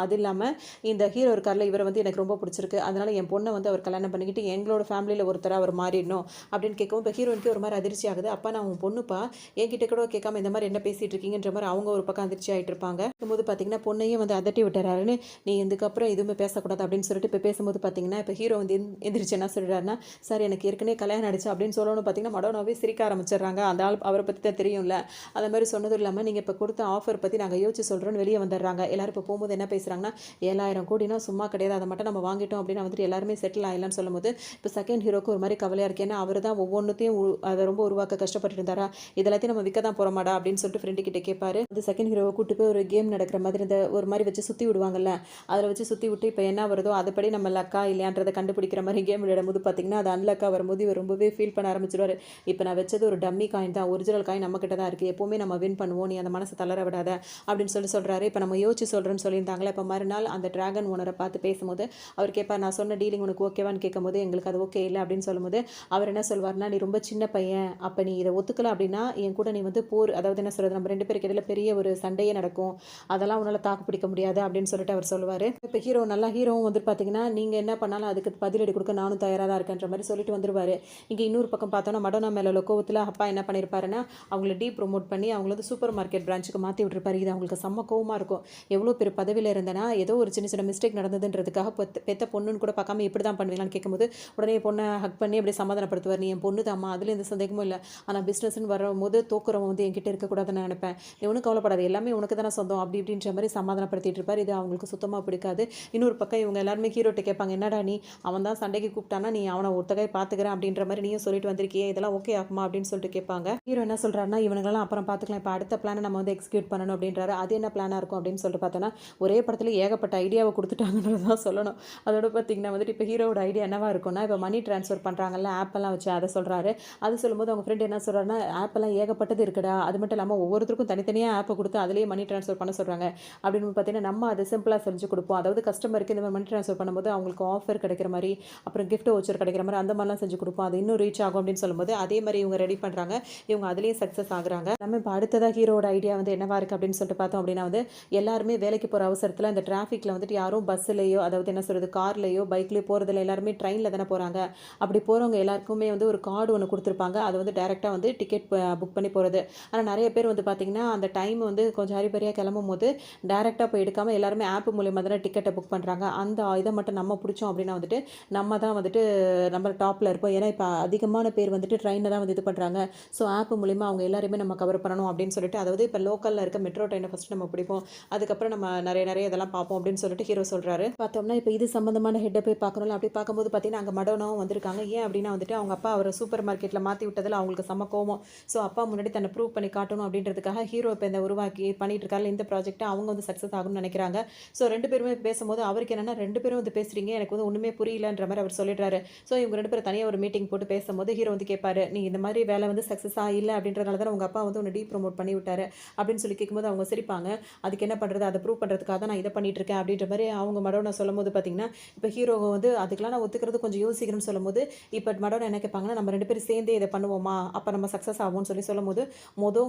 அது இல்லாமல் இந்த ஹீரோ இருக்கார்ல, இவரை வந்து எனக்கு ரொம்ப பிடிச்சிருக்கு, அதனால் என் பொண்ணை வந்து அவர் கல்யாணம் பண்ணிக்கிட்டு எங்களோட ஃபேமிலியில் ஒருத்தராக அவர் மாறிடணும் அப்படின்னு கேட்கவும் இப்போ ஹீரோனுக்கு ஒரு மாதிரி அதிர்ச்சி ஆகுது. அப்போ நான் உன் பொண்ணுப்பா, என்கிட்ட கூட கேட்காம இந்த மாதிரி என்ன பேசிகிட்டு இருக்கீங்கன்ற மாதிரி அவங்க ஒரு பக்கம் அதிர்ச்சி ஆகிட்டு இருப்பாங்க. இருக்கும்போது பார்த்தீங்கன்னா பொண்ணையும் வந்து அதட்டி விட்டுறாருன்னு, நீ இதுக்கப்புறம் எதுவுமே பேசக்கூடாது அப்படின்னு சொல்லிட்டு இப்போ பேசும்போது பார்த்தீங்கன்னா இப்போ ஹீரோ வந்து எந்திரிச்சு என்ன சொல்கிறாருன்னா, சார் எனக்கு ஏற்கனவே கல்யாணம் ஆயிடுச்சு அப்படின்னு சொல்லணும்னு பார்த்தீங்கன்னா மடோனாவே சிரிக்க ஆரம்பிச்சிடுறாங்க. அந்த ஆள் அவரை பற்றி தான் தெரியும்ல, அந்த மாதிரி சொன்னதும் இல்லாமல் நீங்கள் இப்போ கொடுத்த ஆஃபர் பற்றி நாங்கள் யோசிச்சு சொல்கிறோன்னு வெளியே வந்துடுறாங்க. எல்லாரும் இப்போ போகும்போது என்ன பேசுகிறாங்கன்னா, 7,000 கோடினா சும்மா கிடையாது, அதை மட்டும் நம்ம வாங்கிட்டோம் அப்படின்னு வந்துட்டு எல்லாருமே செட்டில் ஆகலான்னு சொல்லும்போது இப்போ செகண்ட் ஹீரோக்கு ஒரு மாதிரி கவலையாக இருக்கு. ஏன்னா அவர் தான் ஒவ்வொன்றுத்தையும் அதை ரொம்ப உருவாக்க கஷ்டப்பட்டு இருந்தாரா, இதெல்லாத்தையும் நம்ம விற்க தான் போகிறோமாடா அப்படின்னு சொல்லிட்டு ஃப்ரெண்டு கிட்ட கேட்பாரு. அது செகண்ட் ஹீரோவை கூட்டு போய் ஒரு கேம் நடக்கிற மாதிரி இந்த ஒரு மாதிரி வச்சு சுற்றி விடுவாங்கல்ல, அதில் வச்சு சுற்றி விட்டு இப்போ என்ன வருதோ அதுபடி நம்ம லக்கா இல்லையான்றதை கண்டுபிடிக்கிற மாதிரி கேம் விளையாடும்போது பார்த்தீங்கன்னா அது அன்லக்கா வரும்போது இவர் ரொம்பவே ஃபீல் பண்ண ஆரம்பிச்சிடுவார். இப்போ நான் வச்சது ஒரு டம்மி காயின் தான், ஒரிஜினல் காயின் நம்ம கிட்ட தான் இருக்குது, எப்போவுமே நம்ம வின் பண்ணுவோம், நீ அந்த மனசை தளர விடாத அப்படின்னு சொல்கிறாரு. இப்போ நம்ம யோசிச்சு சொல்கிறேன்னு சொல்லியிருந்தாங்களே. இப்போ மறுநாள் அந்த டிராகன் ஓனரை பார்த்து பேசும்போது அவர் கேட்பார், நான் சொன்ன டீலிங் உனக்கு ஓகேவான்னு கேட்கும்போது எங்களுக்கு அது ஓகே இல்லை அப்படின்னு சொல்லும்போது அவர் என்ன என்ன சொல்வாருன்னா, "நீ ரொம்ப சின்ன பையன். அப்ப நீ இத ஒத்துக்கல அப்படின்னா, என் கூட நீ வந்து போர் அதாவது என்ன சொல்றது, நம்ம 2 பேருக்கு இடையில பெரிய ஒரு சண்டையே நடக்கும். அதெல்லாம் உன்னால தாக்கு பிடிக்க முடியாது." அப்படின்னு சொல்லிட்டு அவர் சொல்லுவாரு. இப்ப ஹீரோவும் வந்து பார்த்தீங்கன்னா, நீங்க என்ன பண்ணாலும் அதுக்கு பதிலடி குடுக்க நானும் தயாரா தான் இருக்கேன்ற மாரி சொல்லிட்டு வந்துருவாரு. இங்க இன்னொரு பக்கம் பார்த்தோம்னா, மடோனா மேல உள்ள கோவத்துல அப்பா என்ன பண்ணியிருப்பாருன்னா, அவங்கள ப்ரமோட் பண்ணி அவங்கள வந்து சூப்பர் மார்க்கெட் பிரான்ச்சுக்கு மாத்தி விட்டுருப்பாரு. இது அவங்களுக்கு செம்ம கோவமா இருக்கும். எவ்வளோ பெரிய பதவியில இருந்தேனா, ஏதோ ஒரு சின்ன சின்ன மிஸ்டேக் நடந்ததுன்றதுக்காக பெத்த பொண்ணுன்னு கூட பார்க்காம இப்படி தான் பண்ணுவீங்களான்னு கேட்கும்போது, உடனே பொண்ண ஹக் பண்ணி அப்படியே சமாதானப்படுத்துவார். "நீ என் பொண்ணு தாம்மா. அதுல எந்த சந்தேகமும் இல்ல. ஆனா பிசினஸ்ன்னு வரும்போது தோக்குறவன் வந்து என்கிட்ட இருக்கக்கூடாதுன்னு நினைப்பேன். நீ ஒண்ணும் கவலைப்படாத. எல்லாமே உனக்கு தானே சொந்தம்." அப்படி இப்படின்ற மாரி சமாதானப்படுத்திட்டு இருப்பாரு. இது அவங்களுக்கு சுத்தமா பிடிக்காது. இன்னொரு பக்கம் இவங்க எல்லாருமே ஹீரோட்ட கேட்பாங்க, "என்னடா நீ அவன் தான் சண்டைக்கு கூப்பிட்டானா, நீ அவன ஒத்தகை பார்த்துக்கிறேன் அப்படின்ற மாரி நீயும் சொல்லிட்டு வந்திருக்கியே. இதெல்லாம் ஓகே ஆகுமா?" அப்படின்னு சொல்லிட்டு கேட்பாங்க. ஹீரோ என்ன சொல்றாருன்னா, "இவனுங்களெல்லாம் அப்புறம் பார்த்துக்கலாம். இப்ப அடுத்த பிளான நம்ம வந்து எக்ஸிக்யூட் பண்ணணும்." அப்படின்றாரு. அது என்ன பிளானா இருக்கும் அப்படின்னு சொல்லிட்டு பார்த்தோன்னா, ஒரே படத்துல ஏகப்பட்ட ஐடியாவ குடுத்துட்டாங்கன்றது தான் சொல்லணும். அதோட பார்த்தீங்கன்னா வந்துட்டு இப்ப ஹீரோவோட ஐடியா என்னவா இருக்கும்னா, இப்ப மணி ட்ரான்ஸ்ஃபர் பண்றாங்கல்ல, ஆப்பெல்லாம் வச்சு அத சொல்றாரு. அது சொல்லும்போது அவங்க ஃப்ரெண்ட் என்ன சொல்றாருன்னா, "ஆப்பெல்லாம் ஏகப்பட்டது இருக்குடா. அது மட்டும் இல்லாம ஒவ்வொருத்தருக்கும் தனித்தனியா ஆப்ப குடுத்து அதிலேயே மணி ட்ரான்ஸ்ஃபர் பண்ண சொல்றாங்க. அப்படின்னு பார்த்தீங்கன்னா, நம்ம அத சிம்பிளா செஞ்சு குடுப்போம். அதாவது கஸ்டமருக்கு இந்த மாரி மணி ட்ரான்ஸ்ஃபர் பண்ணும்போது அவங்களுக்கு ஆஃபர் கிடைக்கிற மாரி, அப்புறம் கிஃப்ட் வவுச்சர் கிடைக்கிற மாரி அந்த மாரிலாம் செஞ்சு குடுப்போம். அது இன்னும் ரீச் ஆகும்." அப்படின்னு சொல்லும்போது, அதே மாரி இவங்க ரெடி பண்றாங்க. இவங்க அதிலேயே சக்சஸ் ஆகுறாங்க. நம்ம இப்ப அடுத்ததா ஹீரோவோட ஐடியா வந்து என்னவா இருக்கு அப்படின்னு சொல்லிட்டு பார்த்தோம் அப்படின்னா வந்து, எல்லாருமே வேலைக்கு போற அவசரத்துல அந்த டிராஃபிக்ல வந்துட்டு யாரும் பஸ்ஸுலயோ, அதாவது என்ன சொல்றது, கார்லயோ, பைக்லயோ போறதில்ல. எல்லாருமே ட்ரெயின்ல தானே போறாங்க. அப்படி போறவங்க எல்லாருக்குமே வந்து ஒரு கார்டு ஒண்ணு குடுத்துருப்பாங்க. அது வந்து டைரக்ட்டா வந்து டிக்கெட் புக் பண்ணி போறது. ஆனா நெறைய பேர் வந்து பார்த்தீங்கன்னா, அந்த டைம் வந்து கொஞ்சம் ஹரிபரியா கிளம்பும்போது, டைரக்ட்டா போய் எடுக்காம எல்லாருமே ஆப் மூலியமா தானே டிக்கெட்ட புக் பண்றாங்க. அந்த இத மட்டும் நம்ம புடிச்சோம் அப்படின்னா வந்துட்டு, நம்ம தான் வந்துட்டு நம்ம டாப்ல இருப்போம். ஏன்னா இப்ப அதிகமான பேர் வந்துட்டு ட்ரெயின்ல தான் வந்து இது பண்றாங்க. ஸோ ஆப் மூலியமா அவங்க எல்லாரையுமே நம்ம கவர் பண்ணணும் அப்படின்னு சொல்லிட்டு, அதாவது இப்ப லோக்கல்ல இருக்க மெட்ரோ ட்ரெயின ஃபர்ஸ்ட் நம்ம பிடிப்போம். அதுக்கப்புறம் நம்ம நெறைய நெறைய இதெல்லாம் பார்ப்போம் அப்படின்னு சொல்லிட்டு ஹீரோ சொல்றாரு. பார்த்தோம்னா, இப்ப இது சம்மந்தமான ஹெட்ட போய் பார்க்கணும்ல. அப்படி பார்க்கும்போது பார்த்தீங்கன்னா, அங்க மடோனாவும் வந்திருக்காங்க. ஏன் அப்படின்னா வந்துட்டு, அவங்க அப்பா அவர சூப்பர் மார்க்கெட்ல மாத்தி விட்டதுல அவங்களுக்கு செம்ம கோவம். ஸோ அப்பா முன்னாடி தன்னை ப்ரூவ் பண்ணி காட்டணும் அப்படின்றதுக்காக ஹீரோ இப்ப இந்த உருவாக்கி பண்ணிட்டு இருக்கார்ல இந்த ப்ராஜெக்ட்ட அவங்க வந்து சக்சஸ் ஆகும்னு நெனைக்கிறாங்க. ஸோ 2 பேருமே பேசும்போது அவருக்கு என்னன்னா 2 பேரும் வந்து பேசுறீங்க. எனக்கு வந்து ஒண்ணுமே புரியலன்ற மாரி அவர் சொல்லிடுறாரு. ஸோ இவங்க 2 பேரும் தனியா ஒரு மீட்டிங் போட்டு பேசும்போது ஹீரோ வந்து கேட்பாரு, "நீ இந்த மாரி வேலை வந்து சக்சஸா இல்ல அப்படின்றனால தானே உங்க அப்பா வந்து உன்ன ப்ரமோட் பண்ணி விட்டாரு." அப்படின்னு சொல்லி கேட்கும்போது அவங்க சிரிப்பாங்க. "அதுக்கு என்ன பண்றது? அத ப்ரூவ் பண்றதுக்காக தான் நான் இத பண்ணிட்டு இருக்கேன்." அப்படின்ற மாரி அவங்க மடோனா சொல்லும்போது பார்த்தீங்கன்னா, இப்ப ஹீரோ வந்து அதுக்கெல்லாம் நான் ஒத்துக்கிறது கொஞ்சம் யோசிக்கணும்னு சொல்லும்போது, இப்ப மடோனா என்ன கேட்பாங்கன்னா, "நம்ம 2 பேரும் சேர்ந்தே இத பண்ணுவோமா? அப்ப நம்ம சக்சஸ் ஆவோம்னு" சொல்லி சொல்லும்போது,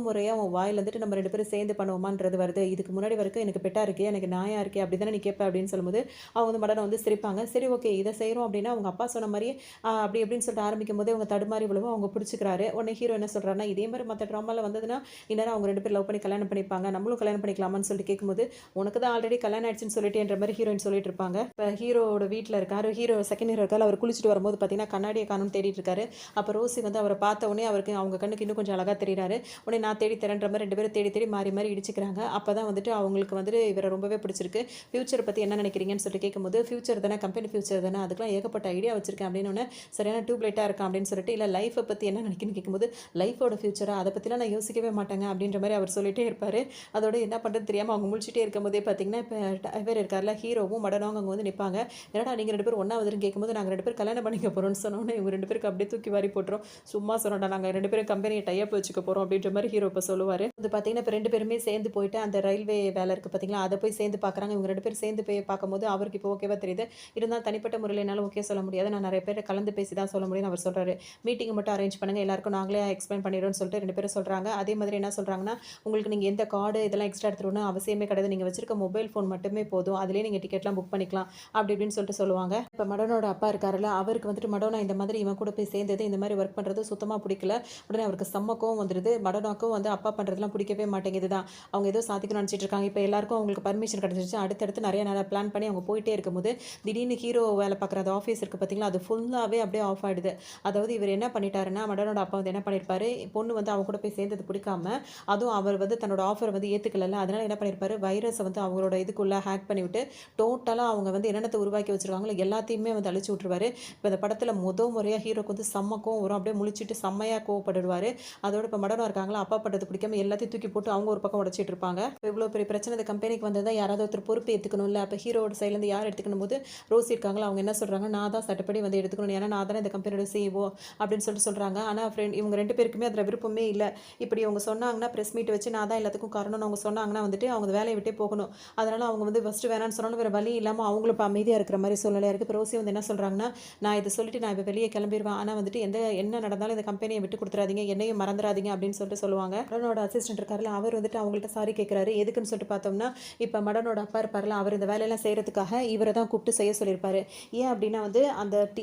முறையா உன் வாயில இருந்துட்டு நம்ம 2 பேரும் சேர்ந்து பண்ணுவோமான்றது வருது. இதுக்கு முன்னாடி வரைக்கும் எனக்கு பெட்டா இருக்கே, எனக்கு நாயா இருக்கே, அப்படி தானே நீ கேட்ப அப்படின்னு சொல்லும்போது, அவங்க வந்து மடோனா வந்து சிரிப்பாங்க. சரி ஓகே இத செய்றோம் அப்படின்னா, அவங்க அப்பா சொன்ன மாரியே அப்படி இப்படின்னு சொல்லிட்டு ஆரம்பிக்கும்போதே அவங்க தடுமாறி விழவும் அவங்க பிடிச்சுக்கிறாரு. உடனே ஹீரோ என்ன சொல்றாருன்னா, இதே மாரி மத்த ட்ராமால வந்ததுன்னா, இந்நேரம் அவங்க 2 பேரும் லவ் பண்ணி கல்யாணம் பண்ணிப்பாங்க. நம்மளும் கல்யாணம் பண்ணிக்கலாமான்னு சொல்லிட்டு கேட்கும்போது, உனக்கு தான் ஆல்ரெடி கல்யாணம் ஆயிடுச்சுன்னு சொல்லிட்டேன்ற மாரி ஹீரோயின் சொல்லிட்டு இருப்பாங்க. இப்ப ஹீரோவோட வீட்ல இருக்காரு. செகண்ட் ஹீரோ இருக்காரு. அவர் குளிச்சுட்டு வரும்போது பார்த்தீங்கன்னா, கண்ணாடிய காணோம்னு தேடிட்டு இருக்காரு. அப்ப ரோசி வந்து அவர பார்த்த உடனே அவருக்கு அவங்க கண்ணுக்கு இன்னும் கொஞ்சம் அழகா தெரியிறாரு. உடனே நான் தேடி தரேன்ற மாரி 2 பேரும் தேடி தேடி மாறி மாறி இடிச்சுக்கிறாங்க. அப்பதான் வந்துட்டு அவங்களுக்கு வந்துட்டு இவர ரொம்பவே பிடிச்சிருக்கு. ஃபியூச்சர பத்தி என்ன நினைக்கிறீங்கன்னு சொல்லிட்டு கேட்கும்போது, ஃபியூச்சர் தானே கம்பெனி ஃபியூச்சர் தானே அதுக்கெல்லாம் ஏகப்பட்ட ஐடியா வச்சிருக்கேன் அப்படின்னோனே, சரியான டியூப் லைட்டா இருக்கான் அப்படின்னு சொல்லிட்டு, இல்ல லைஃப்ப பத்தி என்ன நினைக்கிறீங்கன்னு கேட்கும்போது, லைஃபோட ஃபியூச்சரா அத பத்திலாம் நான் யோசிக்கவே மாட்டேங்க அப்படின்ற மாரி அவர் சொல்லிட்டே இருப்பாரு. அதோட என்ன பண்றதுன்னு தெரியாம அவங்க முழிச்சுட்டே இருக்கும்போதே பார்த்தீங்கன்னா, இப்ப இவர் இருக்கார்ல ஹீரோவும் மடனும் அங்க வந்து நிப்பாங்க. என்னடா நீங்க 2 பேரும் ஒண்ணா வந்துருன்னு கேட்கும்போது, நாங்க 2 பேரும் கல்யாணம் பண்ணிக்க போறோம்னு சொன்னோனே, இவங்க 2 பேருக்கு அப்படியே தூக்கி வாரி போட்டுரும். சும்மா சொன்னோம்டா நாங்க 2 பேரும் கம்பெனிய டை அப் வச்சுக்க போறோம் அப்படின்ற மாரி ஹீரோ இப்ப சொல்லுவாரு. அது பார்த்தீங்கன்னா, இப்ப 2 பேருமே சேர்ந்து போயிட்டு அந்த ரயில்வே வேலை இருக்கு பார்த்தீங்களா, அத போய் சேர்ந்து பார்க்குறாங்க. இவங்க 2 பேரும் சேர்ந்து போய் பார்க்கும்போது, அவருக்கு இப்போ ஓகேவா தெரியுது. இருந்தாலும் தனிப்பட்ட முறையில என்னால ஓகே சொல்ல முடியாது. நான் நெறைய பேர கலந்து பேசி தான் சொல்ல முடியும்னு அவர் சொல்றாரு. மீட்டிங் மட்டும் அரேஞ்ச் பண்ணுங்க. எல்லாருக்கும் நாங்களே எக்ஸ்பிளைன் பண்ணிடுறோம்னு சொல்லிட்டு 2 பேரும் சொல்றாங்க. அதே மாதிரி என்ன சொல்றாங்கன்னா, உங்களுக்கு நீங்க எந்த கார்டு இதெல்லாம் எக்ஸ்ட்ரா எடுத்துட்டு வரணும்னு அவசியமே கிடையாது. நீங்க வச்சிருக்க மொபைல் ஃபோன் மட்டுமே போதும். அதிலேயே நீங்க டிக்கெட்லாம் புக் பண்ணிக்கலாம். அப்படி இப்படின்னு சொல்லிட்டு சொல்லுவாங்க. இப்ப மடோனோட அப்பா இருக்காருல்ல, அவருக்கு வந்துட்டு மடோனா இந்த மாதிரி இவன் கூட போய் சேர்ந்தது, இந்த மாதிரி ஒர்க் பண்றது சுத்தமா பிடிக்கல. உடனே அவருக்கு செம்ம கோவம் வந்துருது. மடோனாக்கும் வந்து அப்பா பண்றதெல்லாம் பிடிக்கவே மாட்டேங்குது தான். அவங்க ஏதோ சாதிக்கணும்னு நினைச்சிட்டு இருக்காங்க. இப்ப எல்லாருக்கும் அவங்களுக்கு பர்மிஷன் கிடைச்சிருச்சு. அடுத்தடுத்து நெறைய நேரம் பிளான் பண்ணி அவங்க போயிட்டே இருக்கும்போது, திடீர்னு ஹீரோ வேலை பார்க்குற அந்த ஆஃபீஸ் இருக்கு பார்த்தீங்களா, அது ஃபுல்லாவே அப்படியே ஆஃப் ஆயிடுது. அதாவது இவர் என்ன பண்ணிட்டாருன்னா, மடனோட அப்பா வந்து என்ன பண்ணியிருப்பாரு, பொண்ணு வந்து அவங்க கூட போய் சேர்ந்தது பிடிக்காம, அதுவும் அவர் வந்து தன்னோட ஆஃபர வந்து ஏத்துக்கலல்ல. அதனால என்ன பண்ணியிருப்பாரு, வைரஸ வந்து அவங்களோட இதுக்குள்ள ஹேக் பண்ணிவிட்டு, டோட்டலா அவங்க வந்து என்னென்னத்த உருவாக்கி வச்சிருக்காங்களோ எல்லாத்தையுமே வந்து அழிச்சு விட்டுருவாரு. இப்ப இந்த படத்துல முறையா ஹீரோக்கு வந்து செம்ம கோவம் வரும். அப்படியே முழிச்சுட்டு செம்மையா கோவப்படுவாரு. அதோட இப்ப மடனா இருக்காங்களா, அப்பா பண்றது பிடிக்காம எல்லாத்தையும் தூக்கி போட்டு அவங்க ஒரு பக்கம் உடைச்சிட்டு இருப்பாங்க. இப்ப இவ்வளோ பெரிய பிரச்சனை இந்த கம்பெனிக்கு வந்ததா யாராவது ஒருத்தர் பொறுப்பு ஏத்துக்கணும்ல. அப்ப ஹீரோவோட சைட்ல இருந்து யார் எடுத்துக்கணும் போது, ரோசி இருக்காங்களா, அவங்க என்ன சொல்றாங்க, நான் தான் சட்டப்படி வந்து எடுத்துக்கணும். ஏன்னா நான் தானே இந்த கம்பெனியோட சிஇஓ அப்படின்னு சொல்லிட்டு சொல்றாங்க. ஆனா இவங்க 2 பேருக்குமே அதுல விருப்பமே இல்ல. இப்படி அவங்க சொன்னாங்கன்னா பிரஸ் மீட் வச்சு நான் தான் எல்லாத்துக்கும் காரணம்னு அவங்க சொன்னாங்கன்னா வந்துட்டு அவங்க அந்த வேலைய விட்டே போகணும். அதனால அவங்க வந்து ஃபர்ஸ்ட் வேணான்னு சொன்னாலும் வேற வழி இல்லாம அவங்களும் இப்ப அமைதியா இருக்கிற மாரி சூழ்நிலையா இருக்கு. இப்ப ரோசி வந்து என்ன சொல்றாங்கன்னா, நான் இத சொல்லிட்டு நான் இப்ப வெளிய கிளம்பிருவேன். ஆனால் வந்துட்டு என்ன நடந்தாலும் இந்த கம்பெனியை விட்டு கொடுத்துறாதீங்க, என்னையும் மறந்துடாதீங்க அப்படின்னு சொல்லிட்டு சொல்லுவாங்க. மடனோட அசிஸ்டன்ட் இருக்காருல, அவர் வந்துட்டு அவங்கள்ட்ட சாரி கேட்குறாரு. எதுக்குன்னு சொல்லிட்டு பார்த்தோம்னா, இப்போ மடனோட அப்பா இருப்பார்ல, அவர் இந்த வேலையெல்லாம் செய்கிறதுக்காக இவரை தான் கூப்பிட்டு செய்ய சொல்லியிருப்பாரு. ஏன் அப்படின்னா வந்து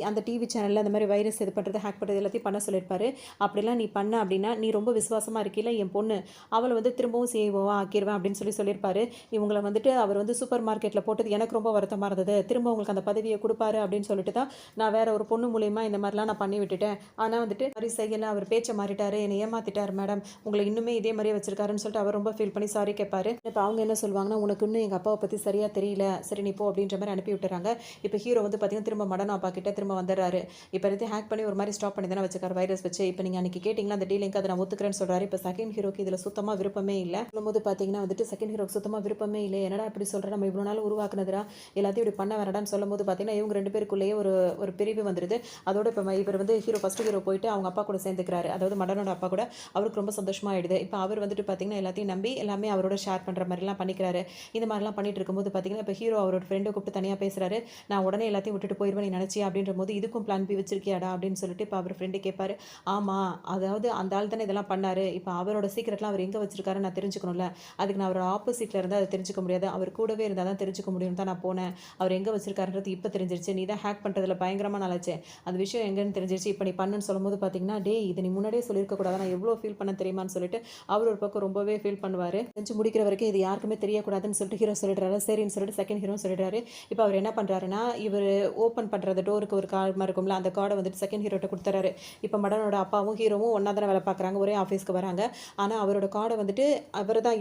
அந்த டிவி சேனலில் அந்த மாதிரி வைரஸ் இது பண்ணுறது, ஹேக் பண்ணுறது எல்லாத்தையும் பண்ண சொல்லியிருப்பாரு. அப்படிலாம் நீ பண்ண அப்படின்னா நீ ரொம்ப விசுவாசமாக இருக்கில்ல என் பொண்ணு, அவளை வந்து திரும்பவும் சிஇஓவா ஆக்கிடுவேன் அப்படின்னு சொல்லியிருப்பாரு. இவங்களை வந்துட்டு அவர் வந்து சூப்பர் மார்க்கெட்டில் போட்டது எனக்கு ரொம்ப வருத்தமாக இருந்தது. திரும்ப உங்களுக்கு அந்த பதவியை கொடுப்பாரு அப்படின்னு சொல்லிட்டு தான் நான் வேற ஒரு பொண்ணு மூலியமாக இந்த மாதிரிலாம் நான் பண்ணி விட்டுட்டேன். ஆனால் வந்துட்டு மாதிரி செய்யலை, அவர் பேச்சை மாறிட்டாரு, என்னை ஏமாத்திட்டார் மேடம், உங்களை இன்னுமே இதே மாதிரியே வச்சிருக்காருன்னு சொல்லிட்டு அவர் ரொம்ப ஃபீல் பண்ணி சாரி கேட்பாரு. இப்போ அவங்க என்ன சொல்லுவாங்கன்னா, உனக்கு இன்னும் எங்கள் அப்பாவை பற்றி சரியாக தெரியல, சரி நீ போ அப்படின்ற மாதிரி அனுப்பி விட்டுறாங்க. இப்போ ஹீரோ வந்து பார்த்தீங்கன்னா திரும்ப மடன அப்பா கிட்ட திரும்ப வந்துடுறாரு. இப்போ எடுத்து ஹேக் பண்ணி ஒரு மாதிரி ஸ்டாப் பண்ணி தானே வச்சிருக்காரு வைரஸ் வச்சு. இப்போ நீங்கள் அன்றைக்கி கேட்டிங்கன்னா அந்த டீலிங்க் அதை நான் ஒத்துக்கிறேன்னு சொல்கிறாரு. இப்போ செகண்ட் ஹீரோக்கு இதில் சுத்தமாக விருப்பமே இல்லை. சொல்லும்போது பார்த்தீங்கன்னா வந்துட்டு செகண்ட் ஹீரோக்கு சுத்தமாக விருப்பமே இல்லை. என்னடா இப்படி சொல்கிறேன், நம்ம இவ்வளோ நாள் உருவாக்குனதுரா, எல்லாத்தையும் இப்படி பண்ண வேணாடான்னு சொல்லும்போது பார்த்தீங்கன்னா இவங்க ரெண்டு பேருக்குள்ளேயே ஒரு பிரிவு வந்துடுது. அதோட இப்போ இவர் வந்து ஃபஸ்ட்டு ஹீரோ போயிட்டு அவங்க அப்பா கூட சேர்ந்துக்கிறாரு, அதாவது மடனோட அப்பா கூட. அவருக்கு ரொம்ப சந்தோஷமாயிடுது. இப்போ அவர் வந்துட்டு பார்த்தீங்கன்னா எல்லாத்தையும் நம்பி எல்லாமே அவரோட ஷேர் பண்ணுற மாதிரிலாம் பண்ணிக்கிறாரு. இந்த மாதிரிலாம் பண்ணிட்டு இருக்கும்போது பார்த்தீங்கன்னா இப்போ ஹீரோ அவரோட ஃப்ரெண்டை கூப்பிட்டு தனியாக பேசுகிறாரு. நான் உடனே எல்லாத்தையும் விட்டுட்டு போயிடுவேன் நீ நினச்சியா அப்படின்ற போது, இதுக்கும் பிளான் பி வச்சிருக்கியாடா அப்படின்னு சொல்லிட்டு இப்போ அவர் ஃப்ரெண்டு கேட்பாரு. ஆமாம், அதாவது அந்த ஆள் தானே இதெல்லாம் பண்ணாரு, இப்போ அவரோட சீக்கிரட்லாம் அவர் எங்கே வச்சிருக்காரு நான் தெரிஞ்சுக்கணும்ல, அதுக்கு நான் அவரோட ஆப்போசிட்டில் இருந்தால் அதை தெரிஞ்சுக்க முடியாது, அவர் கூடவே இருந்தால் தான் தெரிஞ்சுக்க முடியும் தான் நான் போனேன். அவர் எங்கே வச்சிருக்காருன்றது இப்போ தெரிஞ்சிருச்சு, நீ தான் ஹேக் பண்ணுறதுல பயங்கரமாக நல்லாச்சு, அந்த விஷயம் எங்கன்னு தெரிஞ்சிருச்சு, இப்போ நீ பண்ணுன்னு சொல்லும்போது பார்த்தீங்கன்னா டே இது நீ முன்னாடியே சொல்லியிருக்க கூடாது, நான் எவ்வளோ ஃபீல் பண்ண தெரியுமான்னு சொல்லிட்டு அவர் ஒரு பக்கம் ரொம்பவே ஃபீல் பண்ணுவார். செஞ்சு முடிக்கிற வரைக்கும் இது யாருக்குமே தெரியக்கூடாதுன்னு சொல்லிட்டு ஹீரோ சொல்லிடுறாரு. சரின்னு சொல்லிட்டு செகண்ட் ஹீரோ சொல்லிடுறாரு. இப்போ அவர் என்ன பண்ணுறாருன்னா, இவர் ஓப்பன் பண்ணுறது டோருக்கு ஒரு கார்டு மாதிரி இருக்கும்ல, அந்த கார்டை வந்துட்டு செகண்ட் ஹீரோட்ட கொடுத்துறாரு. இப்போ மடனோட அப்பாவும் ஹீரோவும் ஒன்றா தானே வேலை பார்க்குறாங்க, ஒரே ஆஃபீஸ்க்கு வராங்க. ஆனால் அவரோட கார்டை வந்துட்டு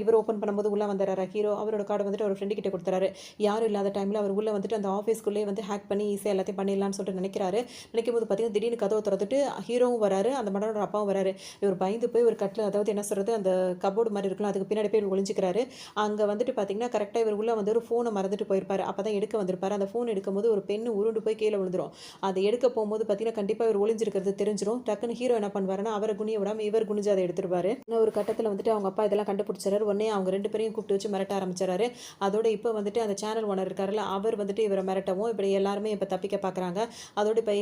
இவர் ஓப்பன் பண்ணும்போது உள்ளே வந்துடுறாரு ஹீரோ. அவரோட கார்டை வந்துட்டு அவர் ஃப்ரெண்டு கிட்ட கொடுத்துறாரு. யாரும் இல்லாத டைமில் அவர் உள்ளே வந்துட்டு அந்த ஆஃபீஸ்க்குள்ளேயே வந்து ஹேக் பண்ணி ஈஸியாக எல்லாத்தையும் பண்ணிடலாம்னு சொல்லிட்டு நினைக்கும் போது பார்த்தீங்கன்னா திடீர்னு கதவை திறந்துட்டு ஹீரோவும் வராரு, அந்த மடனோட அப்பாவும் வராரு. இவர் பயந்து போய் ஒரு கட்டில், அதாவது என்ன சொல்கிறது, அந்த கபோர்டு மாதிரி இருக்கலாம், அதுக்கு பின்னாடி போய் ஒளிஞ்சிக்கிறாரு. அங்கே வந்துட்டு பார்த்தீங்கன்னா கரெக்டாக இவர் உள்ளே வந்து ஒரு ஃபோனை மறந்துட்டு போயிருப்பாரு. அப்போ தான் எடுக்க வந்திருப்பாரு. அந்த ஃபோன் எடுக்கும்போது ஒரு பெண்ணு உருண்டு போய் கீழே விழுந்துரும். அதை எடுக்க போகும்போது பார்த்தீங்கன்னா கண்டிப்பாக இவர் ஒளிஞ்சிருக்கிறது தெரிஞ்சிடும். டக்குன்னு ஹீரோ என்ன பண்ணுவாருன்னா, அவரை குனிய விடாமல் இவர் குனிஞ்சு அதை எடுத்துருவாரு. ஒரு கட்டத்தில் வந்துட்டு அவங்க அப்பா இதெல்லாம் கண்டுபிடிச்சாரு. உடனே அவங்க ரெண்டு பேரையும் கூப்பிட்டு வச்சு மிரட்ட ஆரம்பிச்சாரு. அதோட இப்போ வந்துட்டு அந்த சேனல் ஓனர் இருக்காருல்ல, அவர் வந்துட்டு இவரை மிரட்டவும் இப்படி எல்லாருமே இப்போ தப்பிக்க பார்க்குறாங்க. அதோட இப்போ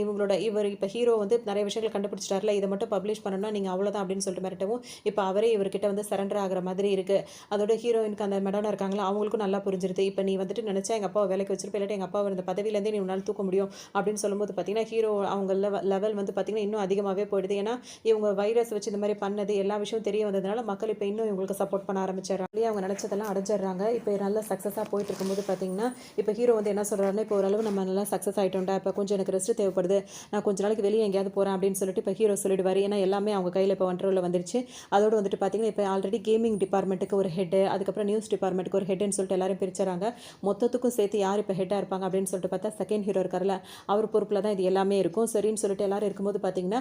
இவர் இப்போ ஹீரோ வந்து நிறைய விஷயங்கள் கண்டுபிடிச்சிட்டாருல, இதை மட்டும் பப்ளிஷ் பண்ணணும்னா நீங்கள் அவ்வளோதான் அப்படின்னு சொல்லிட்டு மிரட்டவும் இப்போ அவரே இவர்கிட்ட வந்து சரண்டர் ஆகிற மாதிரி இருக்குது. அதோட ஹீரோயினுக்கு அந்த மெடோனா இருக்காங்களா, அவங்களுக்கும் நல்லா புரிஞ்சிருது. இப்போ நீ வந்துட்டு நினச்சா எங்கள் அப்பாவை வேலைக்கு வச்சிருப்ப, இல்லாட்டி எங்கள் அப்பாவை இந்த பதவியிலேருந்தே நீ உன்னால் தூக்க முடியும் அப்படின்னு சொல்லும்போது பார்த்தீங்கன்னா ஹீரோ அவங்க லெவல் வந்து பார்த்தீங்கன்னா இன்னும் அதிகமாகவே போயிடுது. ஏன்னா இவங்க வைரஸ் வச்சு இந்த மாதிரி பண்ணது எல்லா விஷயம் தெரிய வந்ததுனால மக்கள் இப்போ இன்னும் இவங்களுக்கு சப்போர்ட் பண்ண ஆரம்பிச்சிடறாங்க. அவங்க நினச்சதெல்லாம் அடைஞ்சிடுறாங்க. இப்போ நல்ல சக்ஸஸாக போயிட்டு இருக்கும்போது பார்த்தீங்கன்னா இப்போ ஹீரோ வந்து என்ன சொல்கிறாருன்னா, இப்போ ஓரளவு நம்ம நல்லா சக்ஸஸ் ஆகிட்டோம்டா, இப்போ கொஞ்சம் எனக்கு ரெஸ்ட் தேவைப்படுது, நான் கொஞ்ச நாளைக்கு வெளியே எங்கேயாவது போகிறேன் அப்படின்னு சொல்லிட்டு இப்போ ஹீரோ சொல்லிடுவார். ஏன்னா எல்லாமே அவங்க கையில் இப்போ கண்ட்ரோலில் வந்துருச்சு. அதோடு வந்துட்டு பார்த்தீங்கன்னா இப்போ ஆல்ரெடி கேமிங் டிபார்ட்மெண்ட்டுக்கு ஒரு ஹெட்டு, அதுக்கப்புறம் நியூஸ் டிபார்ட்மெண்ட்டுக்கு ஒரு ஹெட்டுன்னு சொல்லிட்டு எல்லாரும் பிரிச்சுறாங்க. மொத்தத்துக்கும் சேர்த்து யார் இப்போ ஹெட்டாக இருப்பாங்க அப்படின்னு சொல்லிட்டு பார்த்தா செகண்ட் ஹீரோ இருக்கார்ல, அவர் பொறுப்பில் தான் இது எல்லாமே இருக்கும். சரின்னு சொல்லிட்டு எல்லாரும் இருக்கும்போது பார்த்தீங்கன்னா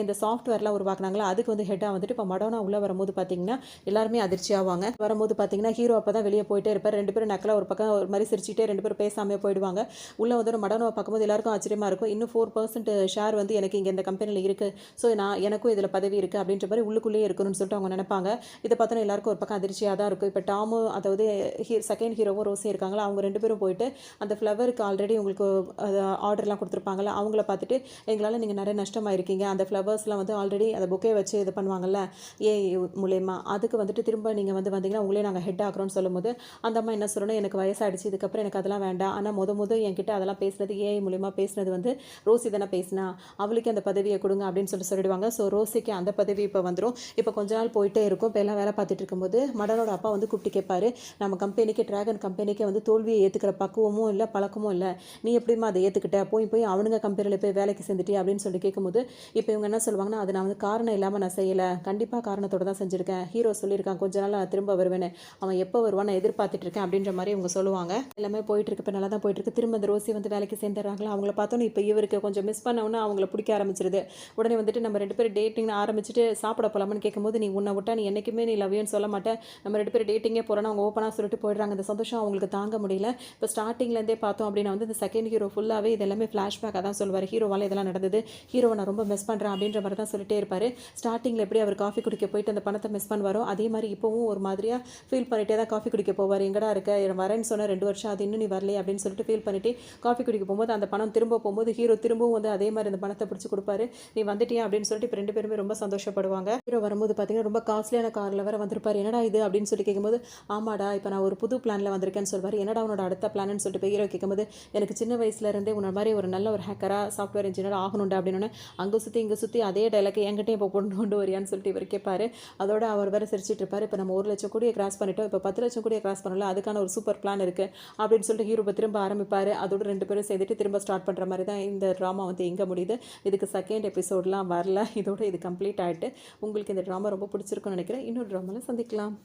இந்த சாஃப்ட்வேர்லாம் உருவாக்குனாங்களா, அதுக்கு வந்து ஹெட்டாக வந்துட்டு இப்போ மடோனா உள்ளே வரும்போது பார்த்தீங்கன்னா எல்லாருமே அதிர்ச்சி ஆவாங்க. வரும்போது பார்த்தீங்கன்னா ஹீரோ அப்போ தான் வெளியே போயிட்டே இருப்பார். ரெண்டு பேரும் நக்கலாக ஒரு பக்கம் ஒரு மாதிரி சிரிச்சிட்டே ரெண்டு பேரும் பேசாமல் போயிடுவாங்க. உள்ளே வந்து மடோனாவை பார்க்கும்போது எல்லாருக்கும் ஆச்சரியமாக இருக்கும். இன்னும் 4% ஷேர் வந்து எனக்கு இங்கே இந்த கம்பெனியில் இருக்குது, ஸோ எனக்கும் இதில் பதவி இருக்குது அப்படின்ற மாதிரி உள்ளுக்குள்ளேயே இருக்கணும்னு சொல்லிட்டு அவங்க நினைப்பாங்க. இதை பார்த்தோன்னா எல்லாருக்கும் ஒரு பக்கம் அதிர்ச்சியாக தான் இருக்கும். இப்போ டாமும், அதாவது செகண்ட் ஹீரோவும் ரோஸும் இருக்காங்களா, அவங்க ரெண்டு பேரும் போயிட்டு அந்த ஃப்ளவருக்கு ஆல்ரெடி உங்களுக்கு ஆர்டர்லாம் கொடுத்துருப்பாங்கல்ல, அவங்கள பார்த்துட்டு எங்களால் நீங்கள் நிறைய நஷ்டமாயிருக்கீங்க, அந்த ஃப்ளவர்ஸ்லாம் வந்து ஆல்ரெடி அந்த புக்கே வச்சு இது பண்ணுவாங்கல்ல ஏஐ மூலயமா, அதுக்கு வந்துட்டு திரும்ப நீங்கள் வந்தீங்கன்னா உங்களே நாங்கள் ஹெட் ஆக்குறோம்னு சொல்லும்போது அந்த அம்மா என்ன சொல்லணும், எனக்கு வயசாகிடுச்சு, இதுக்கப்புறம் எனக்கு அதெல்லாம் வேண்டாம், ஆனால் முத என்கிட்ட அதெல்லாம் பேசுனது ஏஐ மூலயமா பேசுனது வந்து ரோசி தானே பேசினா, அவளுக்கு அந்த பதவியை கொடுங்க அப்படின்னு சொல்லிடுவாங்க. ஸோ ரோசிக்கு அந்த பதவி இப்போ வந்துடும். இப்போ கொஞ்ச நாள் போயிட்டே இருக்கும். இப்போ எல்லாம் வேலை பார்த்துட்டு இருக்கும்போது மடனோட அப்பா வந்து கூப்பிட்டு கேட்பாரு, நம்ம கம்பெனிக்கு டிராகன் கம்பெனிக்கு வந்து தோல்வியை ஏற்றுக்கிற பக்குவமும் இல்லை, பழக்கமும் இல்லை, நீ எப்படிமா அதை ஏற்றுக்கிட்ட, போய் அவனுங்க கம்பெனியில் போய் வேலைக்கு சேர்ந்துட்டி அப்படின்னு சொல்லி கேட்கும்போது இப்போ இவங்க என்ன சொல்லுவாங்கன்னா, அது நான் வந்து காரணம் இல்லாமல் நான் செய்யலை, கண்டிப்பாக காரணத்தோடு தான் செஞ்சுருக்கேன், ஹீரோ சொல்லியிருக்கான் கொஞ்ச நாள் நான் திரும்ப வருவேன்னு, அவன் எப்போ வருவான் நான் எதிர்பார்த்துட்டு இருக்கேன் அப்படின்ற மாதிரி இவங்க சொல்லுவாங்க. எல்லாமே போயிட்டு இருக்கு. இப்போ நல்லா தான் போயிட்டு இருக்கு. திரும்ப இந்த ரோசி வந்து வேலைக்கு சேர்ந்துடுறாங்களா, அவங்கள பார்த்தோன்னு இப்போ இவருக்கு கொஞ்சம் மிஸ் பண்ணவுன்னு அவங்கள பிடிக்க ஆரம்பிச்சிருது. உடனே வந்துட்டு நம்ம ரெண்டு பேரும் டேட்டிங்னு ஆரம்பிச்சுட்டு சாப்பிட போகலாமான்னு கேட்கும்போது, நீ உன்னை விட்டா நீ என்றைக்குமே நீ லவ்யூன்னு சொல்ல மாட்டேன், நம்ம ரெண்டு பேரும் டேட்டிங்கே போகிறோன்னா அவங்க ஓப்பனாக சொல்லிட்டு போயிடுறாங்க. இந்த சந்தோஷம் அவங்களுக்கு தாங்க முடியல. இப்போ ஸ்டார்டிங்லேருந்தே பார்த்தோம் அப்படின்னா வந்து இந்த செகண்ட் ஹீரோ ஃபுல்லாகவே இது எல்லாமே ஃப்ளாஷ்பேக்காக தான் சொல்லுவார். ஹீரோவால் இதெல்லாம் நடந்தது, ஹீரோவை நான் ரொம்ப மிஸ் பண்ணுறேன் அப்படின்ற மாதிரி தான் சொல்லிட்டே இருப்பார். ஸ்டார்டிங்கில் எப்படி அவர் காஃபி குடிக்க போயிட்டு அந்த பணத்தை மிஸ் பண்ணுவாரோ அதே மாதிரி இப்போவும் ஒரு மாதிரியாக ஃபீல் பண்ணிட்டே தான் காஃபி குடிக்க போவார். எங்கடா இருக்க, வரேன்னு சொன்ன 2 வருஷம் அது இன்னும் நீ வரலையே அப்படின்னு சொல்லிட்டு ஃபீல் பண்ணிட்டு காஃபி குடிக்க போகும்போது அந்த பணம் திரும்ப போகும்போது ஹீரோ திரும்பவும் வந்து அதே அதே மாதிரி அந்த பணத்தை பிடிச்சி கொடுப்பாரு. நீ வந்துட்டியா அப்படின்னு சொல்லிட்டு இப்போ 2 பேருமே ரொம்ப சந்தோஷப்படுவாங்க. ஹீரோ வரும்போது பார்த்தீங்கன்னா ரொம்ப காஸ்ட்லியான காரில் வேற வந்திருப்பாரு. என்னடா இது அப்படின்னு சொல்லி கேட்கும்போது, ஆமாடா இப்போ நான் ஒரு புது பிளானில் வந்திருக்கேன்னு சொல்வார். என்னடா உன்னோட அடுத்த பிளான்னு சொல்லிட்டு இப்போ ஹீரோ கேட்கும்போது, எனக்கு சின்ன வயசுல இருந்தே உன்ன மாதிரி ஒரு நல்ல ஒரு ஹேக்கராக சாஃப்ட்வேர் இன்ஜினியர் ஆகணும்டா அப்படின்னு அங்கே சுற்றி இங்கே சுற்றி அதே டைலாக் என்கிட்டயும் இப்போ கொண்டு வரியான்னு சொல்லிட்டு இவர் கேட்பாரு. அதோட அவர் வேற சிரிச்சிட்டு இருப்பாரு. இப்போ நம்ம 1,00,000 கோடியை கிராஸ் பண்ணிட்டோம், இப்போ 10,00,000 கோடியை கிராஸ் பண்ணல, அதுக்கான ஒரு சூப்பர் பிளான் இருக்குது அப்படின்னு சொல்லிட்டு ஹீரோ திரும்ப ஆரம்பிப்பார். அதோட 2 பேரும் சேர்த்துட்டு திரும்ப ஸ்டார்ட் பண்ணுற மாதிரி தான் இந்த ட்ராமா வந்து எங்கே முடியுது. இதுக்கு செகண்ட் எபிசோட்லாம் வரல. இதோட இது கம்ப்ளீட் ஆகிட்டு உங்களுக்கு இந்த ட்ராமா ரொம்ப பிடிச்சிருக்குன்னு நினைக்கிறேன். இன்னொரு ட்ராமாவில் சந்திக்கலாம்.